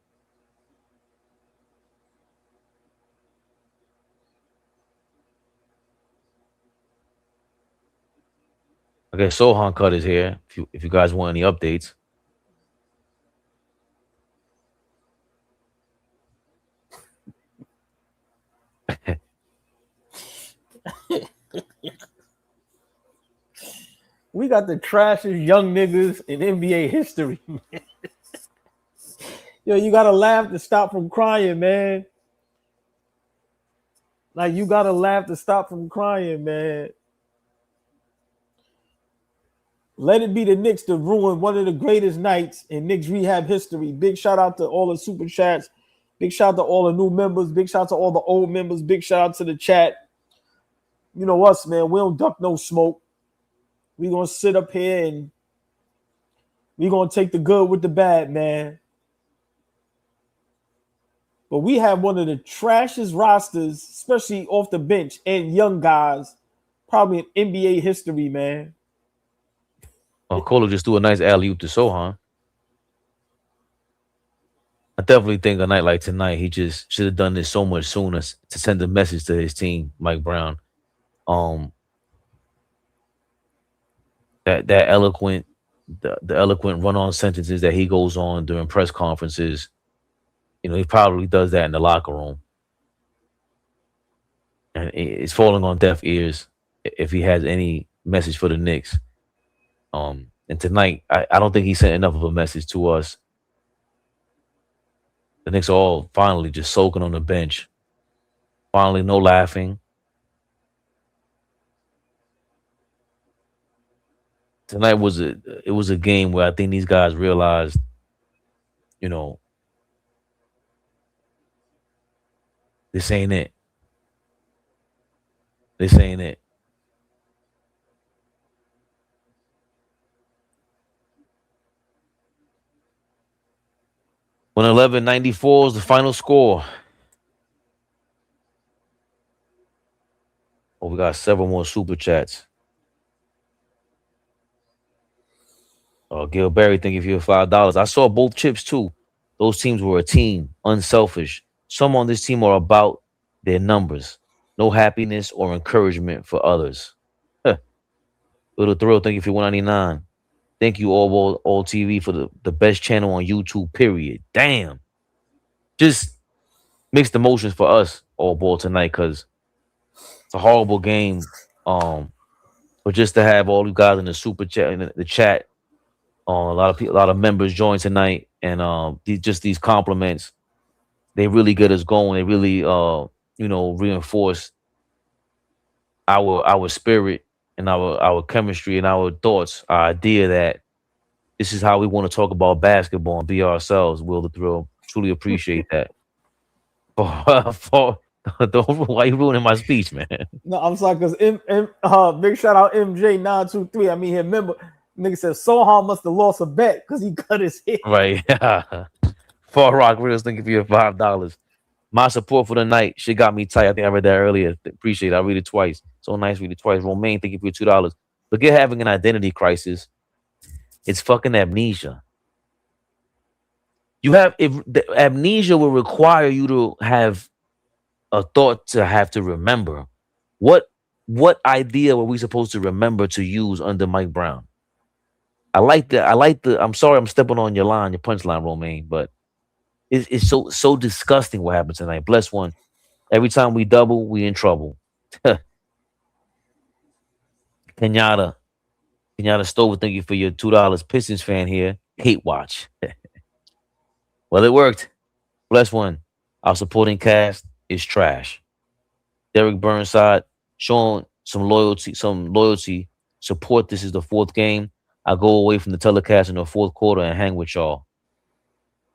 Okay, Sohan Cut is here. If you guys want any updates. We got the trashiest young niggas in NBA history. Yo, you gotta laugh to stop from crying, man. Like, you gotta laugh to stop from crying, man. Let it be the Knicks to ruin one of the greatest nights in Knicks rehab history. Big shout out to all the super chats. Big shout out to all the new members. Big shout out to all the old members. Big shout out to the chat. You know us, man. We don't duck no smoke. We gonna sit up here and we gonna take the good with the bad, man. But we have one of the trashiest rosters, especially off the bench and young guys, probably in NBA history, man. Oh, Kohler just threw a nice alley-oop to Sohan. I definitely think a night like tonight, he just should have done this so much sooner to send a message to his team, Mike Brown. That eloquent, the eloquent run-on sentences that he goes on during press conferences, he probably does that in the locker room. And it's falling on deaf ears if he has any message for the Knicks. And tonight, I don't think he sent enough of a message to us. The Knicks are all finally just soaking on the bench. Finally, no laughing. Tonight was a game where I think these guys realized, this ain't it. This ain't it. When 11-94 is the final score. Oh, we got several more super chats. Gil Berry, thank you for your $5. I saw both chips too. Those teams were a team, unselfish. Some on this team are about their numbers. No happiness or encouragement for others. Little Thrill, thank you for $199. Thank you, All TV, for the best channel on YouTube, period. Damn. Just mixed emotions for us, All Ball, tonight, because it's a horrible game. But just to have all you guys in the super chat, in the chat, a lot of people, a lot of members join tonight, and these compliments, they really get us going. They really reinforce our spirit and our chemistry and our thoughts, our idea that this is how we want to talk about basketball and be ourselves. Will the Thrill, truly appreciate that. For why you ruining my speech, man? No, I'm sorry, because big shout out MJ923. I mean, remember, nigga said Sohan must have lost a bet because he cut his hair. Right. Far Rock Reels, thank you for your $5. My support for the night. Shit got me tight. I think I read that earlier. Appreciate it. I read it twice. So nice, read it twice. Romaine, thank you for your $2. Forget having an identity crisis. It's fucking amnesia. You have, if the amnesia will require you to have a thought to have to remember. What idea were we supposed to remember to use under Mike Brown? I like the I'm sorry I'm stepping on your line, your punchline, Romaine, but it's so disgusting what happened tonight. Bless one. Every time we double, we in trouble. Kenyatta Stover, thank you for your $2. Pistons fan here. Hate watch. Well, it worked. Bless one. Our supporting cast is trash. Derek Burnside showing some loyalty. Support. This is the fourth game. I go away from the telecast in the fourth quarter and hang with y'all.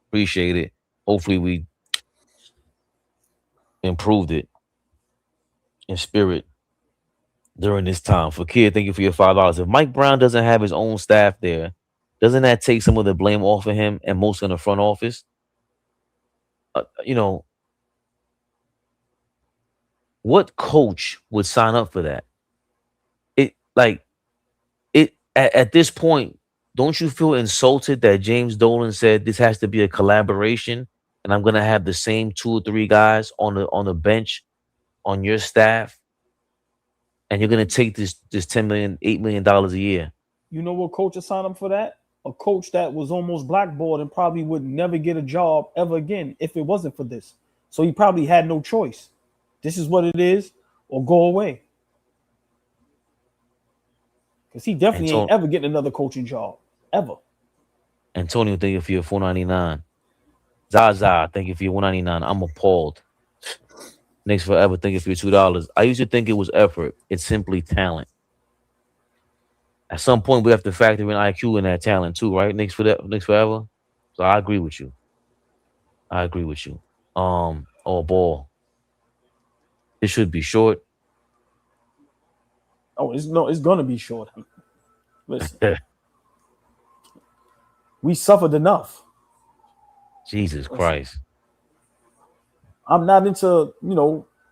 Appreciate it. Hopefully we improved it in spirit during this time. For Kid, thank you for your $5. If Mike Brown doesn't have his own staff there, doesn't that take some of the blame off of him and most in the front office? What coach would sign up for that? At this point, don't you feel insulted that James Dolan said this has to be a collaboration, and I'm gonna have the same 2 or 3 guys on the bench on your staff, and you're gonna take this $10 million, $8 million a year? You know what coach assigned him for that? A coach that was almost blackballed and probably would never get a job ever again if it wasn't for this. So he probably had no choice. This is what it is, or go away. Because he definitely ain't ever getting another coaching job. Ever. Antonio, thank you for your $4.99. Zaza, thank you for your $1.99. I'm appalled. Knicks Forever, thank you for your $2. I used to think it was effort. It's simply talent. At some point, we have to factor in IQ in that talent too, right? Knicks Forever. So I agree with you. Ball. It should be short. Oh, it's gonna be short. Listen, we suffered enough. Jesus Christ. I'm not into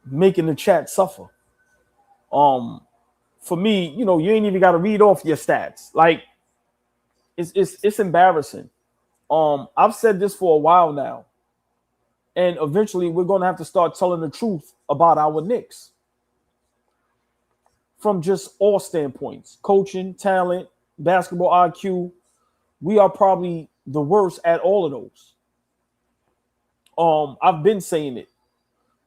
making the chat suffer. For me, you ain't even got to read off your stats. Like, it's embarrassing. I've said this for a while now, and eventually we're gonna have to start telling the truth about our Knicks. From just all standpoints, coaching, talent, basketball IQ, we are probably the worst at all of those. I've been saying it.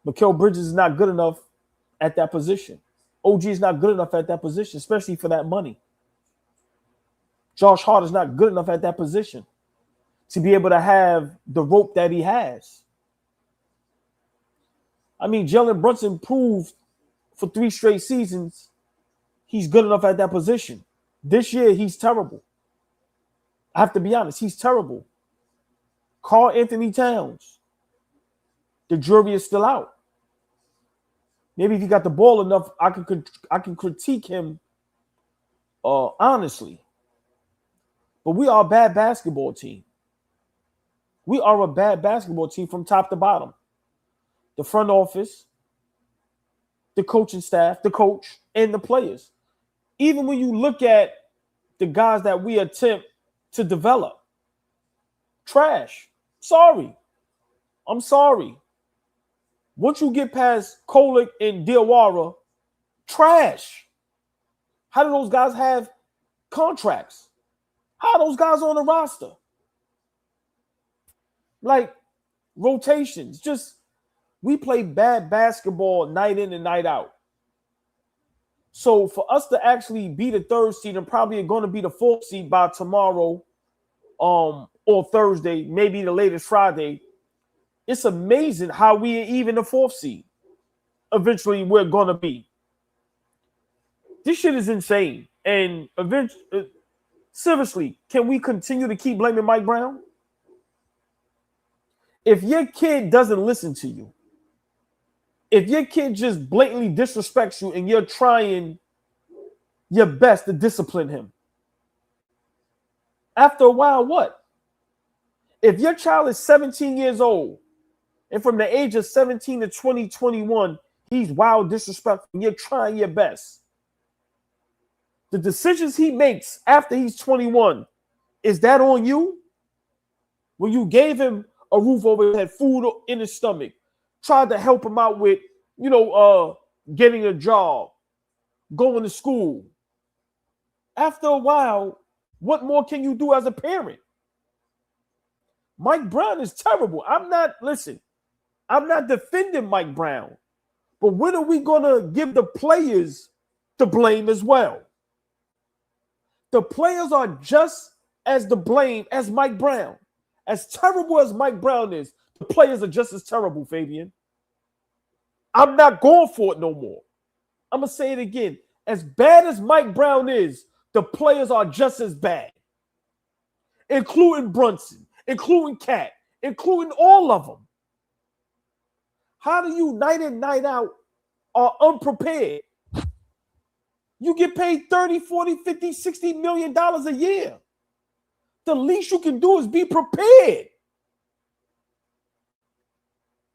Mikal Bridges is not good enough at that position. OG is not good enough at that position, especially for that money. Josh Hart is not good enough at that position to be able to have the rope that he has. I mean, Jalen Brunson proved for 3 straight seasons he's good enough at that position. This year, he's terrible. I have to be honest, he's terrible. Karl Anthony Towns, the jury is still out. Maybe if he got the ball enough, I can critique him honestly. But we are a bad basketball team. We are a bad basketball team from top to bottom. The front office, the coaching staff, the coach, and the players. Even when you look at the guys that we attempt to develop, trash. Sorry. I'm sorry. Once you get past Kolek and Diawara, trash. How do those guys have contracts? How are those guys on the roster? Like rotations. Just we play bad basketball night in and night out. So for us to actually be the third seed and probably going to be the fourth seed by tomorrow, or Thursday, maybe the latest Friday, it's amazing how we are even the fourth seed. Eventually, we're going to be. This shit is insane. And eventually, seriously, can we continue to keep blaming Mike Brown? If your kid doesn't listen to you, if your kid just blatantly disrespects you and you're trying your best to discipline him, after a while, what? If your child is 17 years old and from the age of 17 to 20, 21, he's wild, disrespectful, and you're trying your best, the decisions he makes after he's 21, is that on you? When you gave him a roof over his head, food in his stomach, tried to help him out with, getting a job, going to school. After a while, what more can you do as a parent? Mike Brown is terrible. I'm not defending Mike Brown. But when are we going to give the players the blame as well? The players are just as the blame as Mike Brown. As terrible as Mike Brown is, the players are just as terrible, Fabian. I'm not going for it no more. I'm going to say it again. As bad as Mike Brown is, the players are just as bad. Including Brunson, including Cat, including all of them. How do you night in, night out are unprepared? You get paid 30, 40, 50, 60 million dollars a year. The least you can do is be prepared.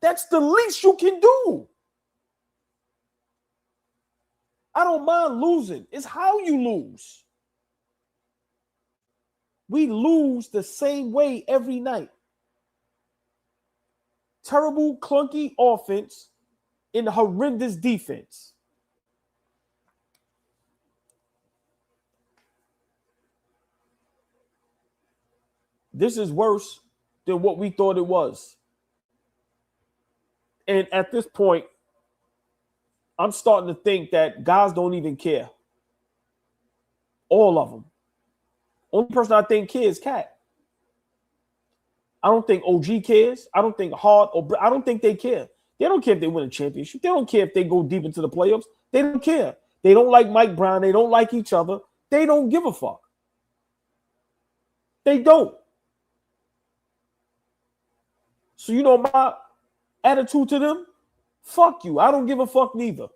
That's the least you can do. I don't mind losing. It's how you lose. We lose the same way every night. Terrible, clunky offense and horrendous defense. This is worse than what we thought it was. And at this point, I'm starting to think that guys don't even care. All of them. Only person I think cares is Cat. I don't think OG cares. I don't think Hart I don't think they care. They don't care if they win a championship. They don't care if they go deep into the playoffs. They don't care. They don't like Mike Brown. They don't like each other. They don't give a fuck. They don't. So you know my attitude to them? Fuck you. I don't give a fuck neither.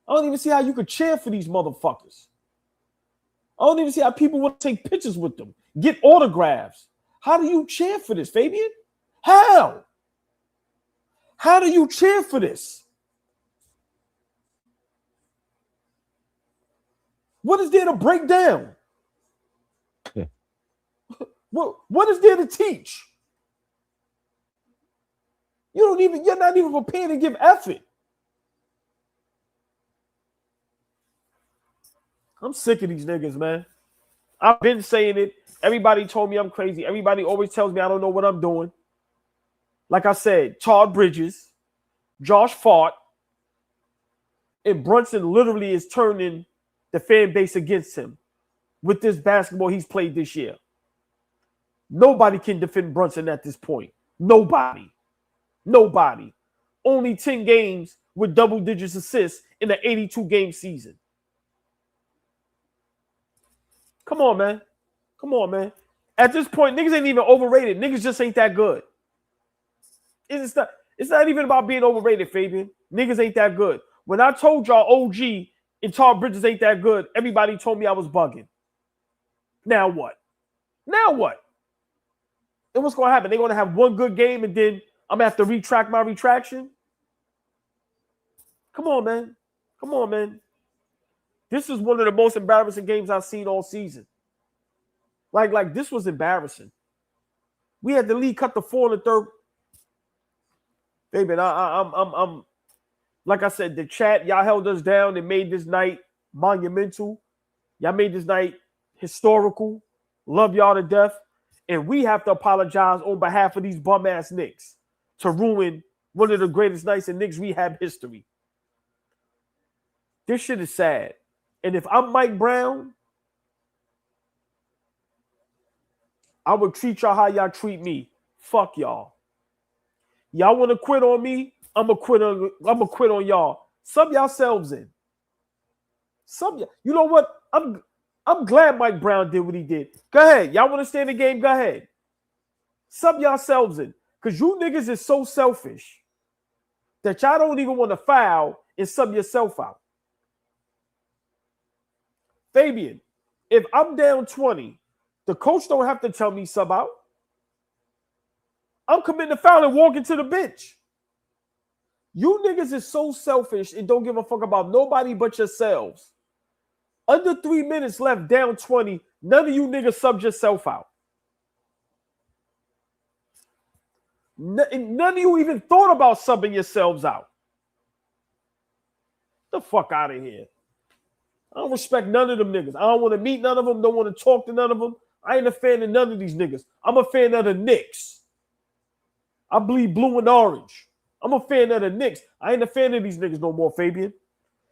I don't even see how you could cheer for these motherfuckers. I don't even see how people want to take pictures with them, get autographs. How do you cheer for this, Fabian? How? How do you cheer for this? What is there to break down? What is there to teach? You're not even prepared to give effort. I'm sick of these niggas, man. I've been saying it. Everybody told me I'm crazy. Everybody always tells me I don't know what I'm doing. Like I said, Todd Bridges, Josh Fart, and Brunson literally is turning the fan base against him with this basketball he's played this year. Nobody can defend Brunson at this point. Nobody. Only 10 games with double digits assists in the 82-game season. Come on, man. At this point, niggas ain't even overrated. Niggas just ain't that good. It's not even about being overrated, Fabian. Niggas ain't that good. When I told y'all OG and Todd Bridges ain't that good, everybody told me I was bugging. Now what? And what's going to happen? They're going to have one good game and then I'm going to have to retract my retraction? Come on, man. This is one of the most embarrassing games I've seen all season. Like this was embarrassing. We had the lead cut to 4 in the third. Baby, I'm like I said, the chat, y'all held us down and made this night monumental. Y'all made this night historical. Love y'all to death. And we have to apologize on behalf of these bum-ass Knicks to ruin one of the greatest nights in Knicks rehab history. This shit is sad. And if I'm Mike Brown, I would treat y'all how y'all treat me. Fuck y'all. Y'all want to quit on me? I'm gonna quit on y'all. Sub yourselves in. You know what? I'm glad Mike Brown did what he did. Go ahead. Y'all want to stay in the game? Go ahead. Sub yourselves in. Because you niggas is so selfish that y'all don't even want to foul and sub yourself out. Fabian, if I'm down 20, the coach don't have to tell me sub out. I'm committing a foul and walking to the bench. You niggas is so selfish and don't give a fuck about nobody but yourselves. Under 3 minutes left, down 20, none of you niggas subbed yourself out. None of you even thought about subbing yourselves out. Get the fuck out of here. I don't respect none of them niggas. I don't want to meet none of them. Don't want to talk to none of them. I ain't a fan of none of these niggas. I'm a fan of the Knicks. I bleed blue and orange. I'm a fan of the Knicks. I ain't a fan of these niggas no more, Fabian.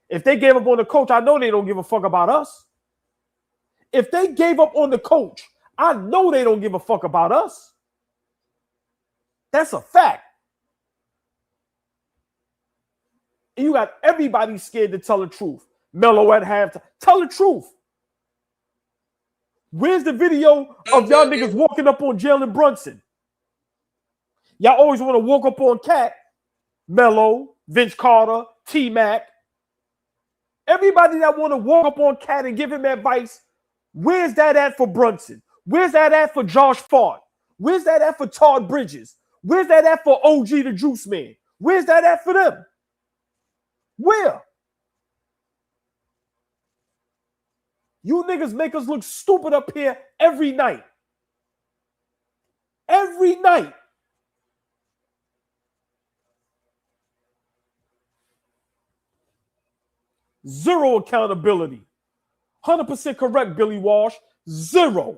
If they gave up on the coach, I know they don't give a fuck about us. If they gave up on the coach, I know they don't give a fuck about us. That's a fact. And you got everybody scared to tell the truth. Melo at halftime. Tell the truth. Where's the video of y'all niggas walking up on Jalen Brunson? Y'all always want to walk up on Cat, Melo, Vince Carter, T-Mac. Everybody that want to walk up on Cat and give him advice, where's that at for Brunson? Where's that at for Josh Fart? Where's that at for Todd Bridges? Where's that at for OG the Juice Man? Where's that at for them? Where? You niggas make us look stupid up here every night. Every night. Zero accountability. 100% correct, Billy Walsh. Zero.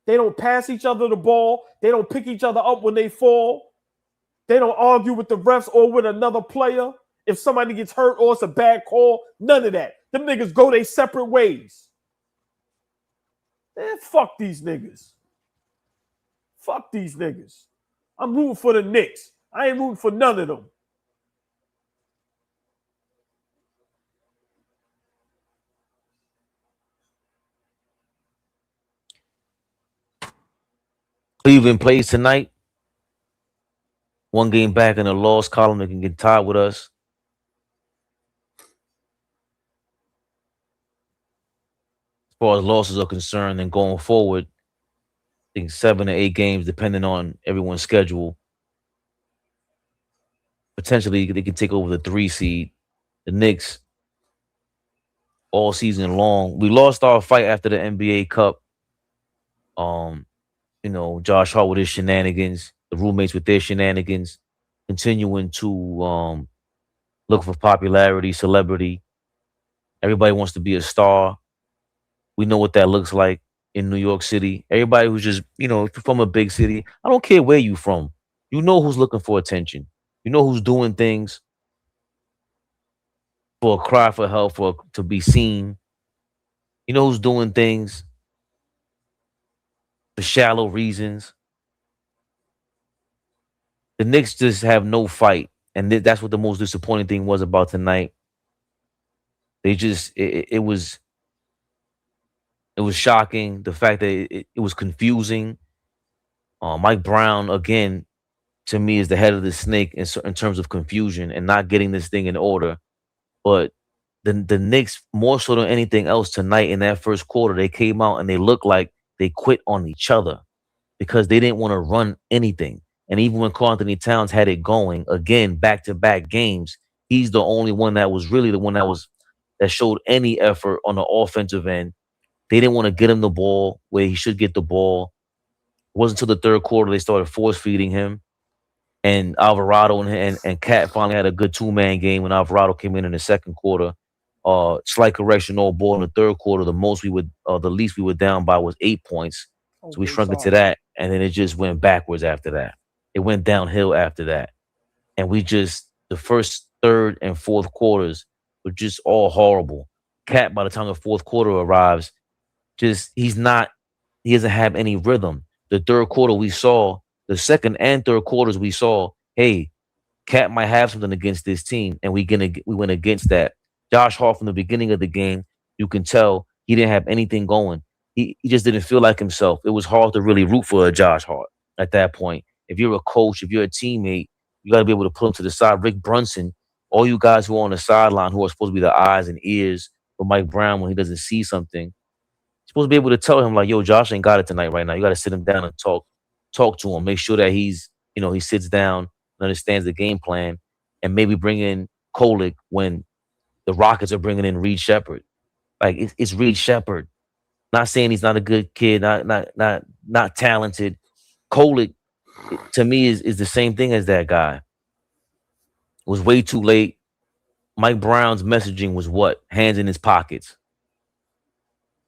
They don't pass each other the ball. They don't pick each other up when they fall. They don't argue with the refs or with another player if somebody gets hurt or it's a bad call. None of that. Them niggas go their separate ways. Man, fuck these niggas. Fuck these niggas. I'm rooting for the Knicks. I ain't rooting for none of them. Cleveland plays tonight. One game back in the loss column. They can get tied with us. As far as losses are concerned, and going forward, I think 7 or 8 games, depending on everyone's schedule. Potentially, they can take over the 3 seed. The Knicks, all season long. We lost our fight after the NBA Cup. Josh Hart with his shenanigans, the roommates with their shenanigans, continuing to look for popularity, celebrity. Everybody wants to be a star. We know what that looks like in New York City. Everybody who's just, from a big city, I don't care where you from. You know who's looking for attention. You know who's doing things for a cry for help, to be seen. You know who's doing things for shallow reasons. The Knicks just have no fight, and that's what the most disappointing thing was about tonight. They just it was shocking, the fact that it was confusing. Mike Brown, again, to me, is the head of the snake in terms of confusion and not getting this thing in order. But the Knicks, more so than anything else tonight in that first quarter, they came out and they looked like they quit on each other because they didn't want to run anything. And even when Karl Anthony Towns had it going, again, back-to-back games, he's the only one that was really the one that showed any effort on the offensive end. They didn't want to get him the ball where he should get the ball. It wasn't until the third quarter they started force-feeding him. And Alvarado and Cat finally had a good two-man game when Alvarado came in the second quarter. Slight correction, all ball in the third quarter. The least we were down by was 8 points. So we Okay, shrunk it to sorry. that, and then it just went backwards after that. It went downhill after that, and the first, third, and fourth quarters were just all horrible. Cat, by the time the fourth quarter arrives, he doesn't have any rhythm. The third quarter we saw, the second and third quarters we saw, hey, Cat might have something against this team, and we went against that. Josh Hart from the beginning of the game, you can tell he didn't have anything going. He just didn't feel like himself. It was hard to really root for a Josh Hart at that point. If you're a coach, if you're a teammate, you got to be able to put him to the side. Rick Brunson, all you guys who are on the sideline who are supposed to be the eyes and ears for Mike Brown when he doesn't see something, you're supposed to be able to tell him like, "Yo, Josh ain't got it tonight right now." You got to sit him down and talk to him. Make sure that he sits down, understands the game plan, and maybe bring in Kolick when the Rockets are bringing in Reed Shepard. Like it's Reed Shepard. Not saying he's not a good kid, not talented. Kolick, to me, is the same thing as that guy. It was way too late. Mike Brown's messaging was what? Hands in his pockets.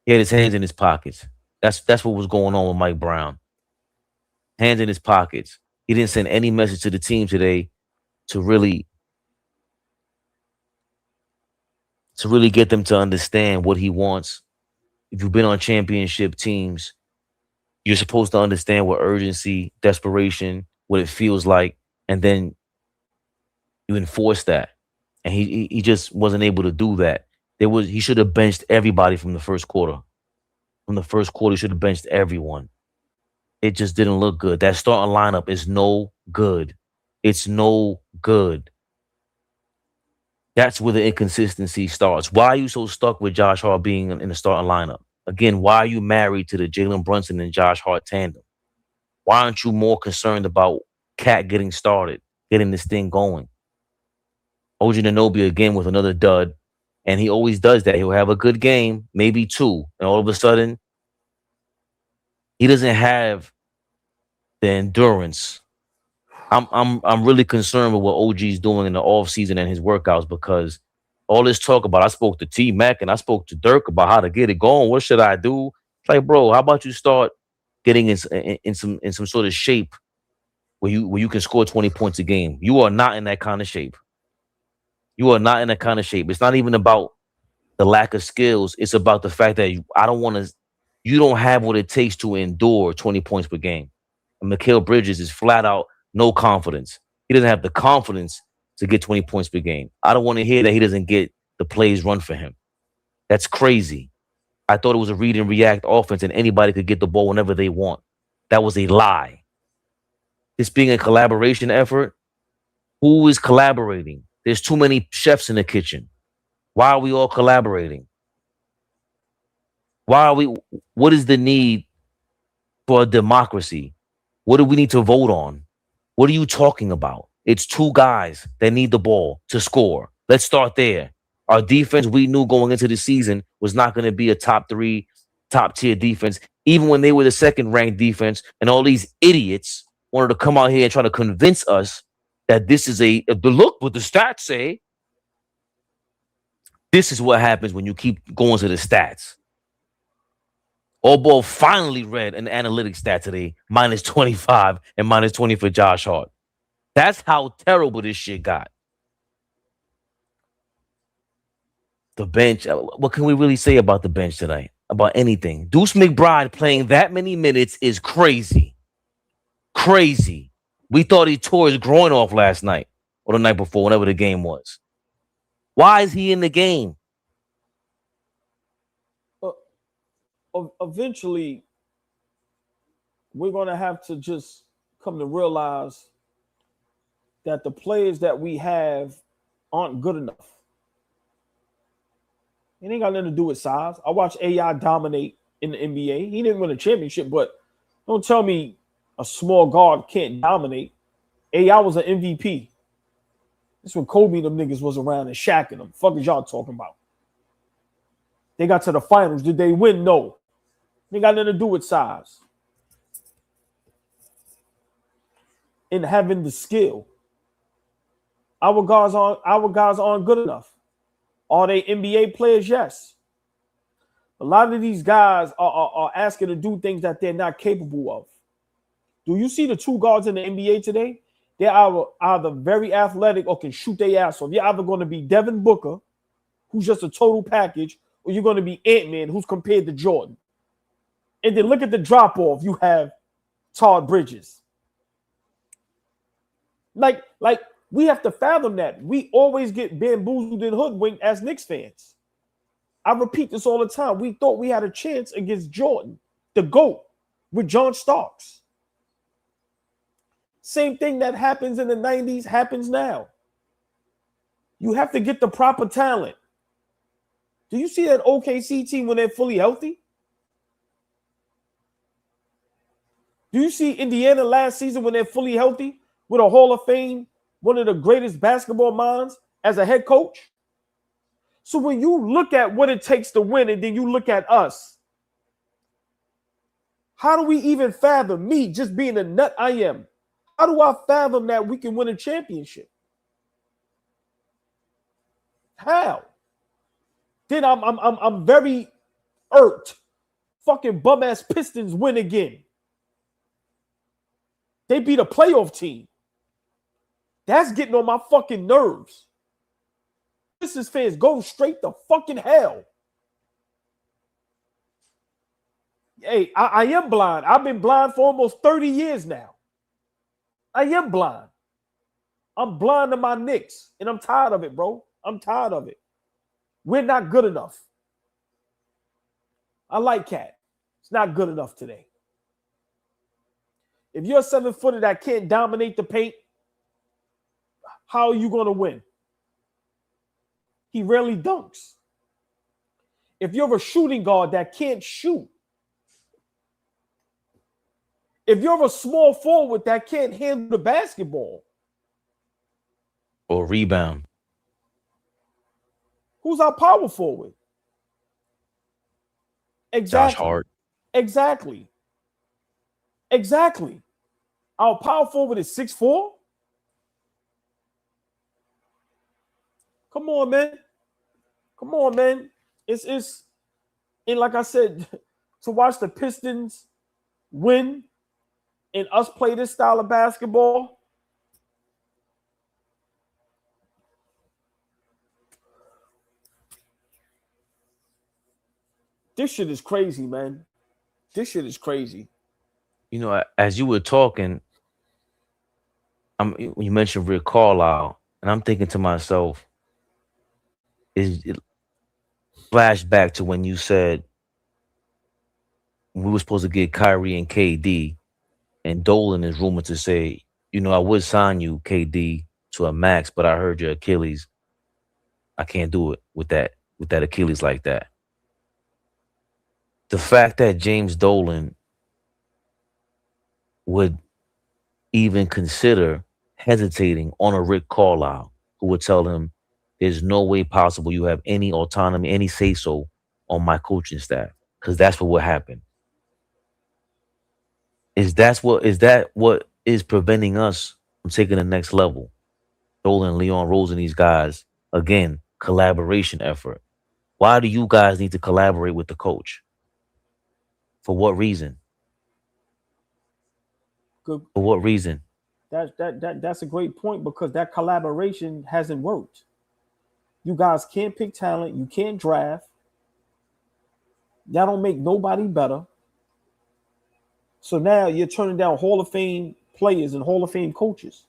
He had his hands in his pockets. That's what was going on with Mike Brown. Hands in his pockets. He didn't send any message to the team today to really get them to understand what he wants. If you've been on championship teams, you're supposed to understand what urgency, desperation, what it feels like, and then you enforce that. And he just wasn't able to do that. He should have benched everybody from the first quarter. From the first quarter, he should have benched everyone. It just didn't look good. That starting lineup is no good. It's no good. That's where the inconsistency starts. Why are you so stuck with Josh Hart being in the starting lineup? Again, why are you married to the Jalen Brunson and Josh Hart tandem? Why aren't you more concerned about Cat getting started, getting this thing going? OG Anunoby again with another dud, and he always does that. He'll have a good game, maybe two, and all of a sudden, he doesn't have the endurance. I'm really concerned with what OG's doing in the offseason and his workouts, because all this talk about, I spoke to T Mac and I spoke to Dirk about how to get it going. What should I do? It's like, bro, how about you start getting in some sort of shape where you can score 20 points a game? You are not in that kind of shape. You are not in that kind of shape. It's not even about the lack of skills. It's about the fact that you don't have what it takes to endure 20 points per game. And Mikal Bridges is flat out no confidence. He doesn't have the confidence to get 20 points per game. I don't want to hear that he doesn't get the plays run for him. That's crazy. I thought it was a read and react offense and anybody could get the ball whenever they want. That was a lie. This being a collaboration effort, who is collaborating? There's too many chefs in the kitchen. Why are we all collaborating? What is the need for a democracy? What do we need to vote on? What are you talking about? It's two guys that need the ball to score. Let's start there. Our defense, we knew going into the season, was not going to be a top 3, top tier defense, even when they were the second ranked defense. And all these idiots wanted to come out here and try to convince us that this is look what the stats say. This is what happens when you keep going to the stats. AllBall finally read an analytics stat today, minus 25 and minus 20 for Josh Hart. That's how terrible this shit got. The bench, what can we really say about the bench tonight? About anything? Deuce McBride playing that many minutes is crazy. Crazy. We thought he tore his groin off last night or the night before, whenever the game was. Why is he in the game? Eventually, we're going to have to just come to realize that the players that we have aren't good enough. It ain't got nothing to do with size. I watched AI dominate in the NBA. He didn't win a championship, but don't tell me a small guard can't dominate. AI was an MVP. That's when Kobe and them niggas was around and Shaq and them. Fuck is y'all talking about? They got to the finals. Did they win? No. They got nothing to do with size. And having the skill. Our guys aren't good enough. Are they NBA players? Yes. A lot of these guys are asking to do things that they're not capable of. Do you see the two guards in the NBA today? They're either very athletic or can shoot their ass off. You're either going to be Devin Booker, who's just a total package, or you're going to be Ant-Man, who's compared to Jordan. And then look at the drop-off. You have Todd Bridges. Like we have to fathom that. We always get bamboozled and hoodwinked as Knicks fans. I repeat this all the time. We thought we had a chance against Jordan, the GOAT, with John Starks. Same thing that happens in the 90s happens now. You have to get the proper talent. Do you see that OKC team when they're fully healthy? Do you see Indiana last season when they're fully healthy with a Hall of Fame, one of the greatest basketball minds as a head coach? So when you look at what it takes to win and then you look at us, how do we even fathom, me just being a nut I am, how do I fathom that we can win a championship? How? Then I'm very irked. Fucking bum ass Pistons win again. They beat a playoff team. That's getting on my fucking nerves. Pistons fans go straight to fucking hell. Hey, I am blind. I've been blind for almost 30 years now. I am blind. I'm blind to my Knicks, and I'm tired of it, bro. I'm tired of it. We're not good enough. I like Cat. It's not good enough today. If you're a 7-footer that can't dominate the paint, how are you going to win? He rarely dunks. If you're a shooting guard that can't shoot, if you're a small forward that can't handle the basketball or rebound, who's our power forward? Exactly. Josh Hart. Exactly. Our power forward is 6'4". Come on, man. It's and like I said, to watch the Pistons win and us play this style of basketball. This shit is crazy, man. This shit is crazy. You know, as you were talking, you mentioned Rick Carlisle, and I'm thinking to myself, is it flashback to when you said we were supposed to get Kyrie and KD, and Dolan is rumored to say, you know, I would sign you, KD, to a max, but I heard your Achilles. I can't do it with that Achilles like that. The fact that James Dolan would even consider hesitating on a Rick Carlisle, who would tell him, there's no way possible you have any autonomy, any say-so on my coaching staff, because that's what would happen. Is that what is preventing us from taking the next level? Dolan, Leon Rose, and these guys, again, collaboration effort. Why do you guys need to collaborate with the coach? For what reason? Good. For what reason? That's a great point, because that collaboration hasn't worked. You guys can't pick talent. You can't draft. That don't make nobody better. So now you're turning down Hall of Fame players and Hall of Fame coaches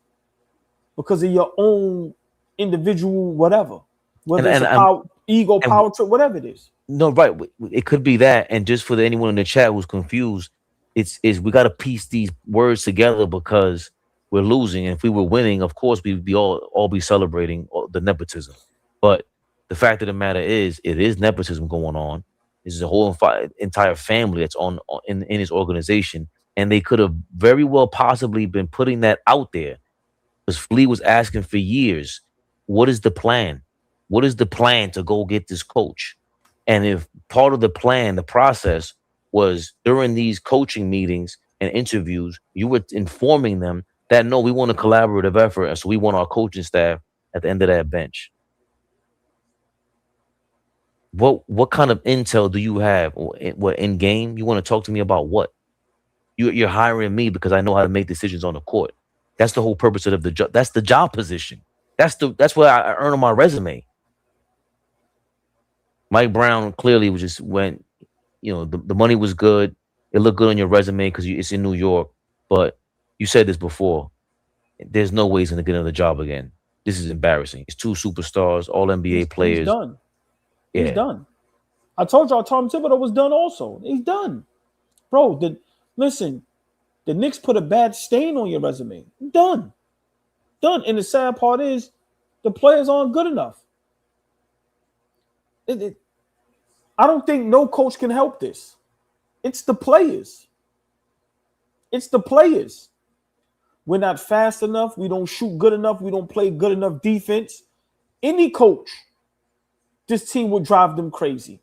because of your own individual whatever. Whether it's ego, power trip, whatever it is. No, right. It could be that. And just for anyone in the chat who's confused, it's we got to piece these words together because we're losing. And if we were winning, of course, we'd be all be celebrating the nepotism. But the fact of the matter is, it is nepotism going on. This is a whole entire family that's in his organization. And they could have very well possibly been putting that out there. Because Flea was asking for years, what is the plan? What is the plan to go get this coach? And if part of the plan, the process was during these coaching meetings and interviews, you were informing them that, no, we want a collaborative effort. And so we want our coaching staff at the end of that bench. What kind of intel do you have? Or what in game? You want to talk to me about what? You're hiring me because I know how to make decisions on the court. That's the whole purpose of the job. That's the job position. That's what I earn on my resume. Mike Brown clearly was just went. The money was good. It looked good on your resume because it's in New York. But you said this before. There's no way he's gonna get another job again. This is embarrassing. It's two superstars, all NBA He's players. done. He's Yeah. done. I told y'all Tom Thibodeau was done also. He's done. Bro, listen, the Knicks put a bad stain on your resume. Done. Done. And the sad part is the players aren't good enough. I don't think no coach can help this. It's the players. It's the players. We're not fast enough. We don't shoot good enough. We don't play good enough defense. Any coach, this team would drive them crazy.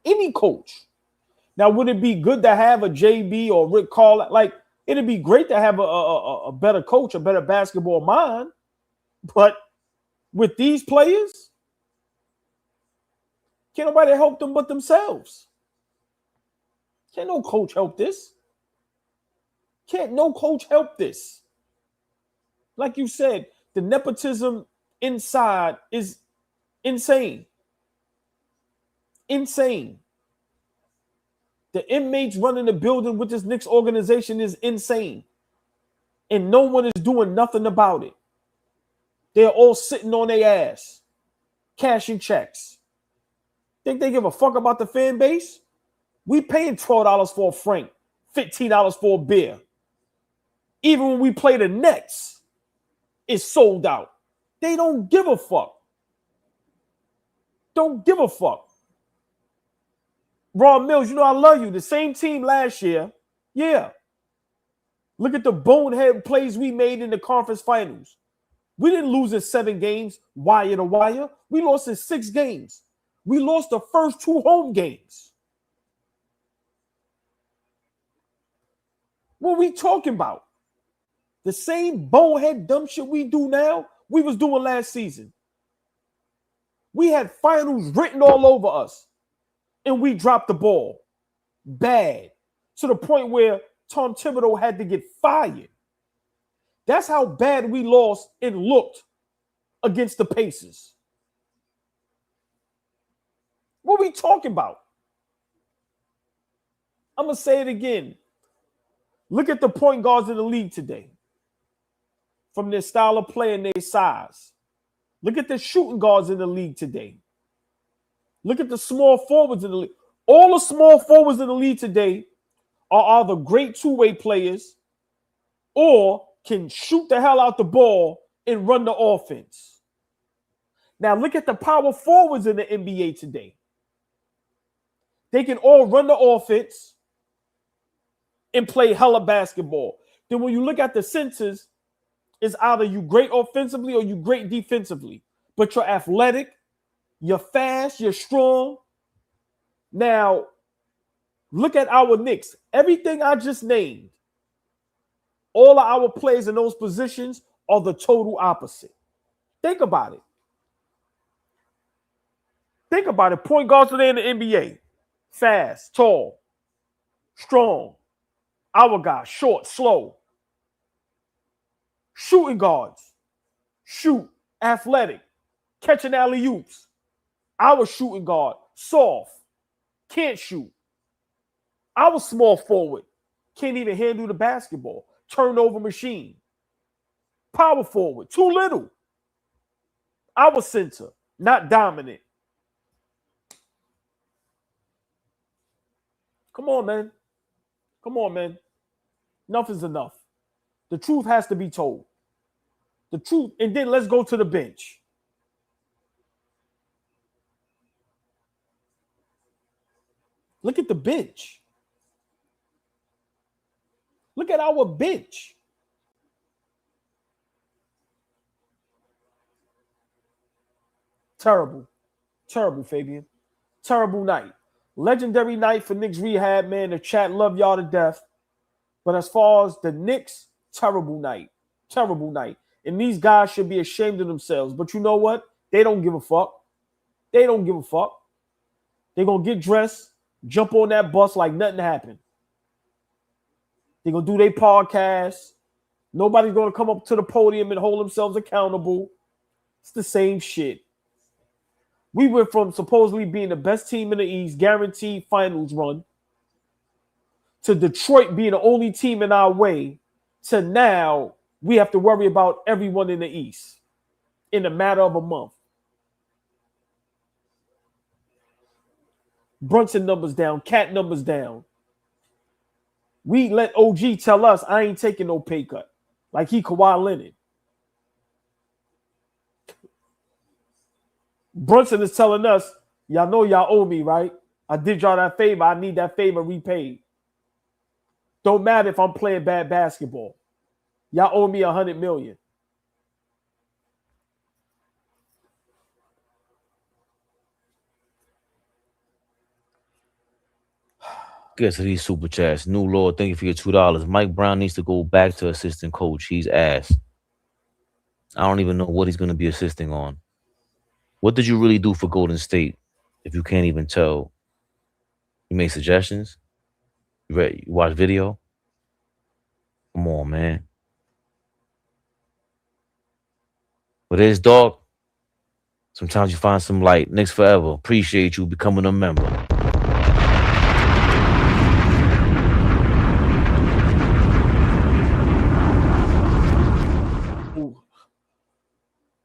Any coach. Now, would it be good to have a JB or Rick Carlisle? Like, it'd be great to have a better coach, a better basketball mind. But with these players, can't nobody help them but themselves. Can't no coach help this. Can't no coach help this. Like you said, the nepotism inside is insane. Insane. The inmates running the building with this Knicks organization is insane. And no one is doing nothing about it. They're all sitting on their ass, cashing checks. Think they give a fuck about the fan base? We paying $12 for a frank, $15 for a beer. Even when we play the Nets, it's sold out. They don't give a fuck. Don't give a fuck. Ron Mills, I love you. The same team last year. Yeah. Look at the bonehead plays we made in the conference finals. We didn't lose in 7 games, wire to wire. We lost in 6 games. We lost the first 2 home games. What are we talking about? The same bonehead dumb shit we do now, we was doing last season. We had finals written all over us, and we dropped the ball. Bad. To the point where Tom Thibodeau had to get fired. That's how bad we lost and looked against the Pacers. What are we talking about? I'm going to say it again. Look at the point guards in the league today. From their style of play and their size. Look at the shooting guards in the league today. Look at the small forwards in the league. All the small forwards in the league today are either great two-way players or can shoot the hell out the ball and run the offense. Now look at the power forwards in the NBA today. They can all run the offense and play hella basketball. Then when you look at the centers, it's either you great offensively or you great defensively. But you're athletic, you're fast, you're strong. Now, look at our Knicks. Everything I just named, all of our players in those positions are the total opposite. Think about it. Think about it. Point guards today in the NBA. Fast, tall, strong. Our guy, short, slow. Shooting guards. Shoot, athletic. Catching alley-oops. Our shooting guard, soft. Can't shoot. Our small forward can't even handle the basketball. Turnover machine. Power forward, too little. Our center, not dominant. Come on, man. Come on, man. Enough is enough. The truth has to be told. The truth, and then let's go to the bench. Look at the bench. Look at our bench. Terrible. Terrible, Fabian. Terrible night. Legendary night for Knicks rehab, man. The chat love y'all to death. But as far as the Knicks, terrible night. Terrible night. And these guys should be ashamed of themselves. But you know what? They don't give a fuck. They don't give a fuck. They're going to get dressed, jump on that bus like nothing happened. They're going to do their podcast. Nobody's going to come up to the podium and hold themselves accountable. It's the same shit. We went from supposedly being the best team in the East, guaranteed finals run, to Detroit being the only team in our way, to now we have to worry about everyone in the East in a matter of a month. Brunson numbers down, Cat numbers down. We let OG tell us, I ain't taking no pay cut. Like he Kawhi Leonard. Brunson is telling us, y'all know y'all owe me, right? I did y'all that favor. I need that favor repaid. Don't matter if I'm playing bad basketball. Y'all owe me $100 million. Get to these super chats. New Lord, thank you for your $2. Mike Brown needs to go back to assistant coach. He's ass. I don't even know what he's going to be assisting on. What did you really do for Golden State if you can't even tell? You made suggestions? You watch video? Come on, man. But it's dark. Sometimes you find some light. Knicks forever. Appreciate you becoming a member.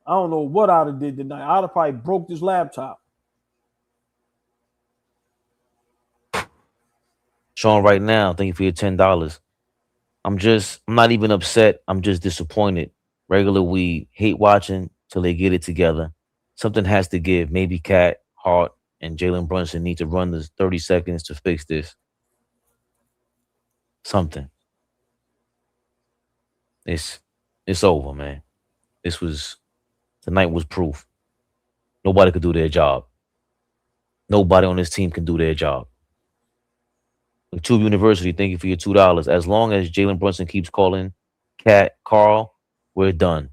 I don't know what I'd have did tonight. I'd have probably broke this laptop. Sean, right now, thank you for your $10. I'm not even upset. I'm just disappointed. Regular weed, hate watching till they get it together. Something has to give. Maybe Cat, Hart, and Jalen Brunson need to run this 30 seconds to fix this. Something. It's over, man. Tonight was proof. Nobody could do their job. Nobody on this team can do their job. Tube University, thank you for your $2. As long as Jalen Brunson keeps calling Cat Carl, we're done.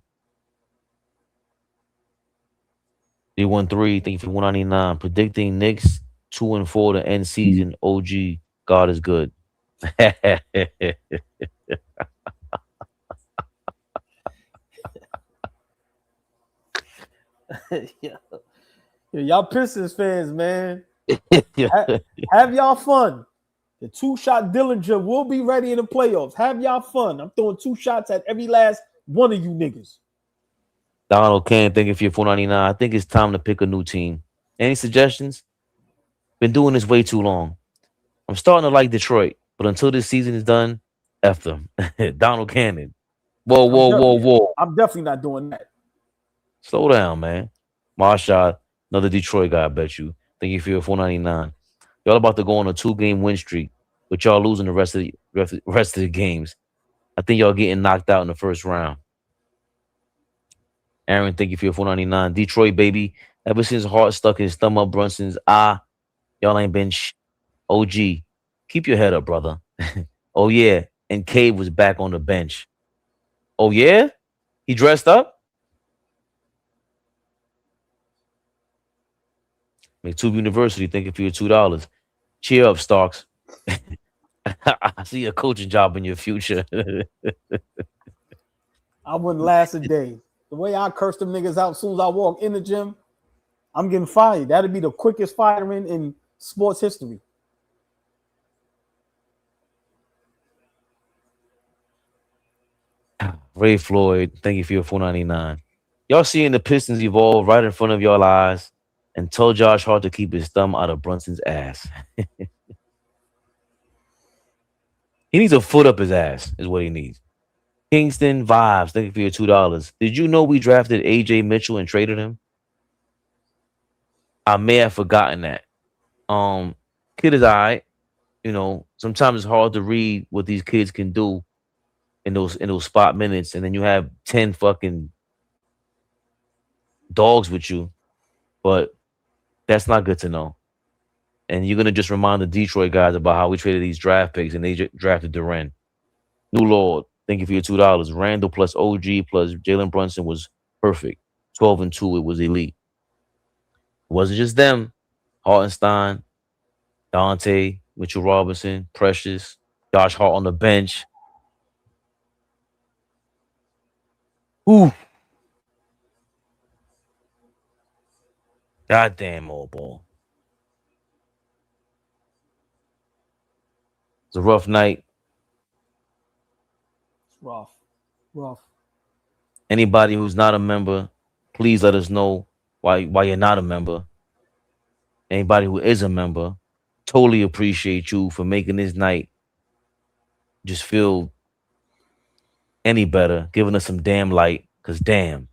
313, thank you for 199. Predicting Knicks 2-4 to end season. OG, God is good. Yeah, y'all Pistons fans, man. Have y'all fun. The two-shot Dillinger will be ready in the playoffs. Have y'all fun. I'm throwing 2 shots at every last one of you niggas. Donald Can, thank you for your $4.99. I think it's time to pick a new team. Any suggestions? Been doing this way too long. I'm starting to like Detroit, but until this season is done, F them. Donald Cannon. Whoa. I'm definitely not doing that. Slow down, man. Marshall, another Detroit guy, I bet you. Thank you for your $4.99. Y'all about to go on a 2-game win streak, but y'all losing the rest of the games. I think y'all getting knocked out in the first round. Aaron, thank you for your $4.99. Detroit, baby. Ever since Hart stuck his thumb up Brunson's y'all ain't been OG. Keep your head up, brother. Oh, yeah. And Cave was back on the bench. Oh, yeah? He dressed up? McTube University, thank you for your $2. Cheer up, Starks. I see a coaching job in your future. I wouldn't last a day. The way I curse them niggas out as soon as I walk in the gym, I'm getting fired. That'd be the quickest firing in sports history. Ray Floyd, thank you for your $4.99. Y'all seeing the Pistons evolve right in front of y'all eyes, and tell Josh Hart to keep his thumb out of Brunson's ass. He needs a foot up his ass, is what he needs. Kingston Vibes, thank you for your $2. Did you know we drafted AJ Mitchell and traded him? I may have forgotten that. Kid is all right. You know, sometimes it's hard to read what these kids can do in those spot minutes, and then you have 10 fucking dogs with you. But that's not good to know. And you're gonna just remind the Detroit guys about how we traded these draft picks and they drafted Duren. New Lord, thank you for your $2. Randall plus OG plus Jalen Brunson was perfect. 12-2, it was elite. wasn't just them. Hartenstein, Dante, Mitchell Robinson, Precious, Josh Hart on the bench. Ooh. Goddamn, old ball. It's a rough night. It's rough. Rough. Anybody who's not a member, please let us know why you're not a member. Anybody who is a member, totally appreciate you for making this night just feel any better, giving us some damn light. Cause damn,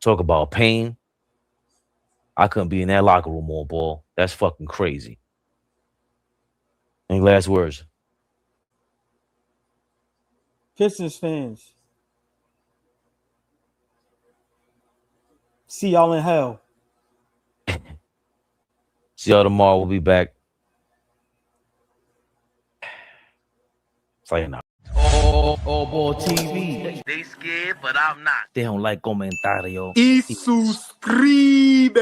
talk about pain. I couldn't be in that locker room more, ball. That's fucking crazy. Any last words? Pistons fans. See y'all in hell. See y'all tomorrow. We'll be back. Sayonara. AllBall TV. They scared, but I'm not. They don't like comentario. Y suscribe.